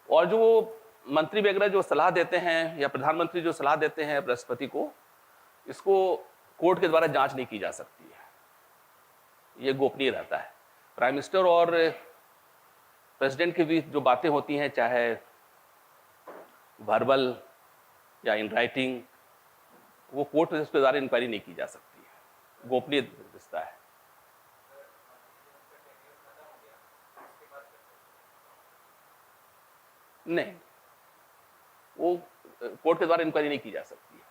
और जो मंत्री वगैरह जो सलाह देते हैं या प्रधानमंत्री जो सलाह देते हैं राष्ट्रपति को, इसको कोर्ट के द्वारा जांच नहीं की जा सकती है, ये गोपनीय रहता है। प्राइम मिनिस्टर और प्रेसिडेंट के बीच जो बातें होती हैं, चाहे वर्बल या इन राइटिंग, वो कोर्ट के द्वारा इंक्वायरी नहीं की जा सकती है, गोपनीय रिश्ता है। नहीं, वो कोर्ट के द्वारा इंक्वायरी नहीं की जा सकती है।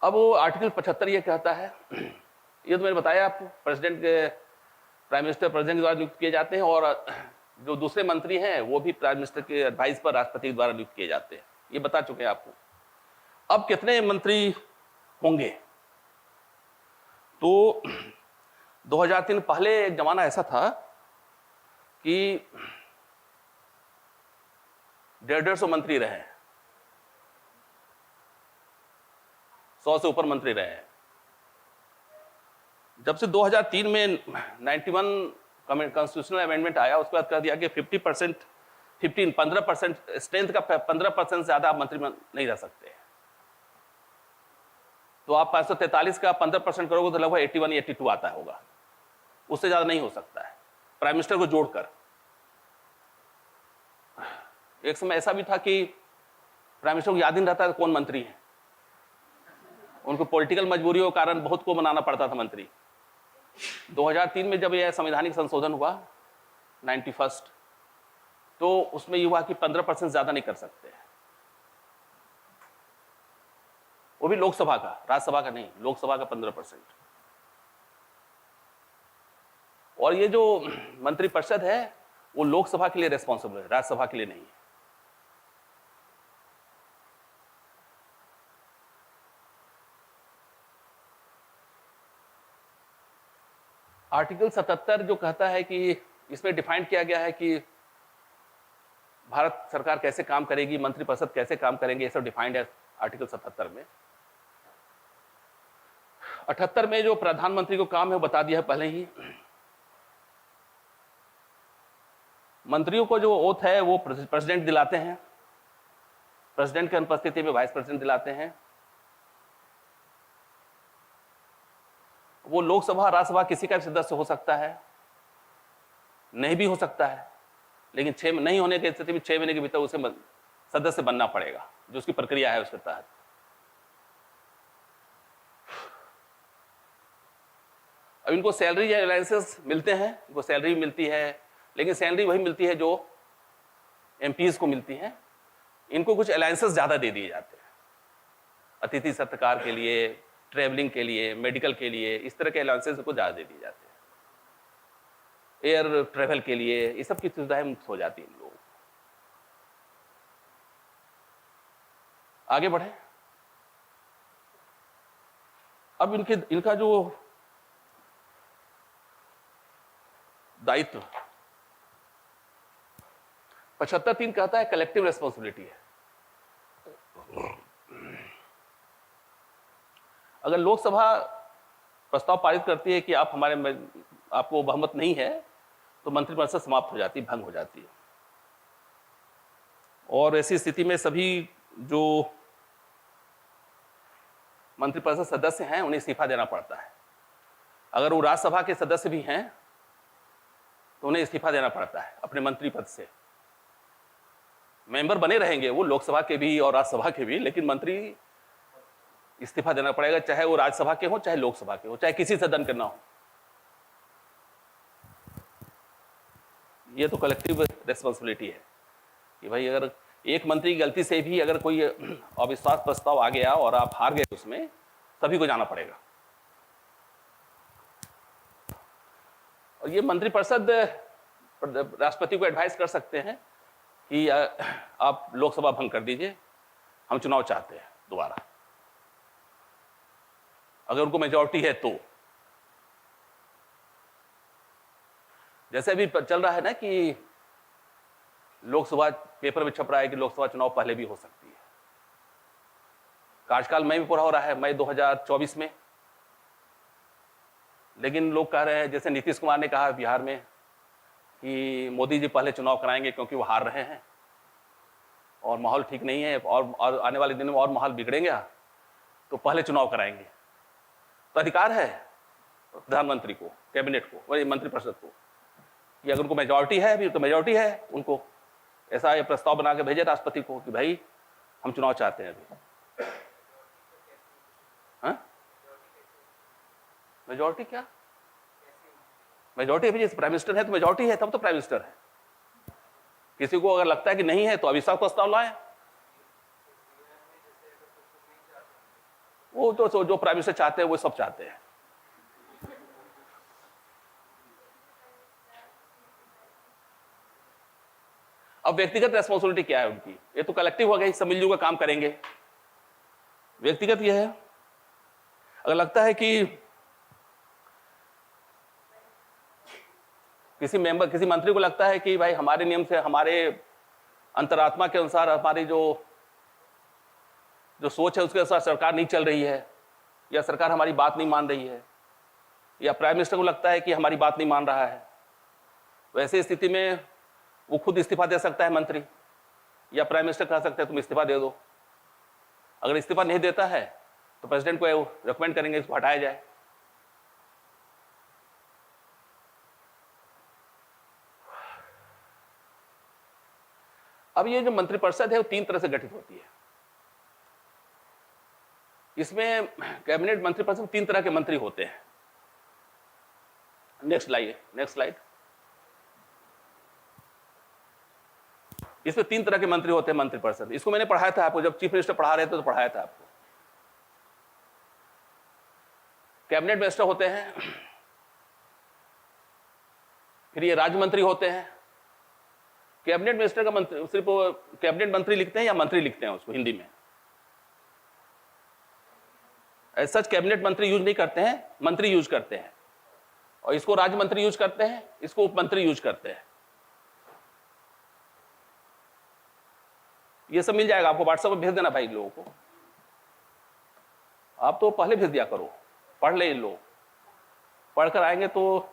अब वो आर्टिकल 75 ये कहता है, ये तो मैंने बताया आपको, प्रेसिडेंट के प्राइम मिनिस्टर प्रेसिडेंट के द्वारा नियुक्त किए जाते हैं, और जो दूसरे मंत्री हैं वो भी प्राइम मिनिस्टर के एडवाइस पर राष्ट्रपति के द्वारा नियुक्त किए जाते हैं। ये बता चुके हैं आपको। अब कितने मंत्री होंगे? तो 2003 पहले एक जमाना ऐसा था कि 150-150 मंत्री रहे, 100 से ऊपर मंत्री रहे हैं। जब से 2003 में 91 कॉन्स्टिट्यूशनल अमेंडमेंट आया, उसके बाद कर दिया कि 15% स्ट्रेंथ का 15% से ज्यादा आप मंत्री नहीं रह सकते। तो आप 543 का 15% करोगे तो लगभग 81 या 82 आता होगा, उससे ज्यादा नहीं हो सकता है प्राइम मिनिस्टर को जोड़कर। एक समय ऐसा भी था कि प्राइम मिनिस्टर को याद नहीं रहता था कौन मंत्री है, उनको पॉलिटिकल मजबूरियों के कारण बहुत को बनाना पड़ता था मंत्री। 2003 में जब यह संवैधानिक संशोधन हुआ 91, तो उसमें यह हुआ कि 15% ज्यादा नहीं कर सकते, वो भी लोकसभा का, राज्यसभा का नहीं, लोकसभा का 15%। और ये जो मंत्रिपरिषद है वो लोकसभा के लिए रिस्पॉन्सिबल है, राज्यसभा के लिए नहीं है। आर्टिकल 77 जो कहता है कि इसमें डिफाइन किया गया है कि भारत सरकार कैसे काम करेगी, मंत्रिपरिषद कैसे काम करेंगे, ये सब डिफाइंड है आर्टिकल 77 में। 78 में जो प्रधानमंत्री को काम है वो बता दिया है पहले ही। मंत्रियों को जो ओथ है वो प्रेसिडेंट दिलाते हैं, प्रेसिडेंट की अनुपस्थिति में वाइस प्रेसिडेंट दिलाते हैं। वो लोकसभा राज्यसभा किसी का भी सदस्य हो सकता है, नहीं भी हो सकता है, लेकिन 6 नहीं होने की स्थिति में 6 महीने के भीतर उसे सदस्य बनना पड़ेगा, जो उसकी प्रक्रिया है उसके तहत। अब इनको सैलरी या अलाउंसेस मिलते हैं, इनको सैलरी मिलती है, लेकिन सैलरी वही मिलती है जो एमपीज को मिलती है। इनको कुछ अलाउंसेस ज्यादा दे दिए जाते हैं, अतिथि सत्कार के लिए, ट्रेवलिंग के लिए, मेडिकल के लिए, इस तरह के अलाउंसेस को ज्यादा दे दिए जाते हैं। एयर ट्रेवल के लिए ये सब की सुविधाएं मुक्त हो जाती हैं इन लोगों को। आगे बढ़े। अब इनका जो दायित्व 75(3) कहता है कलेक्टिव रिस्पॉन्सिबिलिटी है। अगर लोकसभा प्रस्ताव पारित करती है कि आपको बहुमत नहीं है, तो मंत्रिपरिषद समाप्त हो जाती है, भंग हो जाती है। और ऐसी स्थिति में सभी जो मंत्रिपरिषद सदस्य हैं उन्हें इस्तीफा देना पड़ता है। अगर वो राज्यसभा के सदस्य भी हैं तो उन्हें इस्तीफा देना पड़ता है अपने मंत्री पद से। मेंबर बने रहेंगे वो लोकसभा के भी और राज्यसभा के भी, लेकिन मंत्री इस्तीफा देना पड़ेगा, चाहे वो राज्यसभा के हो, चाहे लोकसभा के हो, चाहे किसी सदन के ना हो। ये तो कलेक्टिव रिस्पॉन्सिबिलिटी है कि भाई अगर एक मंत्री की गलती से भी अगर कोई अविश्वास प्रस्ताव आ गया और आप हार गए उसमें, सभी को जाना पड़ेगा। और ये मंत्रिपरिषद राष्ट्रपति को एडवाइस कर सकते हैं कि आप लोकसभा भंग कर दीजिए, हम चुनाव चाहते हैं दोबारा, अगर उनको मेजॉरिटी है तो। जैसे अभी चल रहा है ना कि लोकसभा पेपर में छप रहा है कि लोकसभा चुनाव पहले भी हो सकती है। कार्यकाल मई में पूरा हो रहा है, मई 2024 में, लेकिन लोग कह रहे हैं, जैसे नीतीश कुमार ने कहा बिहार में कि मोदी जी पहले चुनाव कराएंगे क्योंकि वो हार रहे हैं और माहौल ठीक नहीं है और आने वाले दिनों में और माहौल बिगड़ेंगे, तो पहले चुनाव कराएंगे। तो अधिकार है प्रधानमंत्री को, कैबिनेट को, वही मंत्रिपरिषद को, कि अगर उनको मेजॉरिटी है अभी, तो मेजॉरिटी है, उनको ऐसा ये प्रस्ताव बना के भेजे राष्ट्रपति को कि भाई हम चुनाव चाहते हैं अभी। हाँ, मेजॉरिटी क्या? मेजॉरिटी अभी जैसे प्राइम मिनिस्टर है तो मेजॉरिटी है, तब तो प्राइम मिनिस्टर है। किसी को अगर लगता है कि नहीं है तो अविश्वास प्रस्ताव लाए। वो तो जो प्राइम मिनिस्टर चाहते हैं वो सब चाहते हैं। अब व्यक्तिगत रेस्पॉन्सिबिलिटी क्या है उनकी? ये तो कलेक्टिव हो गई, सब मिलजुल कर काम करेंगे। व्यक्तिगत ये है, अगर लगता है कि किसी मंत्री को लगता है कि भाई हमारे नियम से, हमारे अंतरात्मा के अनुसार, हमारी जो सोच है उसके अनुसार सरकार नहीं चल रही है, या सरकार हमारी बात नहीं मान रही है, या प्राइम मिनिस्टर को लगता है कि हमारी बात नहीं मान रहा है, वैसे स्थिति में वो खुद इस्तीफा दे सकता है मंत्री, या प्राइम मिनिस्टर कह सकते हैं तुम इस्तीफा दे दो। अगर इस्तीफा नहीं देता है तो प्रेसिडेंट को रिकमेंड करेंगे इसको हटाया जाए। अब ये जो मंत्रिपरिषद है वो 3 तरह से गठित होती है। इसमें कैबिनेट मंत्रिपरिषद में 3 तरह के मंत्री होते हैं। Next slide. इसमें 3 तरह के मंत्री होते हैं मंत्रिपरिषद। इसको मैंने पढ़ाया था आपको, जब चीफ मिनिस्टर पढ़ा रहे थे तो पढ़ाया था आपको। कैबिनेट मिनिस्टर होते हैं, फिर ये राज्य मंत्री होते हैं। कैबिनेट मिनिस्टर का मंत्री सिर्फ कैबिनेट मंत्री लिखते हैं या मंत्री लिखते हैं उसको हिंदी में, सच कैबिनेट मंत्री यूज नहीं करते हैं, मंत्री यूज करते हैं। और इसको राज्य मंत्री यूज करते हैं, इसको उप मंत्री यूज करते हैं। ये सब मिल जाएगा आपको, व्हाट्सएप पर भेज देना भाई लोगों को। आप तो पहले भेज दिया करो, पढ़ ले इन लोग, पढ़कर आएंगे तो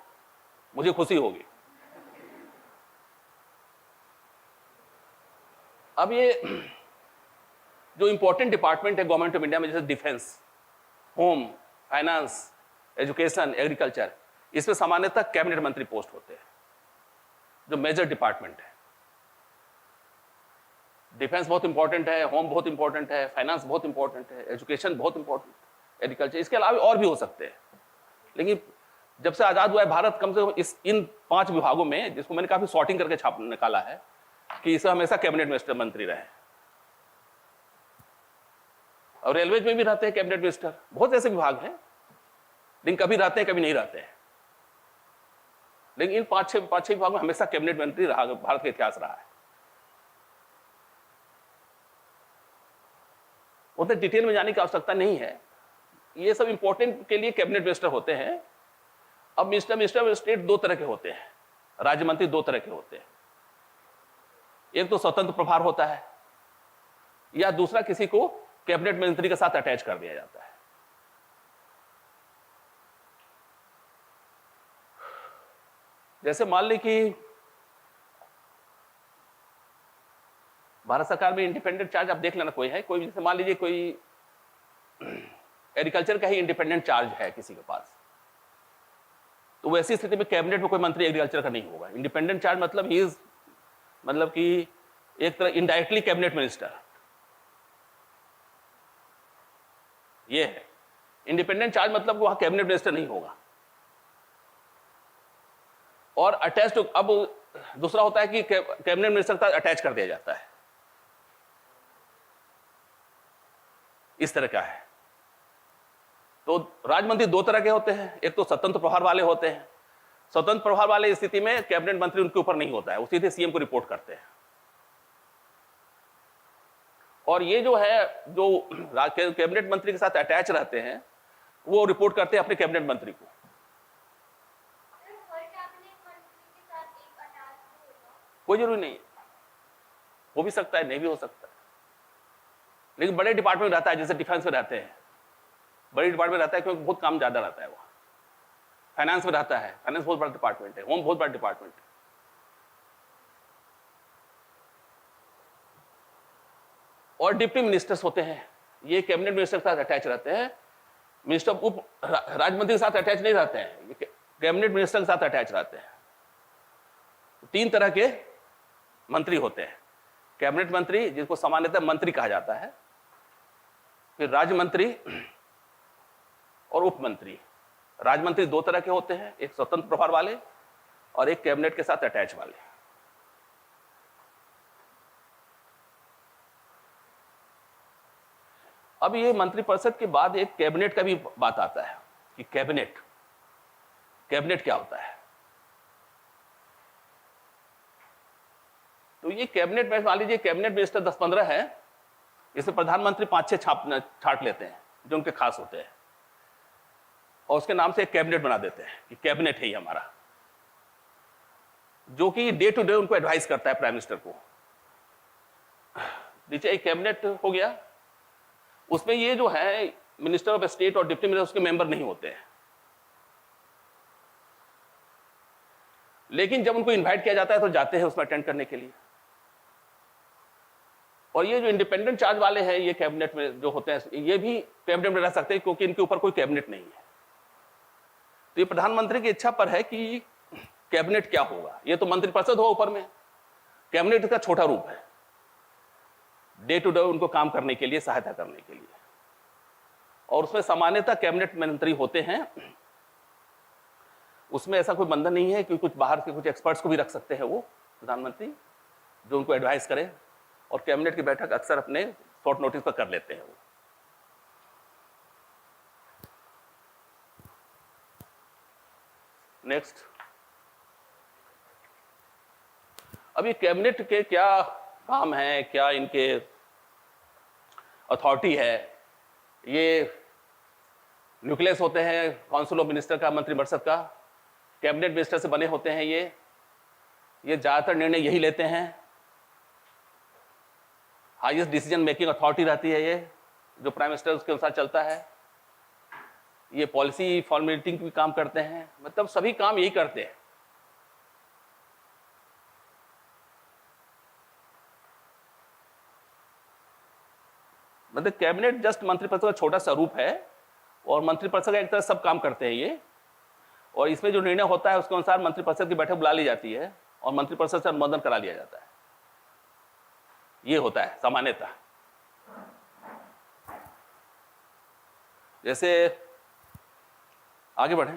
मुझे खुशी होगी। अब ये जो इंपॉर्टेंट डिपार्टमेंट है गवर्नमेंट ऑफ इंडिया में, जैसे defence, home, finance, education, agriculture, इसमें सामान्यतः कैबिनेट मंत्री पोस्ट होते हैं, जो मेजर डिपार्टमेंट है। डिफेंस बहुत इंपॉर्टेंट है, होम बहुत इंपॉर्टेंट है, फाइनेंस बहुत इंपॉर्टेंट है, एजुकेशन बहुत इंपॉर्टेंट, एग्रीकल्चर, इसके अलावा और भी हो सकते हैं। लेकिन जब से आजाद हुआ है भारत, कम से कम इन 5 विभागों में, जिसको मैंने काफी सॉर्टिंग करके छाप निकाला है, कि इसे हमेशा कैबिनेट मिनिस्टर मंत्री रहे। और रेलवेज में भी रहते हैं कैबिनेट मिनिस्टर। बहुत ऐसे विभाग हैं, लेकिन कभी रहते हैं कभी नहीं रहते हैं। लेकिन इन 5-6 विभागों में हमेशा कैबिनेट मंत्री रहा, भारत का इतिहास रहा है। उतने डिटेल में जाने की आवश्यकता नहीं है, ये सब इंपॉर्टेंट के लिए कैबिनेट मिनिस्टर होते हैं। अब मिनिस्टर ऑफ स्टेट 2 तरह के होते हैं, राज्य मंत्री 2 तरह के होते हैं। एक तो स्वतंत्र प्रभार होता है, या दूसरा किसी को कैबिनेट मंत्री के साथ अटैच कर दिया जाता है। जैसे मान ली कि भारत सरकार में इंडिपेंडेंट चार्ज, आप देख लेना कोई है, कोई जैसे मान लीजिए कोई एग्रीकल्चर का ही इंडिपेंडेंट चार्ज है किसी के पास, तो वैसी स्थिति में कैबिनेट में कोई मंत्री एग्रीकल्चर का नहीं होगा। इंडिपेंडेंट चार्ज मतलब ही इज, मतलब कि एक तरह इनडायरेक्टली कैबिनेट मिनिस्टर, ये है। इंडिपेंडेंट चार्ज मतलब वहां कैबिनेट मिनिस्टर नहीं होगा। और अटैच, अब दूसरा होता है कि कैबिनेट मिनिस्टर का अटैच कर दिया जाता है, इस तरह का है। तो राज्य मंत्री 2 तरह के होते हैं, एक तो स्वतंत्र प्रभार वाले होते हैं। स्वतंत्र प्रभार वाले स्थिति में कैबिनेट मंत्री उनके ऊपर नहीं होता है, वो सीधे सीएम को रिपोर्ट करते हैं। और ये जो है, जो कैबिनेट मंत्री के साथ अटैच रहते हैं, वो रिपोर्ट करते हैं अपने कैबिनेट मंत्री को। कोई जरूरी नहीं है, हो भी सकता है, नहीं भी हो सकता है। लेकिन बड़े डिपार्टमेंट रहता है, जैसे डिफेंस में रहते हैं, बड़ी डिपार्टमेंट रहता है क्योंकि बहुत काम ज्यादा रहता है वहां। फाइनेंस में रहता है, फाइनेंस बहुत बड़ा डिपार्टमेंट है, होम बहुत बड़ा डिपार्टमेंट है। और डिप्टी मिनिस्टर्स होते हैं, ये कैबिनेट मिनिस्टर के साथ अटैच रहते हैं। मिनिस्टर राज्य मंत्री के साथ अटैच नहीं रहते हैं, ये कैबिनेट मिनिस्टर के साथ अटैच रहते हैं। 3 तरह के मंत्री होते हैं। कैबिनेट मंत्री, जिसको सामान्यतः मंत्री कहा जाता है, फिर राज्य मंत्री और उप मंत्री। राज्य मंत्री 2 तरह के होते हैं, एक स्वतंत्र प्रभार वाले और एक कैबिनेट के साथ अटैच वाले। अब ये मंत्रिपरिषद के बाद एक कैबिनेट का भी बात आता है कि कैबिनेट क्या होता है। तो ये कैबिनेट में मान लीजिए कैबिनेट मिनिस्टर 10-15 है, इसमें प्रधानमंत्री 5-6 छाट लेते हैं जो उनके खास होते हैं, और उसके नाम से एक कैबिनेट बना देते हैं कि कैबिनेट है ये हमारा। जो कि डे टू डे उनको एडवाइस करता है प्राइम मिनिस्टर को। नीचे एक कैबिनेट हो गया, उसमें ये जो है मिनिस्टर ऑफ स्टेट और डिप्टी मिनिस्टर उसके मेंबर नहीं होते हैं, लेकिन जब उनको इनवाइट किया जाता है तो जाते हैं उसमें अटेंड करने के लिए। और ये जो इंडिपेंडेंट चार्ज वाले हैं ये कैबिनेट में जो होते हैं ये भी कैबिनेट में रह सकते हैं, क्योंकि इनके ऊपर कोई कैबिनेट नहीं है। तो ये प्रधानमंत्री की इच्छा पर है कि कैबिनेट क्या होगा। ये तो मंत्रिपरिषद होगा ऊपर में, कैबिनेट का छोटा रूप है, डे टू डे उनको काम करने के लिए, सहायता करने के लिए। और उसमें सामान्यतः कैबिनेट मंत्री होते हैं, उसमें ऐसा कोई बंधन नहीं है कि कुछ बाहर के कुछ एक्सपर्ट्स को भी रख सकते हैं वो प्रधानमंत्री, जो उनको एडवाइस करें। और कैबिनेट की बैठक अक्सर अपने शॉर्ट नोटिस पर कर लेते हैं वो। नेक्स्ट, अब ये कैबिनेट के क्या काम है, क्या इनके अथॉरिटी है। ये न्यूक्लियस होते हैं काउंसिल ऑफ मिनिस्टर का, मंत्रिपरिषद का, कैबिनेट मिनिस्टर से बने होते हैं। ये ज्यादातर निर्णय यही लेते हैं, हाईएस्ट डिसीजन मेकिंग अथॉरिटी रहती है ये, जो प्राइम मिनिस्टर उसके अनुसार चलता है। ये पॉलिसी फॉर्मेलिटी भी काम करते हैं, मतलब सभी काम यही करते हैं। मतलब कैबिनेट जस्ट मंत्रिपरिषद का छोटा सा रूप है, और मंत्रिपरिषद का एक तरह सब काम करते हैं ये। और इसमें जो निर्णय होता है उसके अनुसार मंत्रिपरिषद की बैठक बुला ली जाती है और मंत्रिपरिषद से अनुमोदन करा लिया जाता है। ये होता है सामान्यतः। जैसे आगे बढ़ें,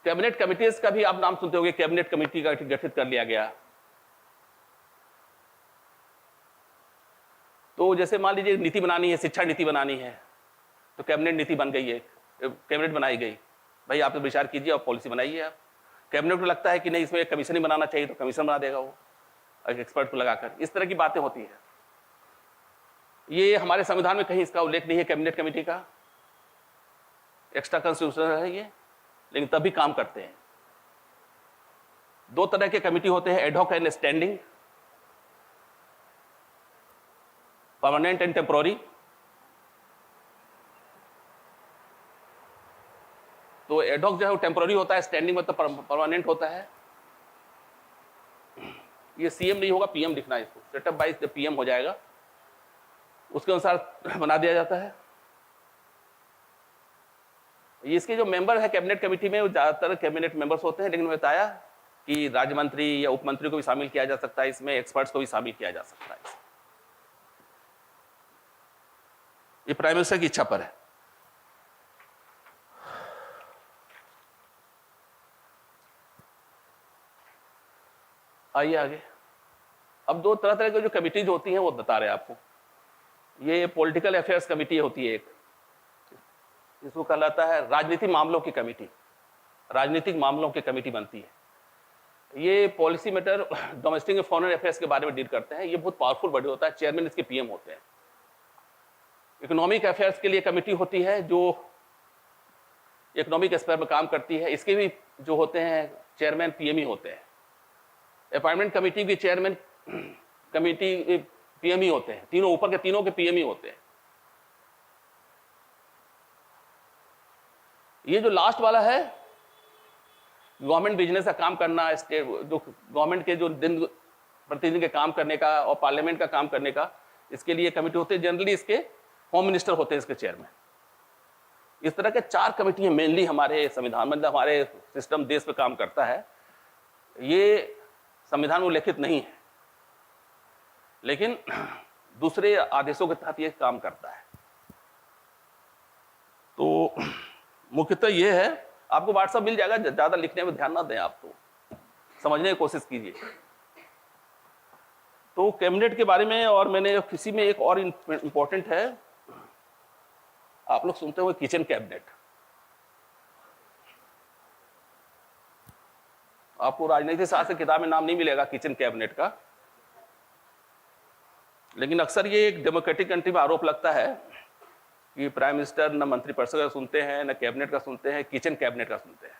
कैबिनेट कमिटीज का भी आप नाम सुनते होंगे, कैबिनेट कमेटी का गठित कर लिया गया। तो जैसे मान लीजिए नीति बनानी है, शिक्षा नीति बनानी है, तो कैबिनेट नीति बन गई है, कैबिनेट बनाई गई, भाई आप तो विचार कीजिए और पॉलिसी बनाइए आप। कैबिनेट को लगता है कि नहीं इसमें एक कमीशन ही बनाना चाहिए, तो कमीशन बना देगा वो एक एक्सपर्ट को लगाकर। इस तरह की बातें होती है। ये हमारे संविधान में कहीं इसका उल्लेख नहीं है कैबिनेट कमेटी का, एक्स्ट्रा कॉन्स्टिट्यूशनल है ये, लेकिन तब भी काम करते हैं। दो तरह के कमेटी होते हैं, ad hoc and standing, permanent and temporary. तो एडहॉक जो है वो टेम्पोररी होता है, स्टैंडिंग मतलब परमानेंट होता है। ये सीएम नहीं होगा, पीएम लिखना है इसको, सेटअप बाय द पीएम हो जाएगा, उसके अनुसार बना दिया जाता है। इसके जो मेंबर है कैबिनेट कमेटी में वो ज्यादातर कैबिनेट मेंबर्स होते हैं, लेकिन मैं बताया कि राज्य मंत्री या उप मंत्री को भी शामिल किया जा सकता है इसमें, एक्सपर्ट्स को भी शामिल किया जा सकता है। ये प्राइम मिनिस्टर की इच्छा पर है। आइए आगे। अब दो तरह तरह की जो कमिटीज होती हैं वो बता रहे हैं आपको। ये पॉलिटिकल अफेयर्स कमेटी होती है एक, इसको कहलाता है राजनीतिक मामलों की कमेटी, राजनीतिक मामलों की कमेटी बनती है। ये पॉलिसी मैटर, डोमेस्टिक और फॉरेन अफेयर्स के बारे में डील करते हैं। ये बहुत पावरफुल बॉडी होता है, चेयरमैन इसके पीएम होते हैं। इकोनॉमिक अफेयर्स के लिए कमेटी होती है जो इकोनॉमिक स्फीयर में काम करती है, इसके भी जो होते हैं चेयरमैन पीएम ही होते हैं। अपॉइंटमेंट कमेटी के चेयरमैन कमेटी पीएम ही होते हैं, तीनों ऊपर के तीनों के पीएम ही होते हैं। ये जो लास्ट वाला है गवर्नमेंट बिजनेस का काम करना, स्टेट जो गवर्नमेंट के जो दिन प्रतिदिन के काम करने का और पार्लियामेंट का काम करने का, इसके लिए कमेटी होती है। जनरली इसके होम मिनिस्टर होते हैं इसके चेयरमैन। इस तरह के 4 कमेटियां मेनली हमारे संविधान मतलब हमारे सिस्टम देश पे काम करता है। ये संविधान में उल्लेखित नहीं है, लेकिन दूसरे आदेशों के तहत ये काम करता है। तो मुख्यतः ये है, आपको व्हाट्सएप मिल जाएगा, ज्यादा लिखने में ध्यान ना दें, आप तो समझने की कोशिश कीजिए। तो कैबिनेट के बारे में, और मैंने किसी में एक और इंपॉर्टेंट है, आप लोग सुनते हुए किचन कैबिनेट। आपको राजनीति शास्त्र किताब में नाम नहीं मिलेगा किचन कैबिनेट का, लेकिन अक्सर ये एक डेमोक्रेटिक कंट्री में आरोप लगता है कि प्राइम मिनिस्टर न मंत्रिपरिषद का सुनते हैं, न कैबिनेट का सुनते हैं, किचन कैबिनेट का सुनते हैं।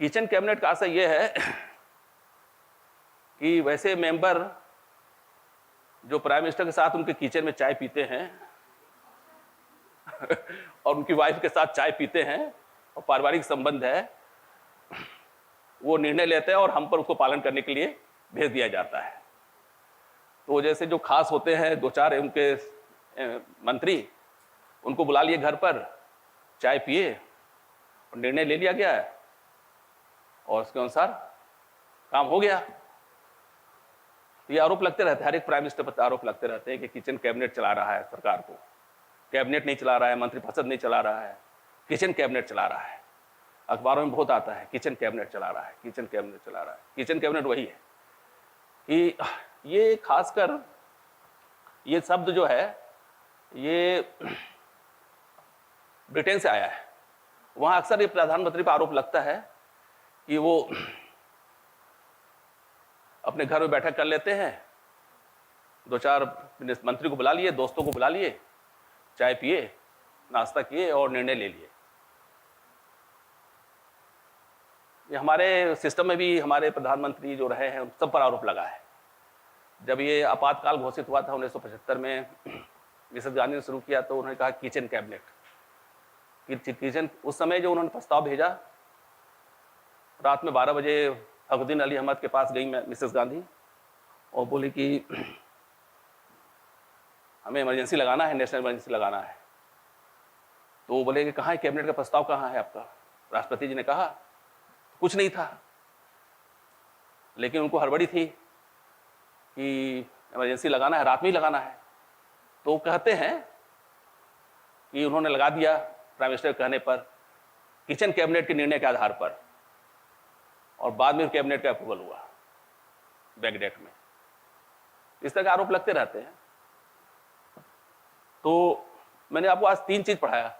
किचन कैबिनेट का असर यह है कि वैसे मेंबर जो प्राइम मिनिस्टर के साथ उनके किचन में चाय पीते हैं और उनकी वाइफ के साथ चाय पीते हैं और पारिवारिक संबंध है, वो निर्णय लेते हैं और हम पर उसको पालन करने के लिए भेज दिया जाता है। तो जैसे जो खास होते हैं 2-4 उनके मंत्री, उनको बुला लिए घर पर, चाय पिए और निर्णय ले लिया गया है और उसके अनुसार काम हो गया। तो ये आरोप लगते रहते हैं, हर एक प्राइम मिनिस्टर पर आरोप लगते रहते हैं कि किचन कैबिनेट चला रहा है सरकार को, कैबिनेट नहीं चला रहा है, मंत्रिपरिषद नहीं चला रहा है, किचन कैबिनेट चला रहा है। अखबारों में बहुत आता है किचन कैबिनेट चला रहा है, किचन कैबिनेट चला रहा है। किचन कैबिनेट वही है कि ये खासकर ये शब्द जो है ये ब्रिटेन से आया है। वहां अक्सर ये प्रधानमंत्री पर आरोप लगता है कि वो अपने घर में बैठक कर लेते हैं, 2-4 मंत्री को बुला लिए, दोस्तों को बुला लिए, चाय पिए, नाश्ता किए और निर्णय ले लिए। ये हमारे सिस्टम में भी हमारे प्रधानमंत्री जो रहे हैं उन सब पर आरोप लगा है। जब ये आपातकाल घोषित हुआ था 1975 में, मिसेस गांधी ने शुरू किया तो उन्होंने कहा किचन कैबिनेट, किचन। उस समय जो उन्होंने प्रस्ताव भेजा, रात में 12 बजे फखरुद्दीन अली अहमद के पास गई मिसेस गांधी और बोली कि हमें इमरजेंसी लगाना है, नेशनल इमरजेंसी लगाना है। तो वो बोले कि कहाँ है कैबिनेट का प्रस्ताव, कहाँ है आपका? राष्ट्रपति जी ने कहा कुछ नहीं था, लेकिन उनको हड़बड़ी थी कि इमरजेंसी लगाना है, रात में ही लगाना है। तो कहते हैं कि उन्होंने लगा दिया प्राइम मिनिस्टर के कहने पर, किचन कैबिनेट के निर्णय के आधार पर, और बाद में कैबिनेट का अप्रूवल हुआ बैकडेट में। इस तरह के आरोप लगते रहते हैं। तो मैंने आपको आज 3 चीज पढ़ाया,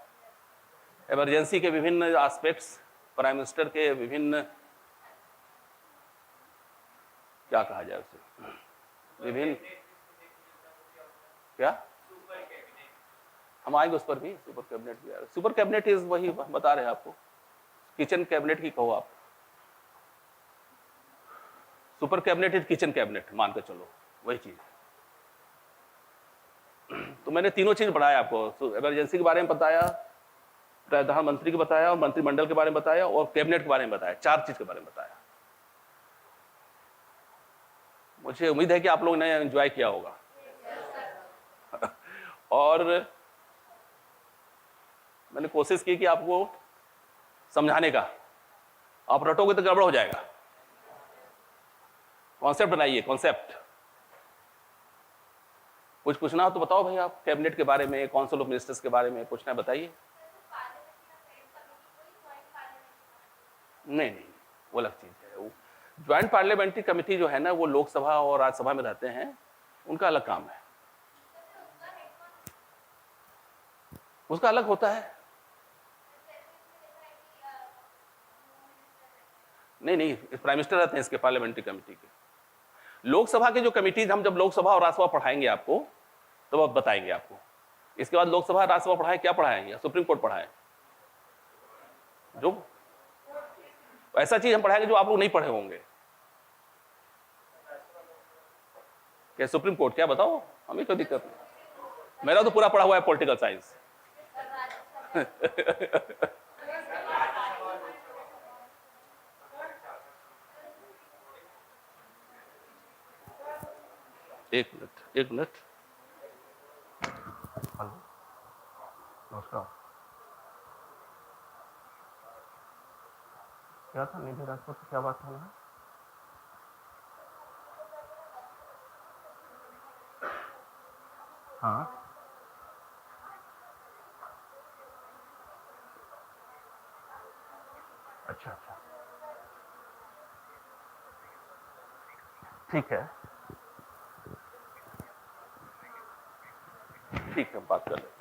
इमरजेंसी के विभिन्न एस्पेक्ट्स, प्राइम मिनिस्टर के विभिन्न, क्या कहा जाए उसे, विभिन्न, क्या हम आएंगे उस पर भी, सुपर कैबिनेट भी। सुपर कैबिनेट इज वही बता रहे हैं आपको, किचन कैबिनेट ही कहो आप, super cabinet is kitchen cabinet, मान के चलो वही चीज। तो मैंने तीनों चीज पढ़ाया आपको, इमरजेंसी के बारे में बताया, प्रधानमंत्री के बताया, और मंत्रिमंडल के बारे में बताया, और कैबिनेट के बारे में बताया। 4 चीज के बारे में बताया। मुझे उम्मीद है कि आप लोगों ने एंजॉय किया होगा। और मैंने कोशिश की कि आपको समझाने का, आप रटोगे तो गड़बड़ हो जाएगा। कॉन्सेप्ट बनाइए, कॉन्सेप्ट। कुछ पूछना हो तो बताओ भाई, आप कैबिनेट के बारे में, काउंसिल ऑफ मिनिस्टर्स के बारे में पूछना है, बताइए। नहीं, वो अलग चीज है। ज्वाइंट पार्लियामेंट्री कमेटी जो है ना, वो लोकसभा और राज्यसभा में रहते हैं, उनका अलग काम है, उसका अलग होता है। नहीं, प्राइम मिनिस्टर रहते हैं इसके पार्लियामेंट्री कमेटी के। लोकसभा के जो कमिटीज, हम जब लोकसभा और राज्यसभा पढ़ाएंगे आपको, तो अब बताएंगे आपको। इसके बाद लोकसभा राज्यसभा पढ़ाएं, क्या पढ़ाएंगे? सुप्रीम कोर्ट पढ़ाएं, जो ऐसा चीज हम पढ़ाएंगे जो आप लोग नहीं पढ़े होंगे। क्या सुप्रीम कोर्ट, क्या बताओ, हमें कोई दिक्कत नहीं। मेरा तो पूरा पढ़ा हुआ है पॉलिटिकल साइंस। एक मिनट। हेलो, नमस्कार। क्या था निधि राजपूत, क्या बात था ना? हाँ, अच्छा, ठीक है, बात कर लेते हैं।